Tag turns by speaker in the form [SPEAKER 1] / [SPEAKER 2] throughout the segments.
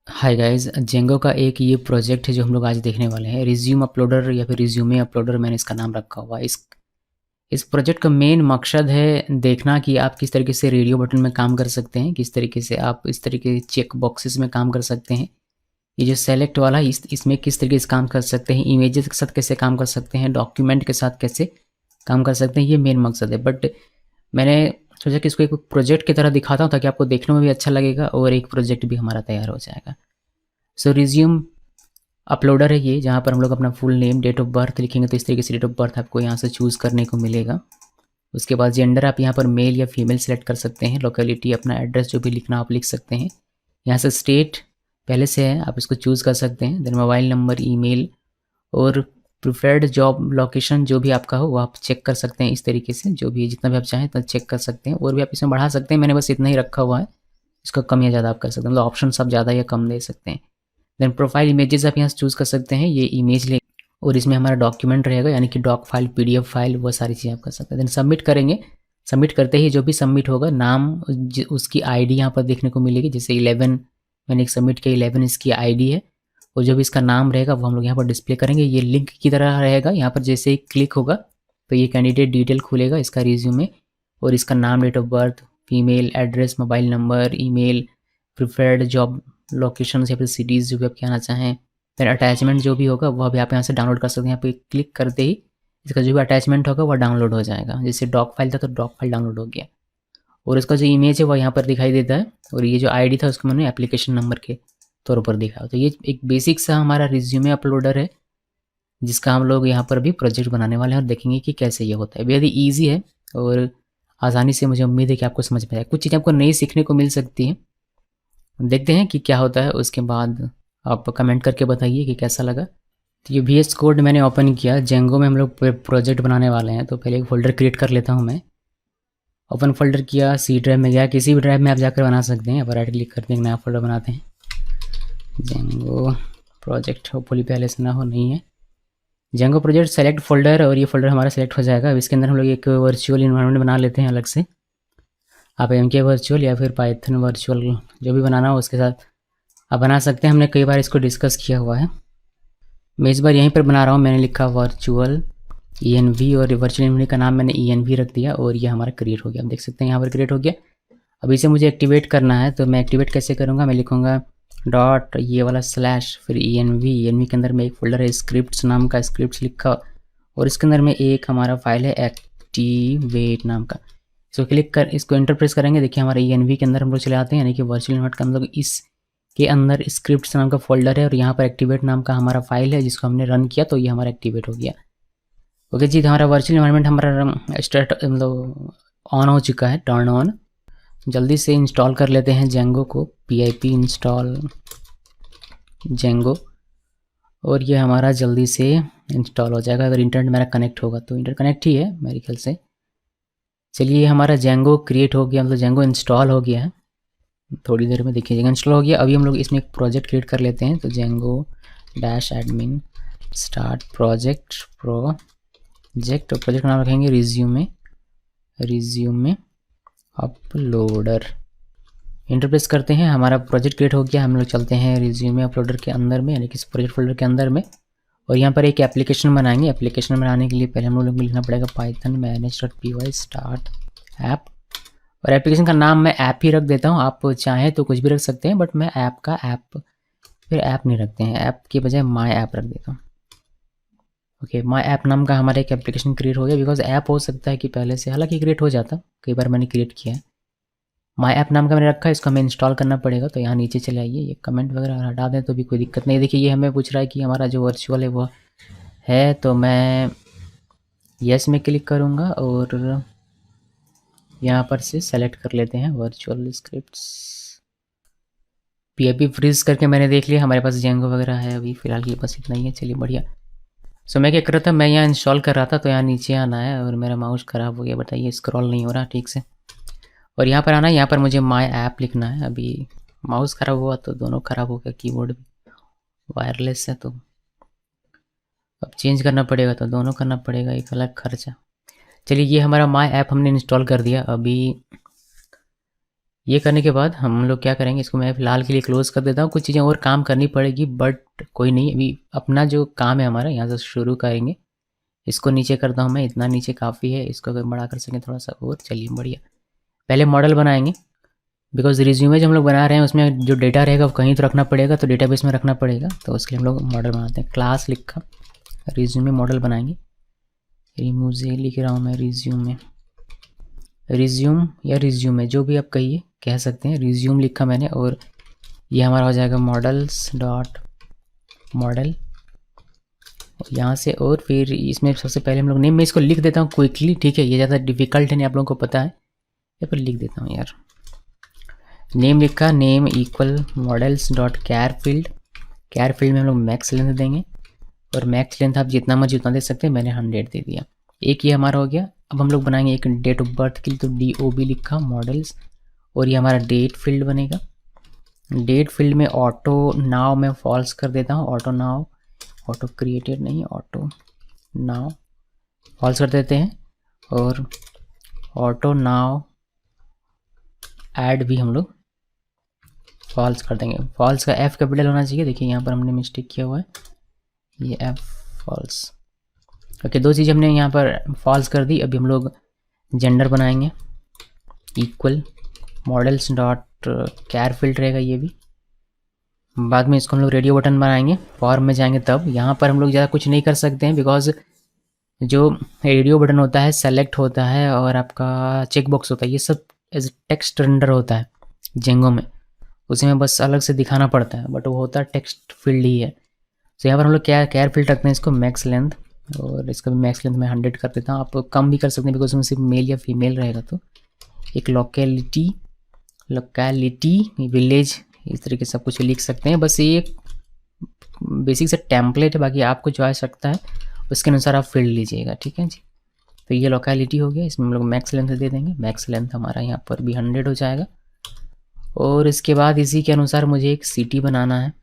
[SPEAKER 1] Hi guys, Django का एक ये प्रोजेक्ट है जो हम लोग आज देखने वाले हैं। रिज्यूम अपलोडर या फिर रिज्यूमे अपलोडर मैंने इसका नाम रखा हुआ है। इस प्रोजेक्ट का मेन मकसद है देखना कि आप किस तरीके से रेडियो बटन में काम कर सकते हैं, किस तरीके से आप इस तरीके के चेक बॉक्सेस में काम कर सकते हैं। ये जो सेलेक्ट वाला है इसमें किस तरीके से काम कर सकते हैं, इमेजेस के साथ कैसे काम कर सकते हैं, डॉक्यूमेंट के साथ कैसे काम कर सकते हैं, ये मेन मकसद है। बट मैंने सोचा कि इसको एक प्रोजेक्ट की तरह दिखाता हूँ ताकि आपको देखने में भी अच्छा लगेगा और एक प्रोजेक्ट भी हमारा तैयार हो जाएगा। सो रिज्यूम अपलोडर है ये, जहाँ पर हम लोग अपना full name, date of birth लिखेंगे तो इस तरीके से डेट ऑफ बर्थ आपको यहाँ से चूज़ करने को मिलेगा। उसके बाद जेंडर आप यहाँ पर मेल या फीमेल सेलेक्ट कर सकते हैं। लोकेलिटी, अपना एड्रेस जो भी लिखना आप लिख सकते हैं। यहाँ से स्टेट पहले से है, आप इसको चूज़ कर सकते हैं। देन मोबाइल नंबर, ईमेल और प्रिफर्ड जॉब लोकेशन जो भी आपका हो वो आप चेक कर सकते हैं। इस तरीके से जो भी जितना भी आप चाहें तो चेक कर सकते हैं और भी आप इसमें बढ़ा सकते हैं। मैंने बस इतना ही रखा हुआ है, इसका कम या ज़्यादा आप कर सकते हैं, मतलब ऑप्शन आप ज़्यादा या कम दे सकते हैं। देन प्रोफाइल इमेजेस आप यहाँ से चूज़ कर सकते हैं। ये इमेज ले और इसमें हमारा डॉक्यूमेंट रहेगा, यानी कि डॉक फाइल, पीडीएफ फाइल, वो सारी चीज़ें आप कर सकते हैं। देन सबमिट करेंगे। सबमिट करते ही जो भी सबमिट होगा, नाम उसकी आईडी यहाँ पर देखने को मिलेगी। जैसे 11 मैंने एक सबमिट किया, 11 इसकी आईडी है और जो भी इसका नाम रहेगा वो हम लोग यहाँ पर डिस्प्ले करेंगे। ये लिंक की तरह रहेगा, यहाँ पर जैसे ही क्लिक होगा तो ये कैंडिडेट डिटेल खुलेगा, इसका रिज्यूमे और इसका नाम, date of birth, female, address, mobile number, email, preferred job location या फिर सिटीज़ जो भी आप कहना चाहें। फिर अटैचमेंट जो भी होगा वो अभी आप यहाँ से डाउनलोड कर सकते हैं। यहाँ पे क्लिक करते ही इसका जो भी अटैचमेंट होगा वो डाउनलोड हो जाएगा। जैसे डॉक फाइल था तो डॉक फाइल डाउनलोड हो गया और इसका जो इमेज है वो यहाँ पर दिखाई देता है और ये जो आईडी था उसको मैंने एप्लीकेशन नंबर के तौर पर दिखाया। तो ये एक बेसिक सा हमारा रिज्यूमे अपलोडर है जिसका हम लोग यहाँ पर अभी प्रोजेक्ट बनाने वाले हैं और देखेंगे कि कैसे ये होता है। बेहद ही ईजी है और आसानी से मुझे उम्मीद है कि आपको समझ में आए। कुछ चीज़ें आपको नई सीखने को मिल सकती हैं, देखते हैं कि क्या होता है। उसके बाद आप कमेंट करके बताइए कि कैसा लगा। तो ये VS कोड मैंने ओपन किया। जेंगो में हम लोग प्रोजेक्ट बनाने वाले हैं तो पहले एक फ़ोल्डर क्रिएट कर लेता हूँ मैं। ओपन फोल्डर किया, सी ड्राइव में गया, किसी भी ड्राइव में आप जाकर बना सकते हैं। अब राइट क्लिक करते हैं, नया फोल्डर बनाते हैं, जेंगो प्रोजेक्ट। होपफुली पहले से ना हो, नहीं है जेंगो प्रोजेक्ट। सेलेक्ट फोल्डर और ये फोल्डर हमारा सेलेक्ट हो जाएगा। अब इसके अंदर हम लोग एक वर्चुअल इन्वायरमेंट बना लेते हैं अलग से। आप MK वर्चुअल या फिर पाइथन वर्चुअल जो भी बनाना हो उसके साथ आप बना सकते हैं। हमने कई बार इसको डिस्कस किया हुआ है। मैं इस बार यहीं पर बना रहा हूँ। मैंने लिखा वर्चुअल ENV और वर्चुअल इन्वायरमेंट का नाम मैंने ENV रख दिया और ये हमारा क्रिएट हो गया। आप देख सकते हैं यहाँ पर क्रिएट हो गया। अब इसे मुझे एक्टिवेट करना है तो मैं एक्टिवेट कैसे करूँगा, मैं लिखूँगा डॉट ये वाला स्लैश फिर ENV के अंदर में एक फोल्डर है स्क्रिप्ट्स नाम का, स्क्रिप्ट्स लिखा और इसके अंदर में एक हमारा फाइल है एक्टिवेट नाम का। इसको क्लिक कर इसको एंटर प्रेस करेंगे। देखिए हमारे ENV के अंदर हम लोग चले आते हैं, यानी कि वर्चुअल इन्वायरमेंट का हम लोग इसके अंदर स्क्रिप्ट्स नाम का फोल्डर है और यहाँ पर एक्टिवेट नाम का हमारा फाइल है जिसको हमने रन किया तो ये हमारा एक्टिवेट हो गया। ओके जी, हमारा वर्चुअल इन्वायरमेंट हमारा स्टार्ट मतलब ऑन हो चुका है, टर्न ऑन। जल्दी से इंस्टॉल कर लेते हैं जेंगो को, pip इंस्टॉल जेंगो और ये हमारा जल्दी से इंस्टॉल हो जाएगा अगर इंटरनेट मेरा कनेक्ट होगा तो। इंटरनेट कनेक्ट ही है मेरे ख्याल से। चलिए हमारा जेंगो क्रिएट हो गया, मतलब जेंगो इंस्टॉल हो गया है। थोड़ी देर में देखिए जेंगो इंस्टॉल हो गया। अभी हम लोग इसमें एक प्रोजेक्ट क्रिएट कर लेते हैं। तो जेंगो -admin स्टार्ट प्रोजेक्ट और प्रोजेक्ट का नाम रखेंगे रिज्यूमे अपलोडर। इंटरप्रेस करते हैं, हमारा प्रोजेक्ट क्रिएट हो गया। हम लोग चलते हैं रिज्यूमे अपलोडर के अंदर में, यानी कि इस प्रोजेक्ट फोल्डर के अंदर में और यहाँ पर एक एप्लीकेशन बनाएंगे। एप्लीकेशन बनाने के लिए पहले हम लोग को लिखना पड़ेगा python manage.py स्टार्ट ऐप और एप्लीकेशन का नाम मैं ऐप ही रख देता हूँ। आप चाहें तो कुछ भी रख सकते हैं बट मैं ऐप फिर ऐप नहीं रखते हैं, ऐप की बजाय माई ऐप रख देता हूँ। ओके, माई ऐप नाम का हमारा एक एप्लीकेशन क्रिएट हो गया। बिकॉज ऐप हो सकता है कि पहले से हालांकि क्रिएट हो जाता, कई बार मैंने क्रिएट किया है। माई ऐप नाम का मैंने रखा है, इसको हमें इंस्टॉल करना पड़ेगा। तो यहाँ नीचे चले आइए, ये कमेंट वगैरह हटा दें तो भी कोई दिक्कत नहीं। देखिए ये हमें पूछ रहा है कि हमारा जो वर्चुअल है वो है, तो मैं यस में क्लिक करूँगा और यहाँ पर से सेलेक्ट कर लेते हैं वर्चुअल स्क्रिप्ट्स। PIP फ्रीज करके मैंने देख लिया, हमारे पास जेंगो वगैरह है अभी फ़िलहाल के लिए, बस इतना ही है। चलिए बढ़िया। सो मैं क्या कर रहा था, मैं यहाँ इंस्टॉल कर रहा था तो यहाँ नीचे आना है और मेरा माउस ख़राब हो गया, बताइए स्क्रॉल नहीं हो रहा ठीक से। और यहाँ पर आना है, यहाँ पर मुझे माई ऐप लिखना है। अभी माउस ख़राब हुआ तो दोनों ख़राब हो गया, कीबोर्ड भी वायरलेस है तो अब चेंज करना पड़ेगा, तो दोनों करना पड़ेगा, एक अलग खर्चा। चलिए ये हमारा माई ऐप हमने इंस्टॉल कर दिया। अभी ये करने के बाद हम लोग क्या करेंगे, इसको मैं फ़िलहाल के लिए क्लोज़ कर देता हूँ। कुछ चीज़ें और काम करनी पड़ेगी बट कोई नहीं, अभी अपना जो काम है हमारा यहाँ से शुरू करेंगे। इसको नीचे करता हूँ मैं, इतना नीचे काफ़ी है, इसको अगर बड़ा कर सकें थोड़ा सा और, चलिए बढ़िया। पहले मॉडल बनाएंगे, बिकॉज रिज्यूमे जो हम लोग बना रहे हैं उसमें जो डेटा रहेगा वो कहीं तो रखना पड़ेगा, तो डेटाबेस में रखना पड़ेगा, तो उसके लिए हम लोग मॉडल बनाते हैं। क्लास लिखा, रिज्यूमे मॉडल बनाएंगे। रिमूजे लिख रहा हूँ मैं, रिज्यूमे, रिज्यूम या रिज्यूमे जो भी आप कहिए, कह सकते हैं। रिज्यूम लिखा मैंने, और ये हमारा हो जाएगा मॉडल्स डॉट मॉडल यहाँ से। और फिर इसमें सबसे पहले हम लोग नेम में इसको लिख देता हूँ क्विकली, ठीक है, ये ज़्यादा डिफिकल्ट है नहीं, आप लोगों को पता है, ये पर लिख देता हूँ यार। नेम लिखा, name equal models dot char field, char field में हम लोग मैक्स लेंथ देंगे, और मैक्स लेंथ आप जितना मर्जी उतना दे सकते हैं, मैंने 100 दे दिया। एक ये हमारा हो गया। अब हम लोग बनाएंगे एक डेट ऑफ बर्थ के लिए, तो DOB लिखा मॉडल्स, और ये हमारा डेट फील्ड बनेगा। डेट फील्ड में ऑटो नाउ में फॉल्स कर देता हूँ, ऑटो नाउ, ऑटो क्रिएटेड नहीं, ऑटो नाउ फॉल्स कर देते हैं, और ऑटो नाउ ऐड भी हम लोग फॉल्स कर देंगे। फॉल्स का F कैपिटल होना चाहिए, देखिए यहाँ पर हमने मिस्टेक किया हुआ है, ये F फॉल्स। ओके, दो चीज़ हमने यहाँ पर फॉल्स कर दी। अभी हम लोग जेंडर बनाएंगे, equal models dot char field रहेगा ये भी। बाद में इसको हम लोग रेडियो बटन बनाएंगे, फॉर्म में जाएंगे तब। यहाँ पर हम लोग ज़्यादा कुछ नहीं कर सकते हैं, बिकॉज जो रेडियो बटन होता है सेलेक्ट होता है, और आपका चेक बॉक्स होता है, ये सब एज टेक्स्ट रेंडर होता है जेंगो में, उसी में बस अलग से दिखाना पड़ता है, बट वो होता है टेक्स्ट फील्ड ही है। तो यहाँ पर हम लोग क्या कैर फील्ड रखते हैं इसको मैक्स लेंथ, और इसका भी मैक्स लेंथ में 100 कर देता हूँ। आप कम भी कर सकते हैं, बिकॉज उसमें सिर्फ मेल या फीमेल रहेगा। तो एक लोकेलिटी विलेज, इस तरीके से सब कुछ लिख सकते हैं। बस ये बेसिक से टेम्पलेट है, बाकी आपको चॉइस रखता है उसके अनुसार आप फील्ड लीजिएगा, ठीक है जी। तो ये लोकेलिटी हो गया, इसमें हम लोग मैक्स लेंथ दे देंगे। मैक्स लेंथ हमारा यहाँ पर भी 100 हो जाएगा। और इसके बाद इसी के अनुसार मुझे एक सिटी बनाना है,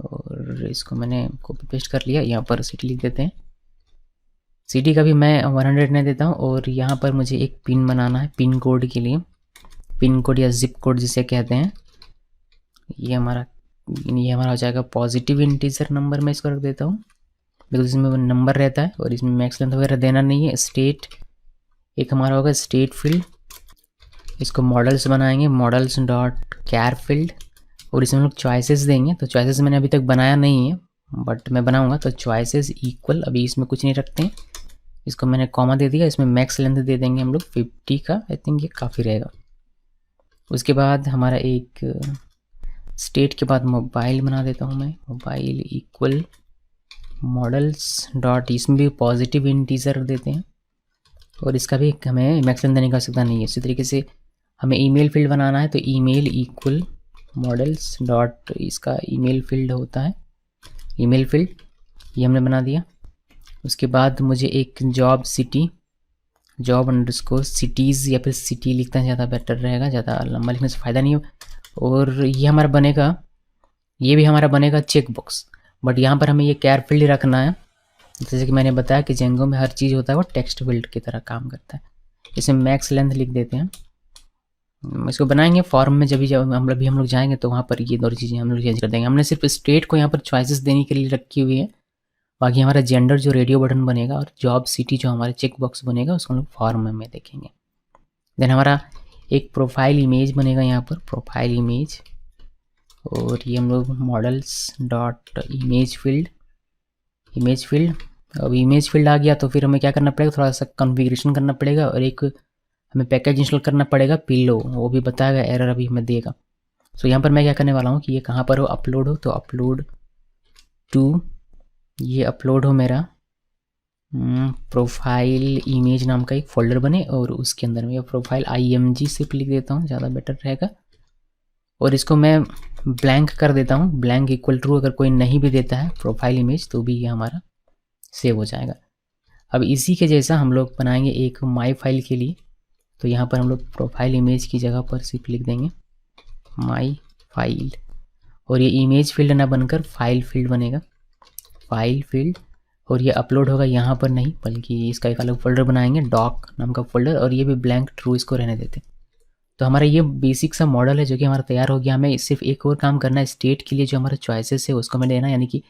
[SPEAKER 1] और इसको मैंने कॉपी पेस्ट कर लिया, यहाँ पर सिटी लिख देते हैं। सिटी का भी मैं 100 नहीं देता हूँ। और यहाँ पर मुझे एक पिन बनाना है, पिन कोड के लिए, पिन कोड या जिप कोड जिसे कहते हैं। ये हमारा हो जाएगा पॉजिटिव इंटीजर नंबर, मैं इसको रख देता हूँ, बिकॉज इसमें नंबर रहता है और इसमें मैक्स लेंथ वगैरह देना नहीं है। स्टेट एक हमारा होगा स्टेट फील्ड, इसको मॉडल्स बनाएंगे, मॉडल्स डॉट कैर फील्ड, और इसमें हम लोग चॉइसेस देंगे। तो चॉइसेस मैंने अभी तक बनाया नहीं है, बट मैं बनाऊंगा। तो चॉइसेस इक्वल, अभी इसमें कुछ नहीं रखते हैं, इसको मैंने कॉमा दे दिया। इसमें मैक्स लेंथ दे देंगे हम लोग 50 का, आई थिंक ये काफ़ी रहेगा। उसके बाद हमारा एक स्टेट के बाद मोबाइल बना देता हूँ मैं, मोबाइल इक्वल मॉडल्स डॉट, इसमें भी पॉजिटिव इंटीजर देते हैं, और इसका भी हमें मैक्स लेंथ देने का आवश्यकता नहीं है। इसी तरीके से हमें ईमेल फील्ड बनाना है, तो ईमेल इक्वल मॉडल्स डॉट, इसका ईमेल फील्ड होता है, ईमेल फील्ड, ये हमने बना दिया। उसके बाद मुझे एक job city, job underscore cities, या फिर सिटी लिखना ज़्यादा बेटर रहेगा, ज़्यादा लंबा लिखने से फ़ायदा नहीं हो। और ये हमारा बनेगा, ये भी हमारा बनेगा चेक बॉक्स, बट यहाँ पर हमें ये कैर फील्ड रखना है। जैसे कि मैंने बताया कि जेंगो में हर चीज़ होता है वो टेक्स्ट फील्ड की तरह काम करता है। इसमें मैक्स लेंथ लिख देते हैं। इसको बनाएंगे फॉर्म में, जब हम लोग जाएंगे तो वहाँ पर ये दो चीज़ें हम लोग चेंज कर देंगे। हमने सिर्फ स्टेट को यहाँ पर चॉइसेस देने के लिए रखी हुई है, बाकी हमारा जेंडर जो रेडियो बटन बनेगा, और जॉब सिटी जो हमारा चेक बॉक्स बनेगा, उसको हम लोग फॉर्म में देखेंगे। देन हमारा एक प्रोफाइल इमेज बनेगा यहाँ पर, प्रोफाइल इमेज, और ये हम लोग models dot image field, image field. अब इमेज फील्ड आ गया तो फिर हमें क्या करना पड़ेगा, थोड़ा सा कॉन्फ़िगरेशन करना पड़ेगा, और एक हमें पैकेज इंस्टॉल करना पड़ेगा पिलो, वो भी बताएगा, एरर अभी हमें देगा। सो यहाँ पर मैं क्या करने वाला हूँ कि ये कहाँ पर हो, अपलोड हो, तो अपलोड टू, ये अपलोड हो मेरा प्रोफाइल इमेज नाम का एक फ़ोल्डर बने, और उसके अंदर में प्रोफाइल IMG सिर्फ लिख देता हूँ, ज़्यादा बेटर रहेगा। और इसको मैं ब्लैंक कर देता हूँ, ब्लैंक इक्वल ट्रू, अगर कोई नहीं भी देता है प्रोफाइल इमेज तो भी ये हमारा सेव हो जाएगा। अब इसी के जैसा हम लोग बनाएंगे एक माई फाइल के लिए, तो यहाँ पर हम लोग प्रोफाइल इमेज की जगह पर सिर्फ लिख देंगे माई फाइल, और ये इमेज फील्ड ना बनकर फाइल फील्ड बनेगा, फाइल फील्ड। और ये अपलोड होगा यहाँ पर नहीं, बल्कि इसका एक अलग फोल्डर बनाएंगे, डॉक नाम का फोल्डर, और ये भी ब्लैंक ट्रू इसको रहने देते। तो हमारा ये बेसिक सा मॉडल है जो कि हमारा तैयार हो गया। हमें सिर्फ एक और काम करना है, स्टेट के लिए जो हमारे चॉइसेस है उसको हमें लेना, यानी कि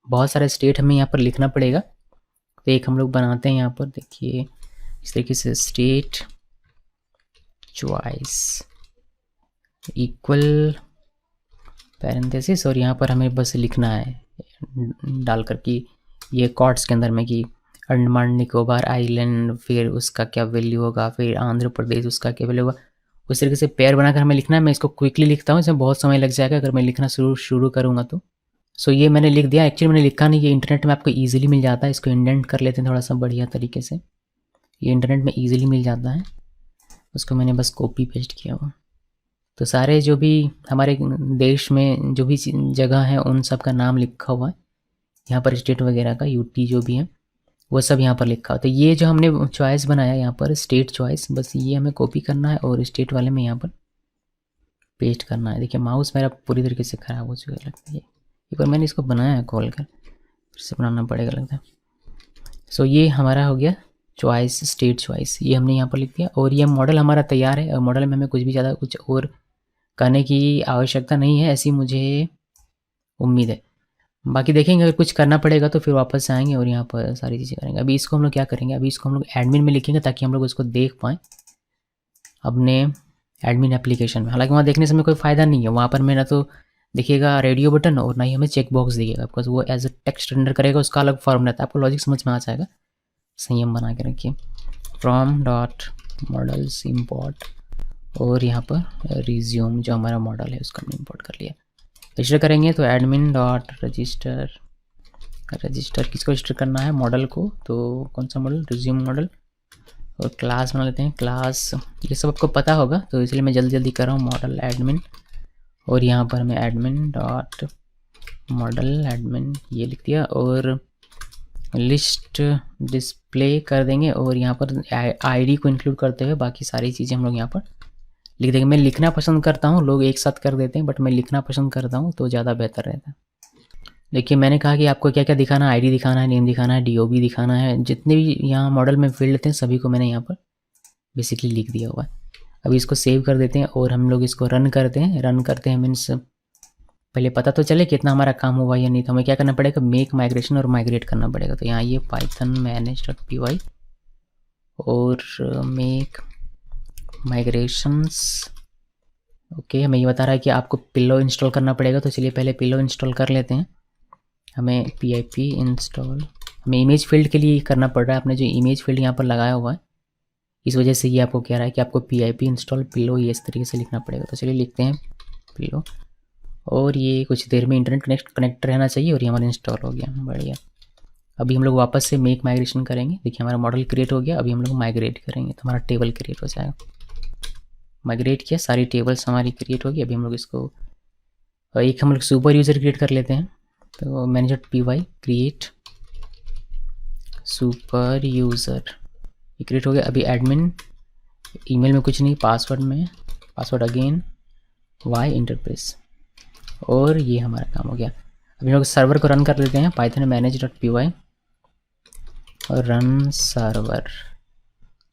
[SPEAKER 1] बहुत सारे स्टेट हमें यहाँ पर लिखना पड़ेगा। तो एक हम लोग बनाते हैं यहाँ पर, देखिए इस तरीके से, स्टेट चॉइस इक्वल पैरेंथेसिस, और यहाँ पर हमें बस लिखना है डाल कर कि ये कॉर्ड्स के अंदर में कि अंडमान निकोबार आइलैंड, फिर उसका क्या वैल्यू होगा, फिर आंध्र प्रदेश उसका क्या वैल्यू होगा, उस तरीके से पेयर बनाकर हमें लिखना है। मैं इसको क्विकली लिखता हूँ, इसमें बहुत समय लग जाएगा अगर मैं लिखना शुरू करूँगा तो। सो ये मैंने लिख दिया। एक्चुअली मैंने लिखा नहीं, ये इंटरनेट में आपको ईजिली मिल जाता है। इसको इंडेंट कर लेते हैं थोड़ा सा बढ़िया तरीके से, ये इंटरनेट में ईजिली मिल जाता है। उसको मैंने बस कॉपी पेस्ट किया हुआ। तो सारे जो भी हमारे देश में जो भी जगह है उन सब का नाम लिखा हुआ है यहाँ पर, स्टेट वगैरह का, यूटी जो भी है वो सब यहाँ पर लिखा हुआ। तो ये जो हमने चॉइस बनाया यहाँ पर, स्टेट चॉइस, बस ये हमें कॉपी करना है और स्टेट वाले में यहाँ पर पेस्ट करना है। देखिए माउस मेरा पूरी तरीके से ख़राब हो चुका है लगता है, एक बार मैंने इसको बनाया है खोल कर, फिर से बनाना पड़ेगा लगता है। सो ये हमारा हो गया चॉइस, स्टेट चॉइस, ये हमने यहाँ पर लिख दिया। और ये मॉडल हमारा तैयार है, और मॉडल में हमें कुछ भी ज़्यादा कुछ और करने की आवश्यकता नहीं है, ऐसी मुझे उम्मीद है। बाकी देखेंगे अगर कुछ करना पड़ेगा तो फिर वापस आएंगे और यहाँ पर सारी चीज़ें करेंगे। अभी इसको हम लोग क्या करेंगे, अभी इसको हम लोग एडमिन में लिखेंगे ताकि हम लोग उसको देख पाएँ अपने एडमिन एप्लीकेशन में। हालांकि वहाँ देखने से हमें कोई फ़ायदा नहीं है, वहाँ पर मेरा तो देखिएगा रेडियो बटन और ना ही हमें चेक बॉक्स दिखेगा, बिकॉज वो एज अ टेक्स्ट रेंडर करेगा, उसका अलग फॉर्म रहता है। आपको लॉजिक समझ में आ जाएगा, संयम बना के रखिए। फ्रॉम डॉट मॉडल्स इम्पोर्ट, और यहाँ पर रिज्यूम जो हमारा मॉडल है उसको हमने इम्पोर्ट कर लिया। रजिस्टर करेंगे तो एडमिन डॉट रजिस्टर, रजिस्टर किसको रजिस्टर करना है, मॉडल को। तो कौन सा मॉडल, रिज्यूम मॉडल, और क्लास बना लेते हैं क्लास। ये सब आपको पता होगा तो इसलिए मैं जल्दी जल्दी कर रहा हूँ, मॉडल एडमिन, और यहाँ पर हमें एडमिन डॉट मॉडल एडमिन ये लिख दिया, और लिस्ट डिस्प्ले कर देंगे, और यहाँ पर आईडी को इंक्लूड करते हुए बाकी सारी चीज़ें हम लोग यहाँ पर लिख देंगे। मैं लिखना पसंद करता हूँ, लोग एक साथ कर देते हैं बट मैं लिखना पसंद करता हूँ तो ज़्यादा बेहतर रहता है। देखिए मैंने कहा कि आपको क्या क्या दिखाना है, आईडी दिखाना है, नेम दिखाना है, डीओबी दिखाना है, जितने भी यहाँ मॉडल में फील्ड थे सभी को मैंने यहाँ पर बेसिकली लिख दिया हुआ है। अभी इसको सेव कर देते हैं और हम लोग इसको रन करते हैं। रन करते हैं मीन्स पहले पता तो चले कितना हमारा काम हुआ या नहीं। तो हमें क्या करना पड़ेगा, मेक माइग्रेशन और माइग्रेट करना पड़ेगा। तो यहाँ ये पाइथन manage.py और मेक माइग्रेशंस। ओके, हमें ये बता रहा है कि आपको पिल्लो इंस्टॉल करना पड़ेगा, तो चलिए पहले पिल्लो इंस्टॉल कर लेते हैं। हमें pip इंस्टॉल, हमें इमेज फील्ड के लिए करना पड़ रहा है। आपने जो इमेज फील्ड यहाँ पर लगाया हुआ है इस वजह से ये आपको कह रहा है कि आपको pip इंस्टॉल पिल्लो ये इस तरीके से लिखना पड़ेगा। तो चलिए लिखते हैं पिल्लो, और ये कुछ देर में इंटरनेट कनेक्ट रहना चाहिए, और ये हमारा इंस्टॉल हो गया, बढ़िया। अभी हम लोग वापस से मेक माइग्रेशन करेंगे। देखिए हमारा मॉडल क्रिएट हो गया, अभी हम लोग माइग्रेट करेंगे तो हमारा टेबल क्रिएट हो जाएगा। माइग्रेट किया, सारी टेबल्स हमारी क्रिएट होगी। अभी हम लोग इसको एक हम लोग सुपर यूज़र क्रिएट कर लेते हैं। तो manage.py क्रिएट सुपर यूज़र, ये क्रिएट हो गया। अभी एडमिन, ईमेल में कुछ नहीं, पासवर्ड में, पासवर्ड अगेन वाई इंटरप्रेस, और ये हमारा काम हो गया। अभी हम लोग सर्वर को रन कर लेते हैं, पाइथन manage.py और रन सर्वर।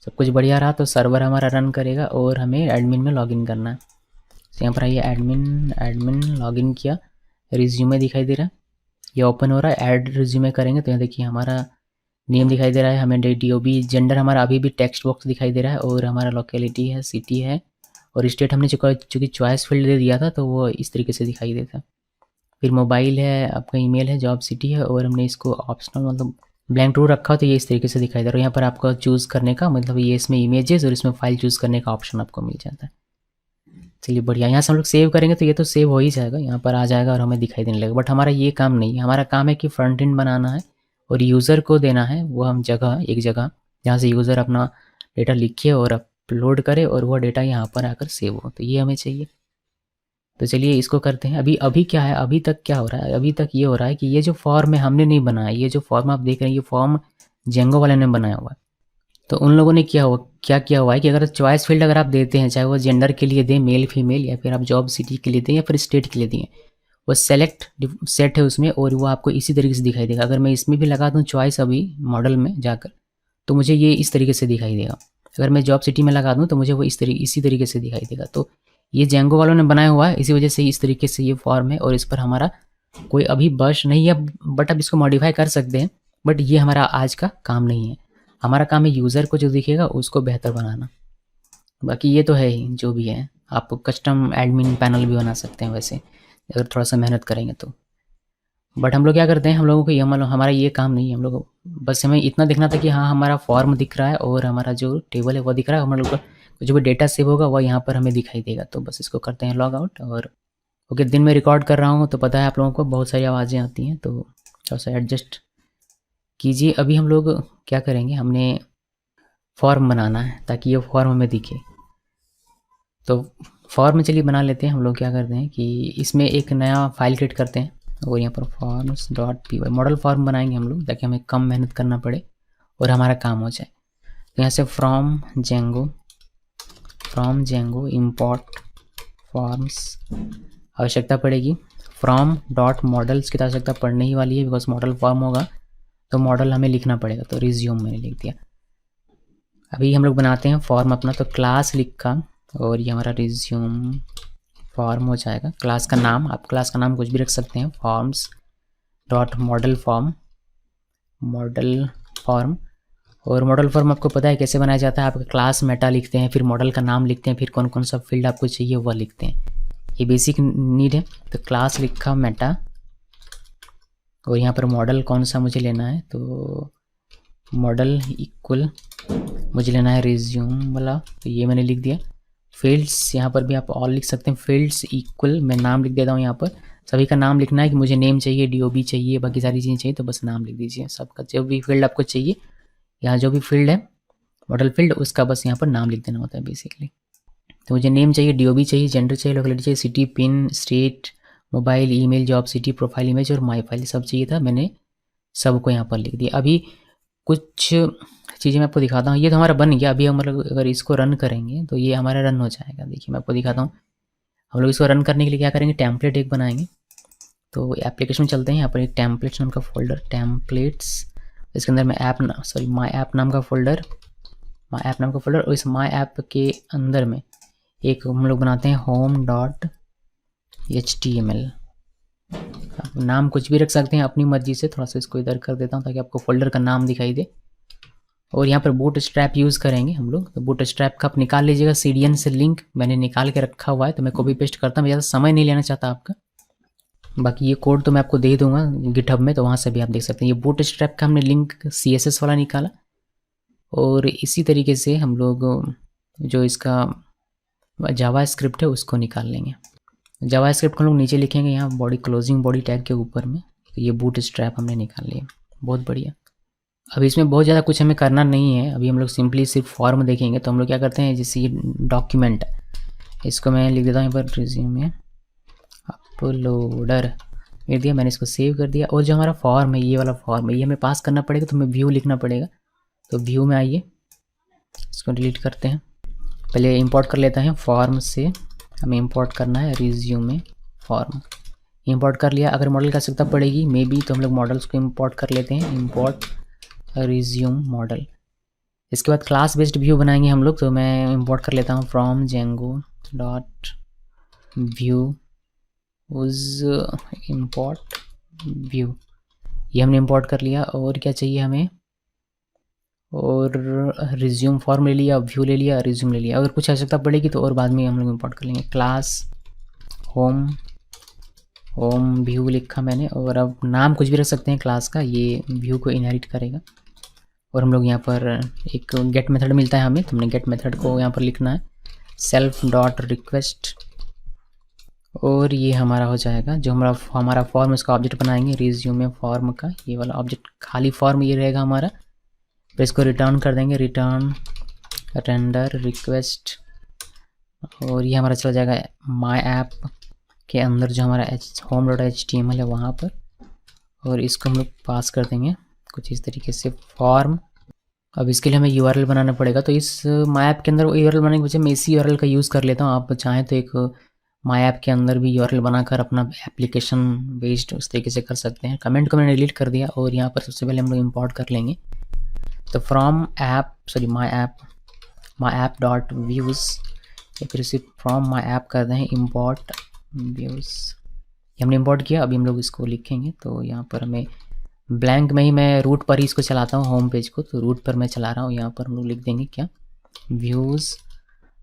[SPEAKER 1] सब कुछ बढ़िया रहा तो सर्वर हमारा रन करेगा और हमें एडमिन में लॉगिन करना है। तो यहाँ पर आइए एडमिन लॉगिन किया, रिज्यूमे दिखाई दे रहा है, ये ओपन हो रहा है। ऐड रिज्यूमे करेंगे तो यहाँ देखिए हमारा नेम दिखाई दे रहा है, हमें डीओबी, जेंडर हमारा अभी भी टेक्स्ट बॉक्स दिखाई दे रहा है, और हमारा लोकेलिटी है, सिटी है, और स्टेट हमने चूँकि चॉइस फील्ड दे दिया था तो वो इस तरीके से दिखाई देता है। फिर मोबाइल है, आपका ईमेल है, जॉब सिटी है, और हमने इसको ऑप्शनल मतलब ब्लैंक ट्रू रखा हो तो ये इस तरीके से दिखाई दे रहा है। यहाँ पर आपको चूज़ करने का मतलब ये इसमें इमेजेस और इसमें फाइल चूज़ करने का ऑप्शन आपको मिल जाता है। चलिए बढ़िया, यहाँ से हम लोग सेव करेंगे तो ये तो सेव हो ही जाएगा, यहाँ पर आ जाएगा और हमें दिखाई देने लगेगा। बट हमारा ये काम नहीं है, हमारा काम है कि फ्रंट एंड बनाना है और यूज़र को देना है वो हम एक जगह जहाँ से यूज़र अपना डेटा लिखे और अपलोड करे और वह डेटा यहाँ पर आकर सेव हो, तो ये हमें चाहिए। तो चलिए इसको करते हैं। अभी क्या है, अभी तक क्या हो रहा है, अभी तक ये हो रहा है कि ये जो फॉर्म है हमने नहीं बनाया, ये जो फॉर्म आप देख रहे हैं ये फॉर्म जेंगो वाले ने बनाया हुआ है। तो उन लोगों ने क्या किया हुआ है कि अगर चॉइस फील्ड अगर आप देते हैं, चाहे वो जेंडर के लिए दें, मेल फीमेल, या फिर आप जॉब सिटी के लिए दें या फिर स्टेट के लिए दें, वो सेलेक्ट सेट है उसमें और वो आपको इसी तरीके से दिखाई देगा। अगर मैं इसमें भी लगा दूँ चॉइस अभी मॉडल में जाकर तो मुझे ये इस तरीके से दिखाई देगा। अगर मैं जॉब सिटी में लगा दूँ तो मुझे वो इसी तरीके से दिखाई देगा। तो ये जेंगो वालों ने बनाया हुआ है, इसी वजह से इस तरीके से ये फॉर्म है और इस पर हमारा कोई अभी बश नहीं है, बट अब इसको मॉडिफाई कर सकते हैं। बट ये हमारा आज का काम नहीं है, हमारा काम है यूज़र को जो दिखेगा उसको बेहतर बनाना। बाकी ये तो है ही जो भी है, आप कस्टम एडमिन पैनल भी बना सकते हैं वैसे, अगर थोड़ा सा मेहनत करेंगे तो। बट हम लोग क्या करते हैं, हम लोगों को ये मतलब हमारा ये काम नहीं है, हम लोग बस हमें इतना देखना था कि हाँ हमारा फॉर्म दिख रहा है और हमारा जो टेबल है वो दिख रहा है, हम लोग का जो भी डेटा सेव होगा वो यहाँ पर हमें दिखाई देगा। तो बस इसको करते हैं लॉग आउट। और ओके, दिन में रिकॉर्ड कर रहा हूँ तो पता है आप लोगों को बहुत सारी आवाज़ें आती हैं, तो थोड़ा सा एडजस्ट कीजिए। अभी हम लोग क्या करेंगे, हमने फॉर्म बनाना है ताकि ये फॉर्म हमें दिखे। तो फॉर्म चलिए बना लेते हैं। हम लोग क्या करते हैं कि इसमें एक नया फाइल क्रिएट करते हैं और यहाँ पर forms.py मॉडल फॉर्म बनाएंगे हम लोग, ताकि हमें कम मेहनत करना पड़े और हमारा काम हो जाए। तो यहाँ से फ्रॉम जेंगो इम्पोर्ट फॉर्म्स आवश्यकता पड़ेगी। फ्रॉम डॉट मॉडल्स की तो आवश्यकता पड़ने ही वाली है, बिकॉज मॉडल फॉर्म होगा तो मॉडल हमें लिखना पड़ेगा। तो रिज्यूम मैंने लिख दिया। अभी हम लोग बनाते हैं फॉर्म अपना, तो क्लास लिखा और ये हमारा रिज्यूम फॉर्म हो जाएगा। क्लास का नाम, आप क्लास का नाम कुछ भी रख सकते हैं, फॉर्म्स डॉट मॉडल फॉर्म। और मॉडल फॉर्म आपको पता है कैसे बनाया जाता है, आप क्लास मेटा लिखते हैं, फिर मॉडल का नाम लिखते हैं, फिर कौन कौन सा फील्ड आपको चाहिए वह लिखते हैं, ये बेसिक नीड है। तो क्लास लिखा मेटा और यहाँ पर मॉडल कौन सा मुझे लेना है, तो मॉडल इक्वल मुझे लेना है रिज्यूम वाला, तो ये मैंने लिख दिया। फील्ड्स यहाँ पर भी आप ऑल लिख सकते हैं, फील्ड्स इक्वल मैं नाम लिख देता हूँ। यहाँ पर सभी का नाम लिखना है कि मुझे नेम चाहिए, DOB चाहिए, बाकी सारी चीज़ें चाहिए, तो बस नाम लिख दीजिए सबका, जो भी फील्ड आपको चाहिए। यहाँ जो भी फील्ड है मॉडल फील्ड, उसका बस यहाँ पर नाम लिख देना होता है बेसिकली। तो मुझे नेम चाहिए, DOB चाहिए, जेंडर चाहिए, लोकेलिटी चाहिए, city, pin, state, mobile, email, job city, profile image और माई फाइल सब चाहिए था, मैंने सबको यहाँ पर लिख दिया। अभी कुछ चीज़ें मैं आपको दिखाता हूँ। ये तो हमारा बन गया। अभी हम मतलब अगर इसको रन करेंगे तो ये हमारा रन हो जाएगा। देखिए मैं आपको दिखाता हूँ। हम लोग इसको रन करने के लिए क्या करेंगे, टेम्पलेट एक बनाएंगे। तो एप्लीकेशन में चलते हैं, यहाँ पर एक टेम्पलेट्स नाम का फोल्डर, टेम्पलेट्स, इसके अंदर मैं माई ऐप नाम का फोल्डर और इस माई ऐप के अंदर में एक हम लोग बनाते हैं home.html। आप नाम कुछ भी रख सकते हैं अपनी मर्जी से। थोड़ा सा इसको इधर कर देता हूँ ताकि आपको फोल्डर का नाम दिखाई दे। और यहाँ पर बूटस्ट्रैप यूज़ करेंगे हम लोग। तो बूटस्ट्रैप का आप निकाल लीजिएगा, CDN से लिंक मैंने निकाल के रखा हुआ है, तो मैं कॉपी पेस्ट करता हूँ, मैं ज़्यादा समय नहीं लेना चाहता आपका। बाकी ये कोड तो मैं आपको दे दूंगा गिटहब में, तो वहाँ से भी आप देख सकते हैं। ये बूटस्ट्रैप का हमने लिंक CSS वाला निकाला और इसी तरीके से हम लोग जो इसका जावा स्क्रिप्ट है उसको निकाल लेंगे। जावा स्क्रिप्ट को हम लोग नीचे लिखेंगे यहाँ बॉडी क्लोजिंग बॉडी टैग के ऊपर में। तो ये बूटस्ट्रैप हमने निकाल लिया, बहुत बढ़िया। अभी इसमें बहुत ज़्यादा कुछ हमें करना नहीं है, अभी हम लोग सिंपली सिर्फ फॉर्म देखेंगे। तो हम लोग क्या करते हैं, जैसे ये डॉक्यूमेंट है, इसको मैं लिख देता हूँ यहाँ पर रिज्यूमे अपलोडर लिख दिया, मैंने इसको सेव कर दिया। और जो हमारा फॉर्म है, ये वाला फॉर्म है, ये हमें पास करना पड़ेगा, तो हमें व्यू लिखना पड़ेगा। तो व्यू में आइए, इसको डिलीट करते हैं। पहले इंपोर्ट कर लेते हैं, फॉर्म से हमें इंपोर्ट करना है रिज्यूमे फॉर्म। इंपोर्ट कर लिया। अगर मॉडल की आवश्यकता पड़ेगी मे बी, तो हम लोग मॉडल्स को इंपोर्ट कर लेते हैं, इंपोर्ट रिज्यूम मॉडल। इसके बाद क्लास बेस्ड व्यू बनाएंगे हम लोग। तो मैं इंपोर्ट कर लेता हूँ फ्रॉम जेंगो डॉट व्यू उज इंपोर्ट व्यू, ये हमने इंपोर्ट कर लिया। और क्या चाहिए हमें, और रिज्यूम फॉर्म ले लिया, व्यू ले लिया, रिज्यूम ले लिया। अगर कुछ आवश्यकता पड़ेगी तो और बाद में हम लोग इंपोर्ट कर लेंगे। क्लास होम व्यू लिखा मैंने, और अब नाम कुछ भी रख सकते हैं क्लास का, ये व्यू को इनहेरिट करेगा। और हम लोग यहाँ पर एक गेट मेथड मिलता है हमें, तो हमने गेट मेथड को यहाँ पर लिखना है सेल्फ डॉट रिक्वेस्ट, और ये हमारा हो जाएगा जो हमारा फॉर्म, इसका ऑब्जेक्ट बनाएंगे रिज्यूमे फॉर्म का, ये वाला ऑब्जेक्ट खाली फॉर्म ये रहेगा हमारा। फिर इसको रिटर्न कर देंगे, रिटर्न रेंडर रिक्वेस्ट, और ये हमारा चला जाएगा माई ऐप के अंदर जो हमारा home.html है वहाँ पर, और इसको हम लोग पास कर देंगे कुछ इस तरीके से फॉर्म। अब इसके लिए हमें URL बनाना पड़ेगा। तो इस माई ऐप के अंदर URL बनाने के बजाय मैं इसी URL का यूज़ कर लेता हूँ। आप चाहें तो एक माई ऐप के अंदर भी URL बनाकर अपना एप्लीकेशन बेस्ड उस तरीके से कर सकते हैं। कमेंट को मैंने डिलीट कर दिया, और यहाँ पर सबसे पहले हम लोग इंपोर्ट कर लेंगे। तो from app my app my app dot views या फिर इसे फ्रॉम माई ऐप कर दें इम्पोर्ट व्यूज़। हमने इम्पोर्ट किया। अभी हम लोग इसको लिखेंगे तो यहाँ पर हमें ब्लैंक में ही मैं रूट पर ही इसको चलाता हूँ होम पेज को, तो रूट पर मैं चला रहा हूँ। यहाँ पर हम लोग लिख देंगे क्या, views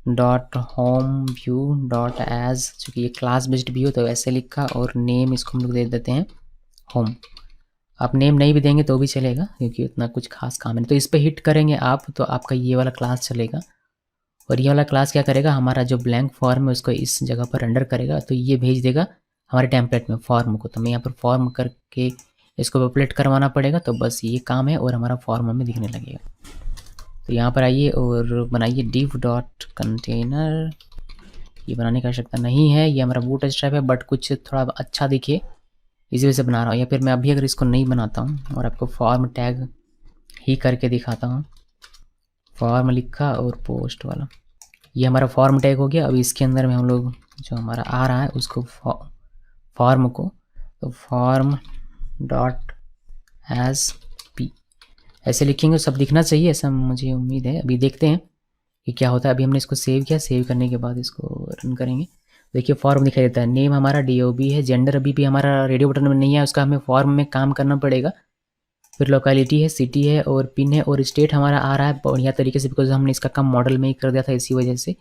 [SPEAKER 1] dot home view dot as, चूँकि ये क्लास बेस्ड व्यू तो ऐसे लिखा, और नेम इसको हम लोग दे देते हैं होम। आप नेम नहीं भी देंगे तो भी चलेगा क्योंकि उतना कुछ खास काम नहीं। तो इस पर हिट करेंगे आप तो आपका ये वाला क्लास चलेगा, और ये वाला क्लास क्या करेगा, हमारा जो ब्लैंक फॉर्म है उसको इस जगह पर रेंडर करेगा, तो ये भेज देगा हमारे टेम्पलेट में फॉर्म को। तो मैं यहाँ पर फॉर्म करके इसको पॉपुलेट करवाना पड़ेगा, तो बस ये काम है और हमारा फॉर्म हमें दिखने लगेगा। तो यहाँ पर आइए और बनाइए div डॉट कंटेनर। ये बनाने की आवश्यकता नहीं है, ये हमारा बूट स्ट्रैप है, बट कुछ थोड़ा अच्छा दिखे इसी वजह से बना रहा हूँ। या फिर मैं अभी अगर इसको नहीं बनाता हूँ और आपको फॉर्म टैग ही करके दिखाता हूँ, फॉर्म लिखा और पोस्ट वाला, ये हमारा फॉर्म टैग हो गया। अब इसके अंदर में हम लोग जो हमारा आ रहा है उसको फॉर्म को, तो फॉर्म डॉट एज पी ऐसे लिखेंगे, सब दिखना चाहिए, ऐसा मुझे उम्मीद है। अभी देखते हैं कि क्या होता है। अभी हमने इसको सेव किया, सेव करने के बाद इसको रन करेंगे। देखिए फॉर्म दिखाई देता है, नेम हमारा DOB है, जेंडर अभी भी हमारा रेडियो बटन में नहीं है, उसका हमें फॉर्म में काम करना पड़ेगा। फिर लोकेलिटी है, सिटी है और पिन है, और स्टेट हमारा आ रहा है बढ़िया तरीके से बिकॉज हमने इसका काम मॉडल में ही कर दिया था, इसी वजह से।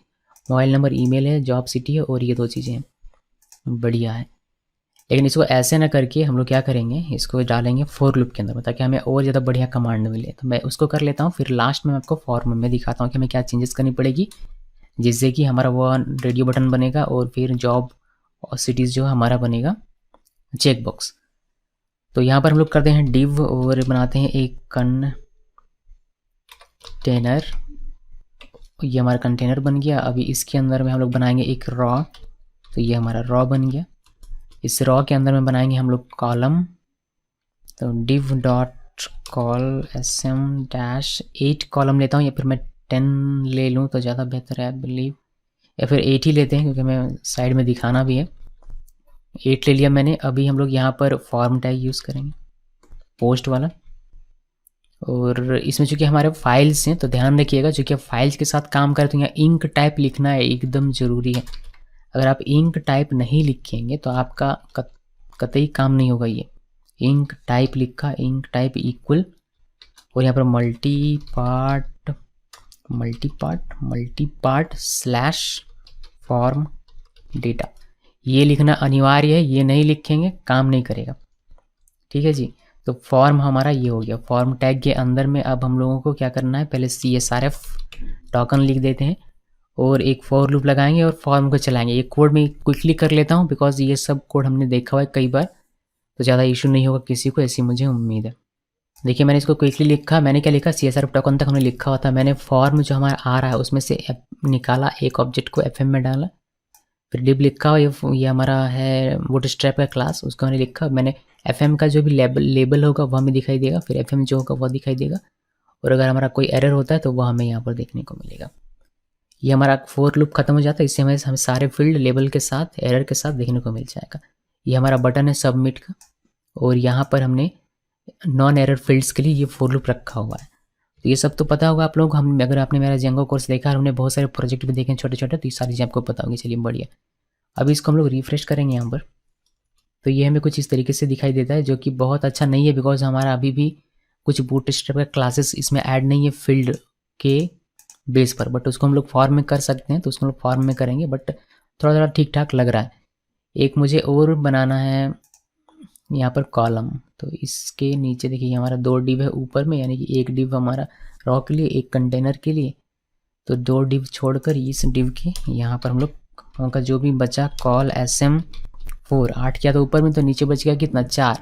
[SPEAKER 1] मोबाइल नंबर, ईमेल है, जॉब सिटी है, और ये 2 चीज़ें हैं, बढ़िया है। लेकिन इसको ऐसे ना करके हम लोग क्या करेंगे, इसको डालेंगे फॉर लूप के अंदर ताकि हमें और ज़्यादा बढ़िया कमांड मिले। तो मैं उसको कर लेता हूँ, फिर लास्ट में मैं आपको फॉर्म में दिखाता हूँ कि हमें क्या चेंजेस करनी पड़ेगी, जिससे कि हमारा वो रेडियो बटन बनेगा और फिर जॉब और सिटीज़ जो हमारा बनेगा चेक बॉक्स। तो यहाँ पर हम लोग करते हैं डिव और बनाते हैं एक कंटेनर। ये हमारा कंटेनर बन गया। अभी इसके अंदर में हम लोग बनाएंगे एक रॉ, तो ये हमारा रॉ बन गया। इस रॉ के अंदर में बनाएंगे हम लोग कॉलम, तो div dot call sm-8 column लेता हूँ, या फिर मैं 10 ले लूँ तो ज़्यादा बेहतर है आई बिलीव, या फिर 8 ही लेते हैं क्योंकि मैं साइड में दिखाना भी है। 8 ले लिया मैंने। अभी हम लोग यहाँ पर फॉर्म टैग यूज़ करेंगे पोस्ट वाला, और इसमें चूँकि हमारे फाइल्स हैं तो ध्यान रखिएगा, चूँकि आप फाइल्स के साथ काम करें तो यहाँ इंक टाइप लिखना है, एकदम ज़रूरी है। अगर आप इंक टाइप नहीं लिखेंगे तो आपका कतई काम नहीं होगा। ये इंक टाइप लिखा, इंक टाइप इक्वल, और यहाँ पर multi part slash form data, ये लिखना अनिवार्य है। ये नहीं लिखेंगे काम नहीं करेगा, ठीक है जी। तो फॉर्म हमारा ये हो गया। फॉर्म टैग के अंदर में अब हम लोगों को क्या करना है, पहले CSRF टोकन लिख देते हैं और एक फॉर लूप लगाएंगे और फॉर्म को चलाएंगे। ये कोड में क्विकली कर लेता हूँ बिकॉज ये सब कोड हमने देखा हुआ है कई बार, तो ज़्यादा इशू नहीं होगा किसी को, ऐसी मुझे उम्मीद है। देखिए मैंने इसको क्विकली लिखा। मैंने क्या लिखा, CSRF टोकन तक हमने लिखा हुआ था। मैंने फॉर्म जो हमारा आ रहा है उसमें से निकाला, एक ऑब्जेक्ट को FM में डाला, फिर डिव लिखा। ये हमारा है बूटस्ट्रैप का क्लास, उसको मैंने लिखा। मैंने FM का जो भी लेबल होगा वह हमें दिखाई देगा, फिर FM जो होगा वह दिखाई देगा, और अगर हमारा कोई एरर होता है तो वह हमें यहाँ पर देखने को मिलेगा। ये हमारा फोर लूप खत्म हो जाता है, इससे हमें सारे फील्ड लेबल के साथ एरर के साथ देखने को मिल जाएगा। ये हमारा बटन है सबमिट का, और यहाँ पर हमने नॉन एरर फील्ड्स के लिए ये फोर लूप रखा हुआ है। तो ये सब तो पता होगा आप लोग। हम अगर आपने मेरा जेंगो कोर्स देखा, हमने बहुत सारे प्रोजेक्ट भी देखे छोटे छोटे, तो ये सारी चीज़ें आपको पता होगी। चलिए बढ़िया। अभी इसको हम लोग रिफ्रेश करेंगे यहाँ पर, तो ये हमें कुछ इस तरीके से दिखाई देता है, जो कि बहुत अच्छा नहीं है बिकॉज हमारा अभी भी कुछ बूटस्ट्रैप का क्लासेस इसमें ऐड नहीं है फील्ड के बेस पर, बट उसको हम लोग फॉर्म में कर सकते हैं, तो उसको हम लोग फॉर्म में करेंगे। बट थोड़ा थोड़ा ठीक ठाक लग रहा है। एक मुझे और बनाना है यहाँ पर कॉलम, तो इसके नीचे देखिए हमारा 2 डिव है ऊपर में, यानी कि एक डिव हमारा रॉ के लिए, एक कंटेनर के लिए। तो 2 डिव छोड़कर इस डिव के यहाँ पर हम लोग का जो भी बचा कॉल SM4 8 किया तो ऊपर में, तो नीचे बच गया कितना 4,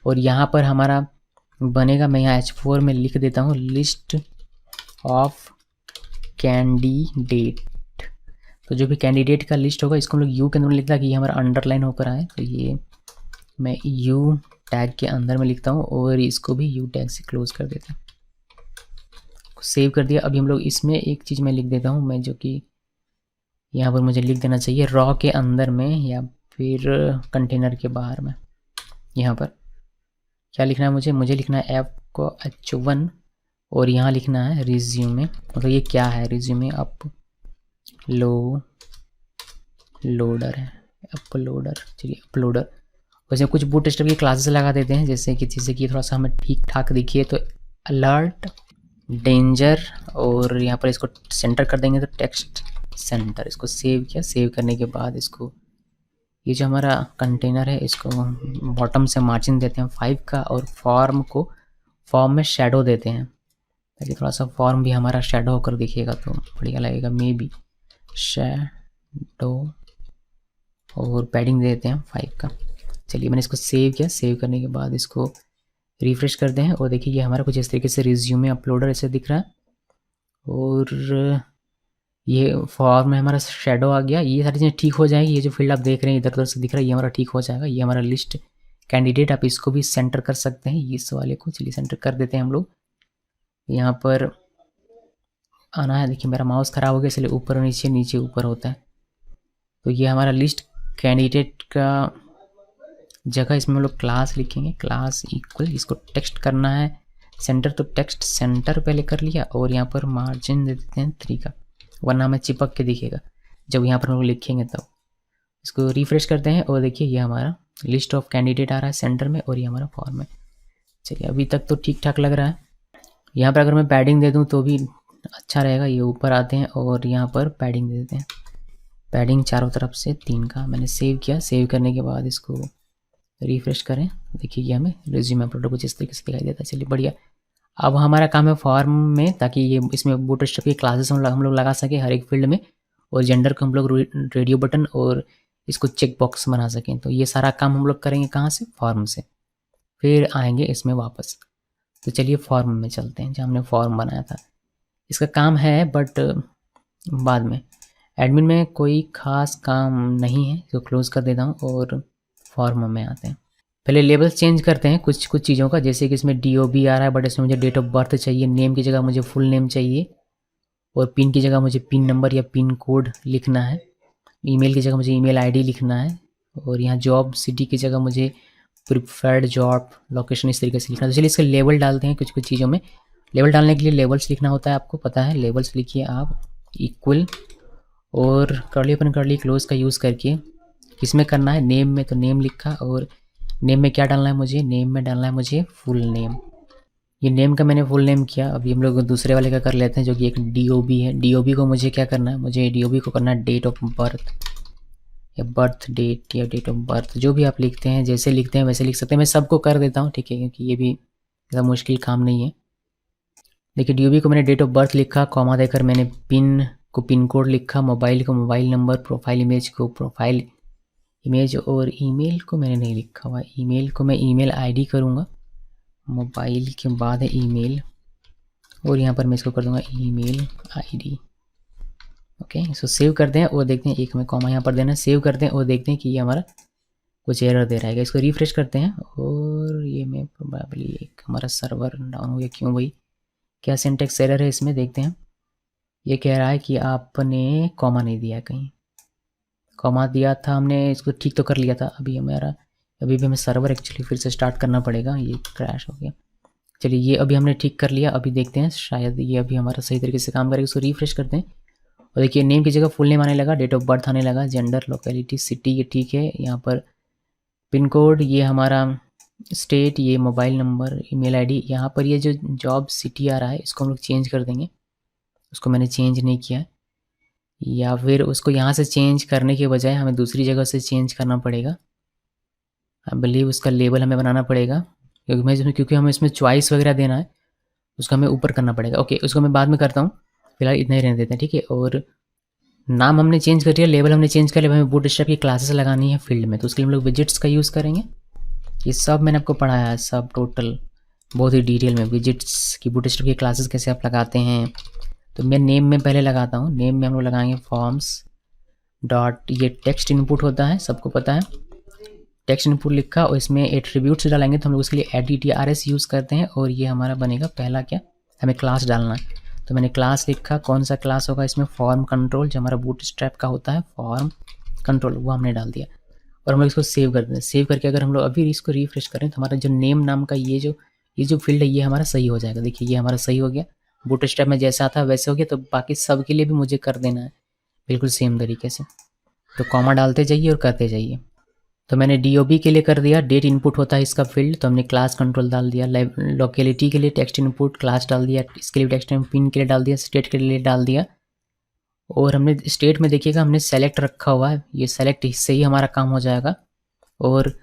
[SPEAKER 1] और यहाँ पर हमारा बनेगा, मैं यहाँ H4 में लिख देता हूँ लिस्ट ऑफ कैंडिडेट। तो जो भी कैंडिडेट का लिस्ट होगा इसको हम लोग यू के अंदर लिखता है कि ये हमारा अंडरलाइन होकर आए, तो ये मैं यू टैग के अंदर में लिखता हूँ और इसको भी यू टैग से क्लोज कर देता हूँ। सेव कर दिया। अभी हम लोग इसमें एक चीज़ मैं लिख देता हूँ, मैं जो कि यहाँ पर मुझे लिख देना चाहिए रॉ के अंदर में या फिर कंटेनर के बाहर में। यहाँ पर क्या लिखना है मुझे लिखना है ऐप को H1 और यहाँ लिखना है रिज्यूमे, मतलब ये क्या है, रिज्यूमे लोडर है, अपलोडर, चलिए अपलोडर। वैसे कुछ बूटस्ट्रैप की क्लासेस लगा देते हैं जैसे कि थोड़ा सा हमें ठीक ठाक दिखे, तो अलर्ट, डेंजर, और यहाँ पर इसको सेंटर कर देंगे तो टेक्स्ट सेंटर। इसको सेव किया, सेव करने के बाद इसको ये जो हमारा कंटेनर है इसको बॉटम से मार्जिन देते हैं 5 का, और फॉर्म में शेडो देते हैं ताकि थोड़ा सा फॉर्म भी हमारा शेडो होकर दिखेगा तो बढ़िया लगेगा, मे बी शेडो, और पैडिंग देते हैं 5 का। चलिए मैंने इसको सेव किया, सेव करने के बाद इसको रिफ्रेश करते हैं और देखिए ये हमारा कुछ इस तरीके से रिज्यूमे अपलोडर ऐसे दिख रहा है, और ये फॉर्म में हमारा शेडो आ गया। ये सारी चीज़ें ठीक हो जाएगी, ये जो फील्ड आप देख रहे हैं इधर उधर से दिख रहा है ये हमारा ठीक हो जाएगा। ये हमारा लिस्ट कैंडिडेट, आप इसको भी सेंटर कर सकते हैं, इस वाले को चलिए सेंटर कर देते हैं हम लोग। यहाँ पर आना है, देखिए मेरा माउस ख़राब हो गया इसलिए ऊपर नीचे नीचे ऊपर होता है। तो ये हमारा लिस्ट कैंडिडेट का जगह, इसमें हम लोग क्लास लिखेंगे, क्लास इक्वल, इसको टेक्स्ट करना है सेंटर, तो टेक्स्ट सेंटर पहले कर लिया, और यहाँ पर मार्जिन दे देते हैं 3 का, वरना हमें चिपक के दिखेगा जब यहाँ पर हम लोग लिखेंगे तब। इसको रिफ्रेश करते हैं और देखिए ये हमारा लिस्ट ऑफ कैंडिडेट आ रहा है सेंटर में, और ये हमारा फॉर्म है। चलिए अभी तक तो ठीक ठाक लग रहा है। यहाँ पर अगर मैं पैडिंग दे दूँ तो भी अच्छा रहेगा। ये ऊपर आते हैं और यहाँ पर पैडिंग दे देते हैं, पैडिंग चारों तरफ से 3 का। मैंने सेव किया, सेव करने के बाद इसको रिफ्रेश करें, देखिए ये हमें रिज्यूमे अपलोडर कुछ इस तरीके से दिखाई देता है। चलिए बढ़िया। अब हमारा काम है फॉर्म में, ताकि ये इसमें बूटस्ट्रैप की क्लासेस हम लोग लगा सकें हर एक फील्ड में, और जेंडर को हम लोग रेडियो बटन और इसको चेक बॉक्स बना सकें। तो ये सारा काम हम लोग करेंगे कहाँ से, फॉर्म से, फिर आएंगे इसमें वापस। तो चलिए फॉर्म में चलते हैं जहाँ हमने फॉर्म बनाया था। इसका काम है बट बाद में, एडमिन में कोई ख़ास काम नहीं है, तो क्लोज़ कर देता हूँ और फॉर्म में आते हैं। पहले लेबल्स चेंज करते हैं कुछ चीज़ों का, जैसे कि इसमें DOB आ रहा है बट इसमें मुझे डेट ऑफ बर्थ चाहिए, नेम की जगह मुझे फुल नेम चाहिए, और पिन की जगह मुझे पिन नंबर या पिन कोड लिखना है, ईमेल की जगह मुझे ईमेल ID लिखना है, और यहाँ जॉब सिटी की जगह मुझे प्रिफर्ड जॉब लोकेशन इस तरीके से लिखना है। तो चलिए इसके लेबल डालते हैं। कुछ चीज़ों में लेबल डालने के लिए लेबल्स लिखना होता है, आपको पता है। लेबल्स लिखिए आप, इक्वल और कर्ली ओपन कर्ली क्लोज का यूज़ करके। इसमें करना है नेम में, तो नेम लिखा, और नेम में क्या डालना है मुझे, नेम में डालना है मुझे फुल नेम। ये नेम का मैंने फुल नेम किया। अभी हम लोग दूसरे वाले का कर लेते हैं जो कि एक DOB है। DOB को मुझे क्या करना है, मुझे DOB को करना है डेट ऑफ बर्थ या बर्थ डेट या डेट ऑफ बर्थ, जो भी आप लिखते हैं, जैसे लिखते हैं वैसे लिख सकते हैं। मैं सबको कर देता हूँ, ठीक है, क्योंकि ये भी ज़्यादा मुश्किल काम नहीं है। देखिए DOB को मैंने डेट ऑफ बर्थ लिखा, कॉमा देकर मैंने पिन को पिन कोड लिखा, मोबाइल को मोबाइल नंबर, प्रोफाइल इमेज को प्रोफाइल इमेज, और ईमेल को मैंने नहीं लिखा हुआ। ईमेल को मैं ईमेल ID करूँगा, मोबाइल के बाद है ईमेल, और यहाँ पर मैं इसको कर दूँगा ईमेल ID। ओके, इसको सेव करते हैं और देखते हैं, एक में कॉमा यहाँ पर देना है, सेव करते हैं और देखते हैं कि ये हमारा कुछ एरर दे रहा है। इसको रिफ्रेश करते हैं, और ये मैं प्रोबेबली एक हमारा सर्वर डाउन हो गया, क्यों भाई, क्या सिंटेक्स एरर है इसमें, देखते हैं। ये कह रहा है कि आपने कॉमा नहीं दिया, कहीं कॉमा दिया था हमने, इसको ठीक तो कर लिया था। अभी भी हमें सर्वर एक्चुअली फिर से स्टार्ट करना पड़ेगा, ये क्रैश हो गया। चलिए ये अभी हमने ठीक कर लिया, अभी देखते हैं शायद ये अभी हमारा सही तरीके से काम करेगा। इसको रिफ्रेश करते हैं और देखिए नेम की जगह फुल नेम आने लगा, डेट ऑफ बर्थ आने लगा, जेंडर, लोकेलिटी, सिटी, ये ठीक है। यहाँ पर पिन कोड, ये हमारा स्टेट, ये मोबाइल नंबर, ईमेल ID। यहाँ पर ये जो जॉब सिटी आ रहा है इसको हम लोग चेंज कर देंगे, उसको मैंने चेंज नहीं किया, या फिर उसको यहाँ से चेंज करने के बजाय हमें दूसरी जगह से चेंज करना पड़ेगा। आई बिलीव उसका लेबल हमें बनाना पड़ेगा, क्योंकि हमें इसमें चॉइस वगैरह देना है, उसका हमें ऊपर करना पड़ेगा। ओके, उसको मैं बाद में करता हूँ, फिलहाल इतना ही रहने देते हैं, ठीक है। और नाम हमने चेंज कर दिया, लेबल हमने चेंज कर लिया, हमें बूटस्ट्रैप की क्लासेस लगानी है फील्ड में, तो उसके लिए हम लोग विजिट्स का यूज़ करेंगे। ये सब मैंने आपको पढ़ाया है, सब टोटल बहुत ही डिटेल में, विजिट्स की बूटस्ट्रैप की क्लासेस कैसे आप लगाते हैं। तो मैं नेम में पहले लगाता हूँ, नेम में हम लोग लगाएंगे फॉर्म्स डॉट, ये टेक्स्ट इनपुट होता है, सबको पता है, टेक्स्ट इनपुट लिखा, और इसमें एट्रीब्यूट्स डालेंगे, तो हम लोग उसके लिए ADTRS यूज़ करते हैं, और ये हमारा बनेगा पहला क्या, हमें क्लास डालना है। तो मैंने क्लास लिखा, कौन सा क्लास होगा इसमें, फॉर्म कंट्रोल, जो हमारा बूटस्ट्रैप का होता है फॉर्म कंट्रोल, वो हमने डाल दिया। और हम लोग इसको सेव कर दें। सेव करके अगर हम लोग अभी इसको रिफ्रेश करें तो हमारा जो नेम नाम का ये जो ये जो फील्ड है ये हमारा सही हो जाएगा। देखिए ये हमारा सही हो गया, बूटस्ट्रैप में जैसा था वैसे हो गया। तो बाकी सब के लिए भी मुझे कर देना है बिल्कुल सेम तरीके से। तो कॉमा डालते जाइए और करते जाइए। तो मैंने DOB के लिए कर दिया, डेट इनपुट होता है इसका फील्ड, तो हमने क्लास कंट्रोल डाल दिया। लोकेलिटी के लिए टेक्स्ट इनपुट क्लास डाल दिया, इसके लिए टेक्स्ट पिन के लिए डाल दिया, स्टेट के लिए डाल दिया। और हमने स्टेट में देखिएगा हमने सेलेक्ट रखा हुआ है, ये सेलेक्ट इससे ही हमारा काम हो जाएगा। और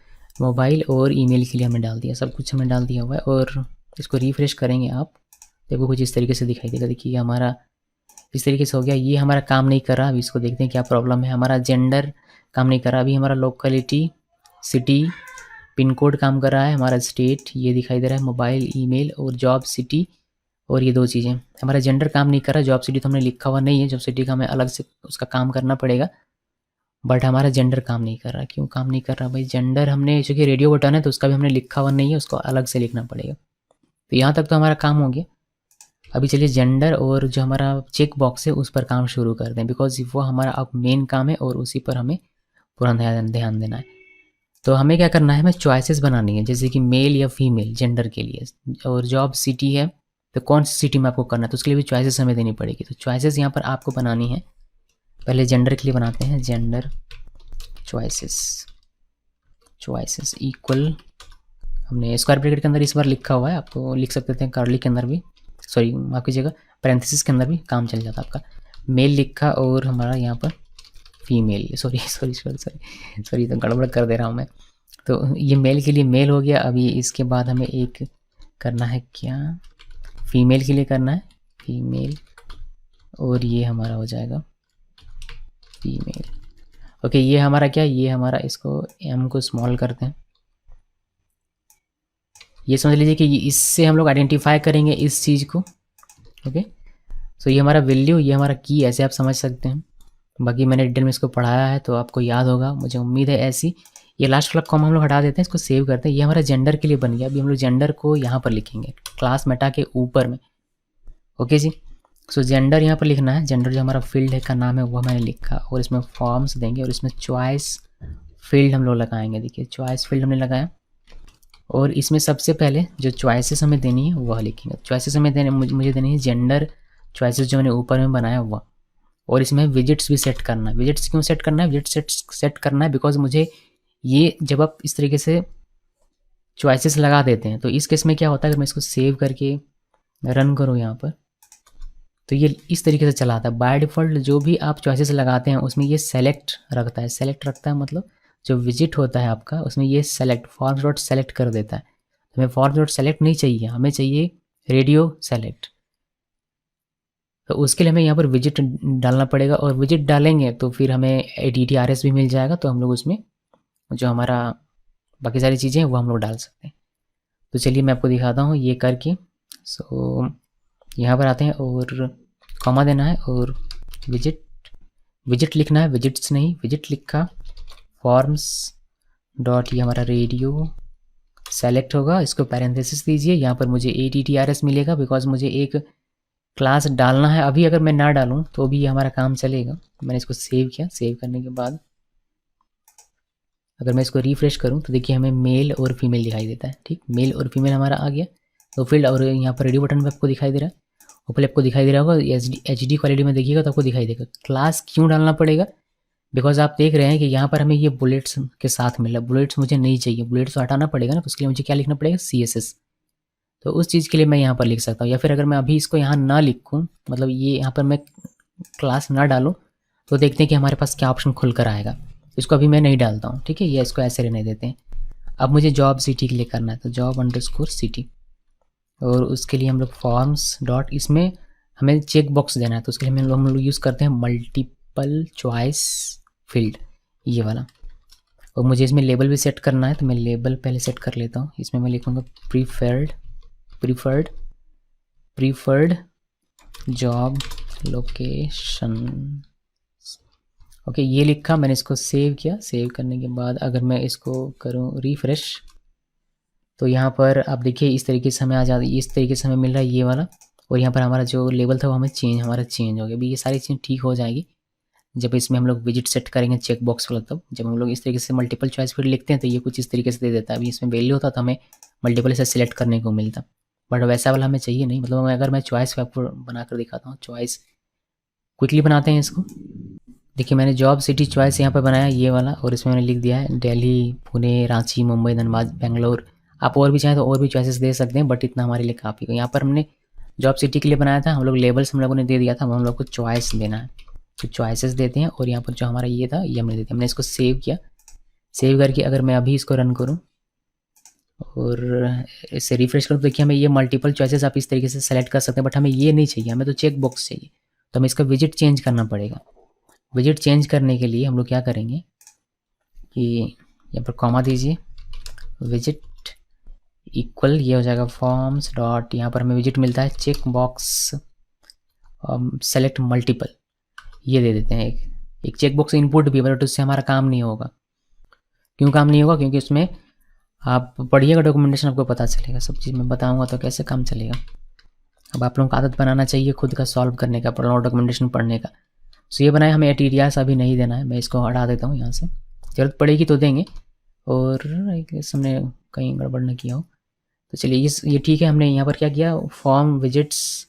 [SPEAKER 1] मोबाइल और ईमेल के लिए हमने डाल दिया, सब कुछ हमने डाल दिया हुआ है। और इसको रिफ्रेश करेंगे आप, देखो कुछ इस तरीके से दिखाई देगा। देखिए हमारा इस तरीके से हो गया। ये हमारा काम नहीं कर रहा, अभी इसको देखते हैं क्या प्रॉब्लम है। हमारा जेंडर काम नहीं कर रहा, अभी हमारा लोकेलिटी, सिटी, पिन कोड काम कर रहा है। हमारा स्टेट ये दिखाई दे रहा है, मोबाइल, ईमेल और जॉब सिटी, और ये 2 चीज़ें। हमारा जेंडर काम नहीं कर रहा, जॉब सिटी तो हमने लिखा हुआ नहीं है, जॉब सिटी का हमें अलग से उसका काम करना पड़ेगा। बट हमारा जेंडर काम नहीं कर रहा, क्यों काम नहीं कर रहा भाई? जेंडर हमने चूँकि रेडियो बटन है तो उसका भी हमने लिखा हुआ नहीं है, उसको अलग से लिखना पड़ेगा। तो यहाँ तक तो हमारा काम हो गया। अभी चलिए जेंडर और जो हमारा चेक बॉक्स है उस पर काम शुरू कर दें, बिकॉज वो हमारा अब मेन काम है और उसी पर हमें पूरा ध्यान देना है। तो हमें क्या करना है, हमें चॉइसेस बनानी है, जैसे कि मेल या फीमेल जेंडर के लिए। और जॉब सिटी है तो कौन सी सिटी में आपको करना है, तो उसके लिए भी चॉइसेस हमें देनी पड़ेगी। तो चॉइसेस यहाँ पर आपको बनानी है। पहले जेंडर के लिए बनाते हैं, जेंडर चॉइसेस इक्वल, हमने स्क्वायर ब्रैकेट के अंदर इस बार लिखा हुआ है, आपको लिख सकते थे कर्ली के अंदर भी, सॉरी माफ कीजिएगा पैरेंथेसिस के अंदर भी काम चल जाता आपका। मेल लिखा और हमारा यहाँ पर फीमेल, सॉरी तो गड़बड़ कर दे रहा हूँ मैं। तो ये मेल के लिए मेल हो गया। अभी इसके बाद हमें एक करना है क्या, फीमेल के लिए करना है फीमेल, और ये हमारा हो जाएगा फीमेल। ओके ये हमारा क्या, ये हमारा, इसको एम को स्मॉल करते हैं। ये समझ लीजिए कि इससे हम लोग आइडेंटिफाई करेंगे इस चीज़ को। ओके सो ये हमारा वैल्यू, ये हमारा की, ऐसे आप समझ सकते हैं। बाकी मैंने डिटेल में इसको पढ़ाया है तो आपको याद होगा, मुझे उम्मीद है ऐसी। ये लास्ट वाला कॉमा हम लोग हटा देते हैं, इसको सेव करते हैं। ये हमारा जेंडर के लिए बन गया। अभी हम लोग जेंडर को यहाँ पर लिखेंगे, क्लास मेटा के ऊपर में। ओके जी, सो जेंडर यहाँ पर लिखना है। जेंडर जो हमारा फील्ड है का नाम है वो मैंने लिखा, और इसमें फॉर्म्स देंगे और इसमें चॉइस फील्ड हम लोग लगाएंगे। देखिए चॉइस फील्ड हमने लगाया, और इसमें सबसे पहले जो चॉइसेस हमें देनी है वह लिखेंगे। चॉइसेस हमें मुझे देनी है जेंडर चॉइसेस जो मैंने ऊपर में बनाया वह। और इसमें विजिट्स भी सेट करना है। विजिट्स क्यों सेट करना है, विजिट सेट करना है बिकॉज मुझे ये, जब आप इस तरीके से चॉइसेस लगा देते हैं तो इस केस में क्या होता है, अगर मैं इसको सेव करके रन करूँ यहाँ पर, तो ये इस तरीके से चलाता है। बाय डिफ़ॉल्ट जो भी आप चॉइसेस लगाते हैं उसमें ये सेलेक्ट रखता है। सेलेक्ट रखता है मतलब जो विजिट होता है आपका उसमें ये सेलेक्ट, फॉर्म डॉट सेलेक्ट कर देता है। तो हमें फॉर्म डॉट सेलेक्ट नहीं चाहिए, हमें चाहिए रेडियो सेलेक्ट। तो उसके लिए हमें यहाँ पर विजिट डालना पड़ेगा, और विजिट डालेंगे तो फिर हमें ATTRS भी मिल जाएगा। तो हम लोग उसमें जो हमारा बाकी सारी चीज़ें हैं वो हम लोग डाल सकते हैं। तो चलिए मैं आपको दिखाता हूँ ये करके। सो यहाँ पर आते हैं और कॉमा देना है और विजिट लिखना है, विजिट्स नहीं विजिट लिखा, फॉर्म्स डॉट ये हमारा रेडियो सेलेक्ट होगा, इसको पैरेंथेसिस दीजिए। यहाँ पर मुझे ATTRS मिलेगा बिकॉज मुझे एक क्लास डालना है। अभी अगर मैं ना डालूँ तो भी हमारा काम चलेगा। मैंने इसको सेव किया, सेव करने के बाद अगर मैं इसको रिफ्रेश करूँ तो देखिए हमें मेल और फीमेल दिखाई देता है। ठीक, मेल और फीमेल हमारा आ गया। तो फील्ड, और यहाँ पर रेडियो बटन पे आपको दिखाई दे रहा है, ऊपर आपको दिखाई दे रहा होगा HD क्वालिटी में देखिएगा तो आपको दिखाई देगा। क्लास क्यों डालना पड़ेगा, बिकॉज आप देख रहे हैं कि यहाँ पर हमें ये बुलेट्स के साथ मिला। बुलेट्स मुझे नहीं चाहिए, बुलेट्स तो हटाना पड़ेगा ना, तो उसके लिए मुझे क्या लिखना पड़ेगा, CSS। तो उस चीज़ के लिए मैं यहाँ पर लिख सकता हूँ। या फिर अगर मैं अभी इसको यहाँ ना लिखूँ, मतलब ये यहाँ पर मैं क्लास ना डालूँ, तो देखते हैं कि हमारे पास क्या ऑप्शन खुल कर आएगा। इसको अभी मैं नहीं डालता हूँ, ठीक है, या इसको ऐसे रहने देते हैं। अब मुझे जॉब सिटी के लिए करना है, तो job_city, और उसके लिए हम लोग फॉर्म्स डॉट, इसमें हमें चेक बॉक्स देना है। तो उसके लिए हम लोग यूज़ करते हैं मल्टीपल चॉइस फील्ड, ये वाला। और मुझे इसमें लेबल भी सेट करना है, तो मैं लेबल पहले सेट कर लेता हूँ। इसमें मैं लिखूँगा प्रीफर्ड जॉब लोकेशन। ओके ये लिखा, मैंने इसको सेव किया। सेव करने के बाद अगर मैं इसको करूँ रिफ्रेश, तो यहाँ पर आप देखिए इस तरीके से हमें आ जाती, इस तरीके से हमें मिल रहा है ये वाला। और यहाँ पर हमारा जो लेवल था वो हमें हमारा चेंज हो गया। अभी ये सारी चीज़ ठीक हो जाएगी। जब इसमें हम लोग विजिट सेट करेंगे चेक बॉक्स वाला, तब जब हम लोग इस तरीके से मल्टीपल चॉइस फील्ड लिखते हैं तो ये कुछ इस तरीके से दे देता है। अभी इसमें वैल्यू होता तो हमें मल्टीपल से सिलेक्ट करने को मिलता, बट वैसा वाला हमें चाहिए नहीं। मतलब अगर मैं चॉइस को आपको बनाकर दिखाता हूँ, चॉइस क्विकली बनाते हैं इसको। देखिए मैंने जॉब सिटी चॉइस यहाँ पर बनाया ये वाला, और इसमें मैंने लिख दिया है दिल्ली, पुणे, रांची, मुंबई, धनबाद, बेंगलोर। आप और भी चाहें तो और भी चॉइसेस दे सकते हैं, बट इतना हमारे लिए काफ़ी है। यहाँ पर हमने जॉब सिटी के लिए बनाया था, हम लोग लेबल्स हम लोगों ने दे दिया था, हम लोग को चॉइस देना है तो चॉइसेस देते हैं। और यहाँ पर जो हमारा ये था ये हमने देते हैं। हमने इसको सेव किया, सेव करके अगर मैं अभी इसको रन करूँ और इसे रिफ्रेश करूँ तो देखिए हमें ये मल्टीपल चॉइसेस आप इस तरीके से सेलेक्ट कर सकते हैं, बट हमें ये नहीं चाहिए, हमें तो चेक बॉक्स चाहिए। तो हमें इसका विजिट चेंज करना पड़ेगा। विजिट चेंज करने के लिए हम लोग क्या करेंगे कि यहाँ पर कॉमा दीजिए, विजिट इक्वल ये हो जाएगा फॉर्म्स डॉट, यहाँ पर हमें विजिट मिलता है चेक बॉक्स सेलेक्ट मल्टीपल, ये दे देते हैं। एक चेक बॉक्स इनपुट भी, बट उससे हमारा काम नहीं होगा। क्यों काम नहीं होगा? क्योंकि उसमें आप पढ़िएगा डॉक्यूमेंटेशन, आपको पता चलेगा सब चीज़। मैं बताऊंगा तो कैसे काम चलेगा। अब आप लोगों को आदत बनाना चाहिए खुद का सॉल्व करने का, डॉक्यूमेंटेशन पढ़ने का। सो ये बनाए, हमें एटीरियास अभी नहीं देना है, मैं इसको हटा देता हूँ यहाँ से, ज़रूरत पड़ेगी तो देंगे। और हमने कहीं गड़बड़ न किया हो तो चलिए ये ठीक है। हमने यहाँ पर क्या किया, फॉर्म विजिट्स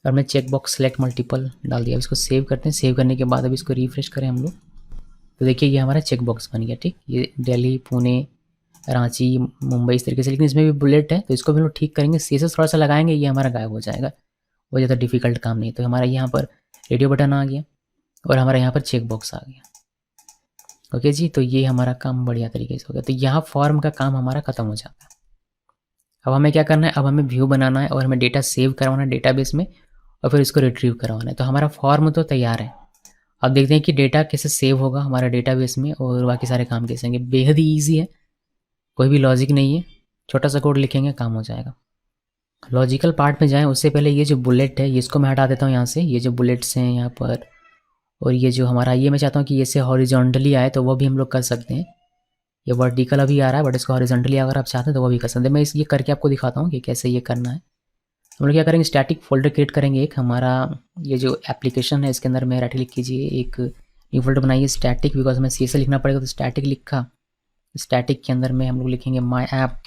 [SPEAKER 1] और हमने चेक बॉक्स सेलेक्ट मल्टीपल डाल दिया। अब इसको सेव करते हैं। सेव करने के बाद अब इसको रिफ्रेश करें हम लोग तो देखिए ये हमारा चेक बॉक्स बन गया। ठीक, ये दिल्ली, पुणे, रांची, मुंबई इस तरीके से, लेकिन इसमें भी बुलेट है तो इसको भी हम लोग ठीक करेंगे। सीएसएस थोड़ा सा लगाएंगे, ये हमारा गायब हो जाएगा, वो ज़्यादा डिफिकल्ट काम नहीं। तो हमारा यहाँ पर रेडियो बटन आ गया और हमारा यहाँ पर चेक बॉक्स आ गया। ओके जी, तो ये हमारा काम बढ़िया तरीके से हो गया। तो यहाँ फॉर्म का काम हमारा खत्म हो जाता है। अब हमें क्या करना है, अब हमें व्यू बनाना है और हमें डेटा सेव करवाना है डेटाबेस में और फिर इसको रिट्रीव करवाना है। तो हमारा फॉर्म तो तैयार है। अब देखते हैं कि डेटा कैसे सेव होगा हमारा डेटाबेस में और बाकी सारे काम कैसे होंगे। बेहद ही ईजी है, कोई भी लॉजिक नहीं है, छोटा सा कोड लिखेंगे काम हो जाएगा। लॉजिकल पार्ट में जाएं उससे पहले ये जो बुलेट है ये इसको मैं हटा देता हूँ यहाँ से। ये जो बुलेट्स हैं यहाँ पर, और ये जो हमारा ये मैं चाहता हूँ कि ये से हॉरिजॉन्टली आए तो वो भी हम लोग कर सकते हैं। ये वर्टिकल अभी आ रहा है बट इसको हॉरिजॉन्टली अगर आप चाहते हैं तो वो भी कर सकते हैं। मैं ये करके आपको दिखाता हूँ कि कैसे ये करना है। हम लोग क्या करेंगे, स्टैटिक फोल्डर क्रिएट करेंगे एक। हमारा ये जो एप्लीकेशन है इसके अंदर में राइट क्लिक कीजिए, एक न्यू फोल्डर बनाइए स्टैटिक, बिकॉज हमें CSS लिखना पड़ेगा तो स्टैटिक लिखा। स्टैटिक के अंदर में हम लोग लिखेंगे माई ऐप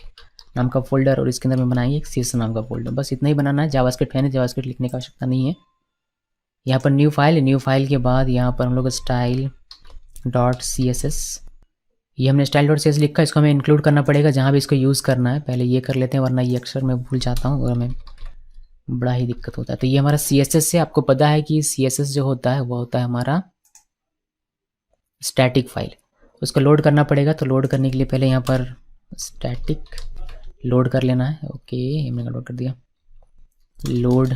[SPEAKER 1] नाम का फोल्डर और इसके अंदर में बनाएंगे एक CSS नाम का फोल्डर। बस इतना ही बनाना है। जावास्क्रिप्ट है ना, जावास्क्रिप्ट लिखने की आवश्यकता नहीं है। यहाँ पर न्यू फाइल के बाद यहाँ पर हम लोग स्टाइल डॉट CSS, ये हमने स्टाइल डॉट CSS लिखा, इसको हमें इंक्लूड करना पड़ेगा जहाँ भी इसको यूज़ करना है। पहले ये कर लेते हैं वरना ये अक्सर मैं भूल जाता हूँ और हमें बड़ा ही दिक्कत होता है। तो ये हमारा CSS है। आपको पता है कि CSS जो होता है वो होता है हमारा स्टैटिक फाइल, उसको लोड करना पड़ेगा। तो लोड करने के लिए पहले यहाँ पर स्टैटिक लोड कर लेना है। ओके, हमने लोड कर दिया। लोड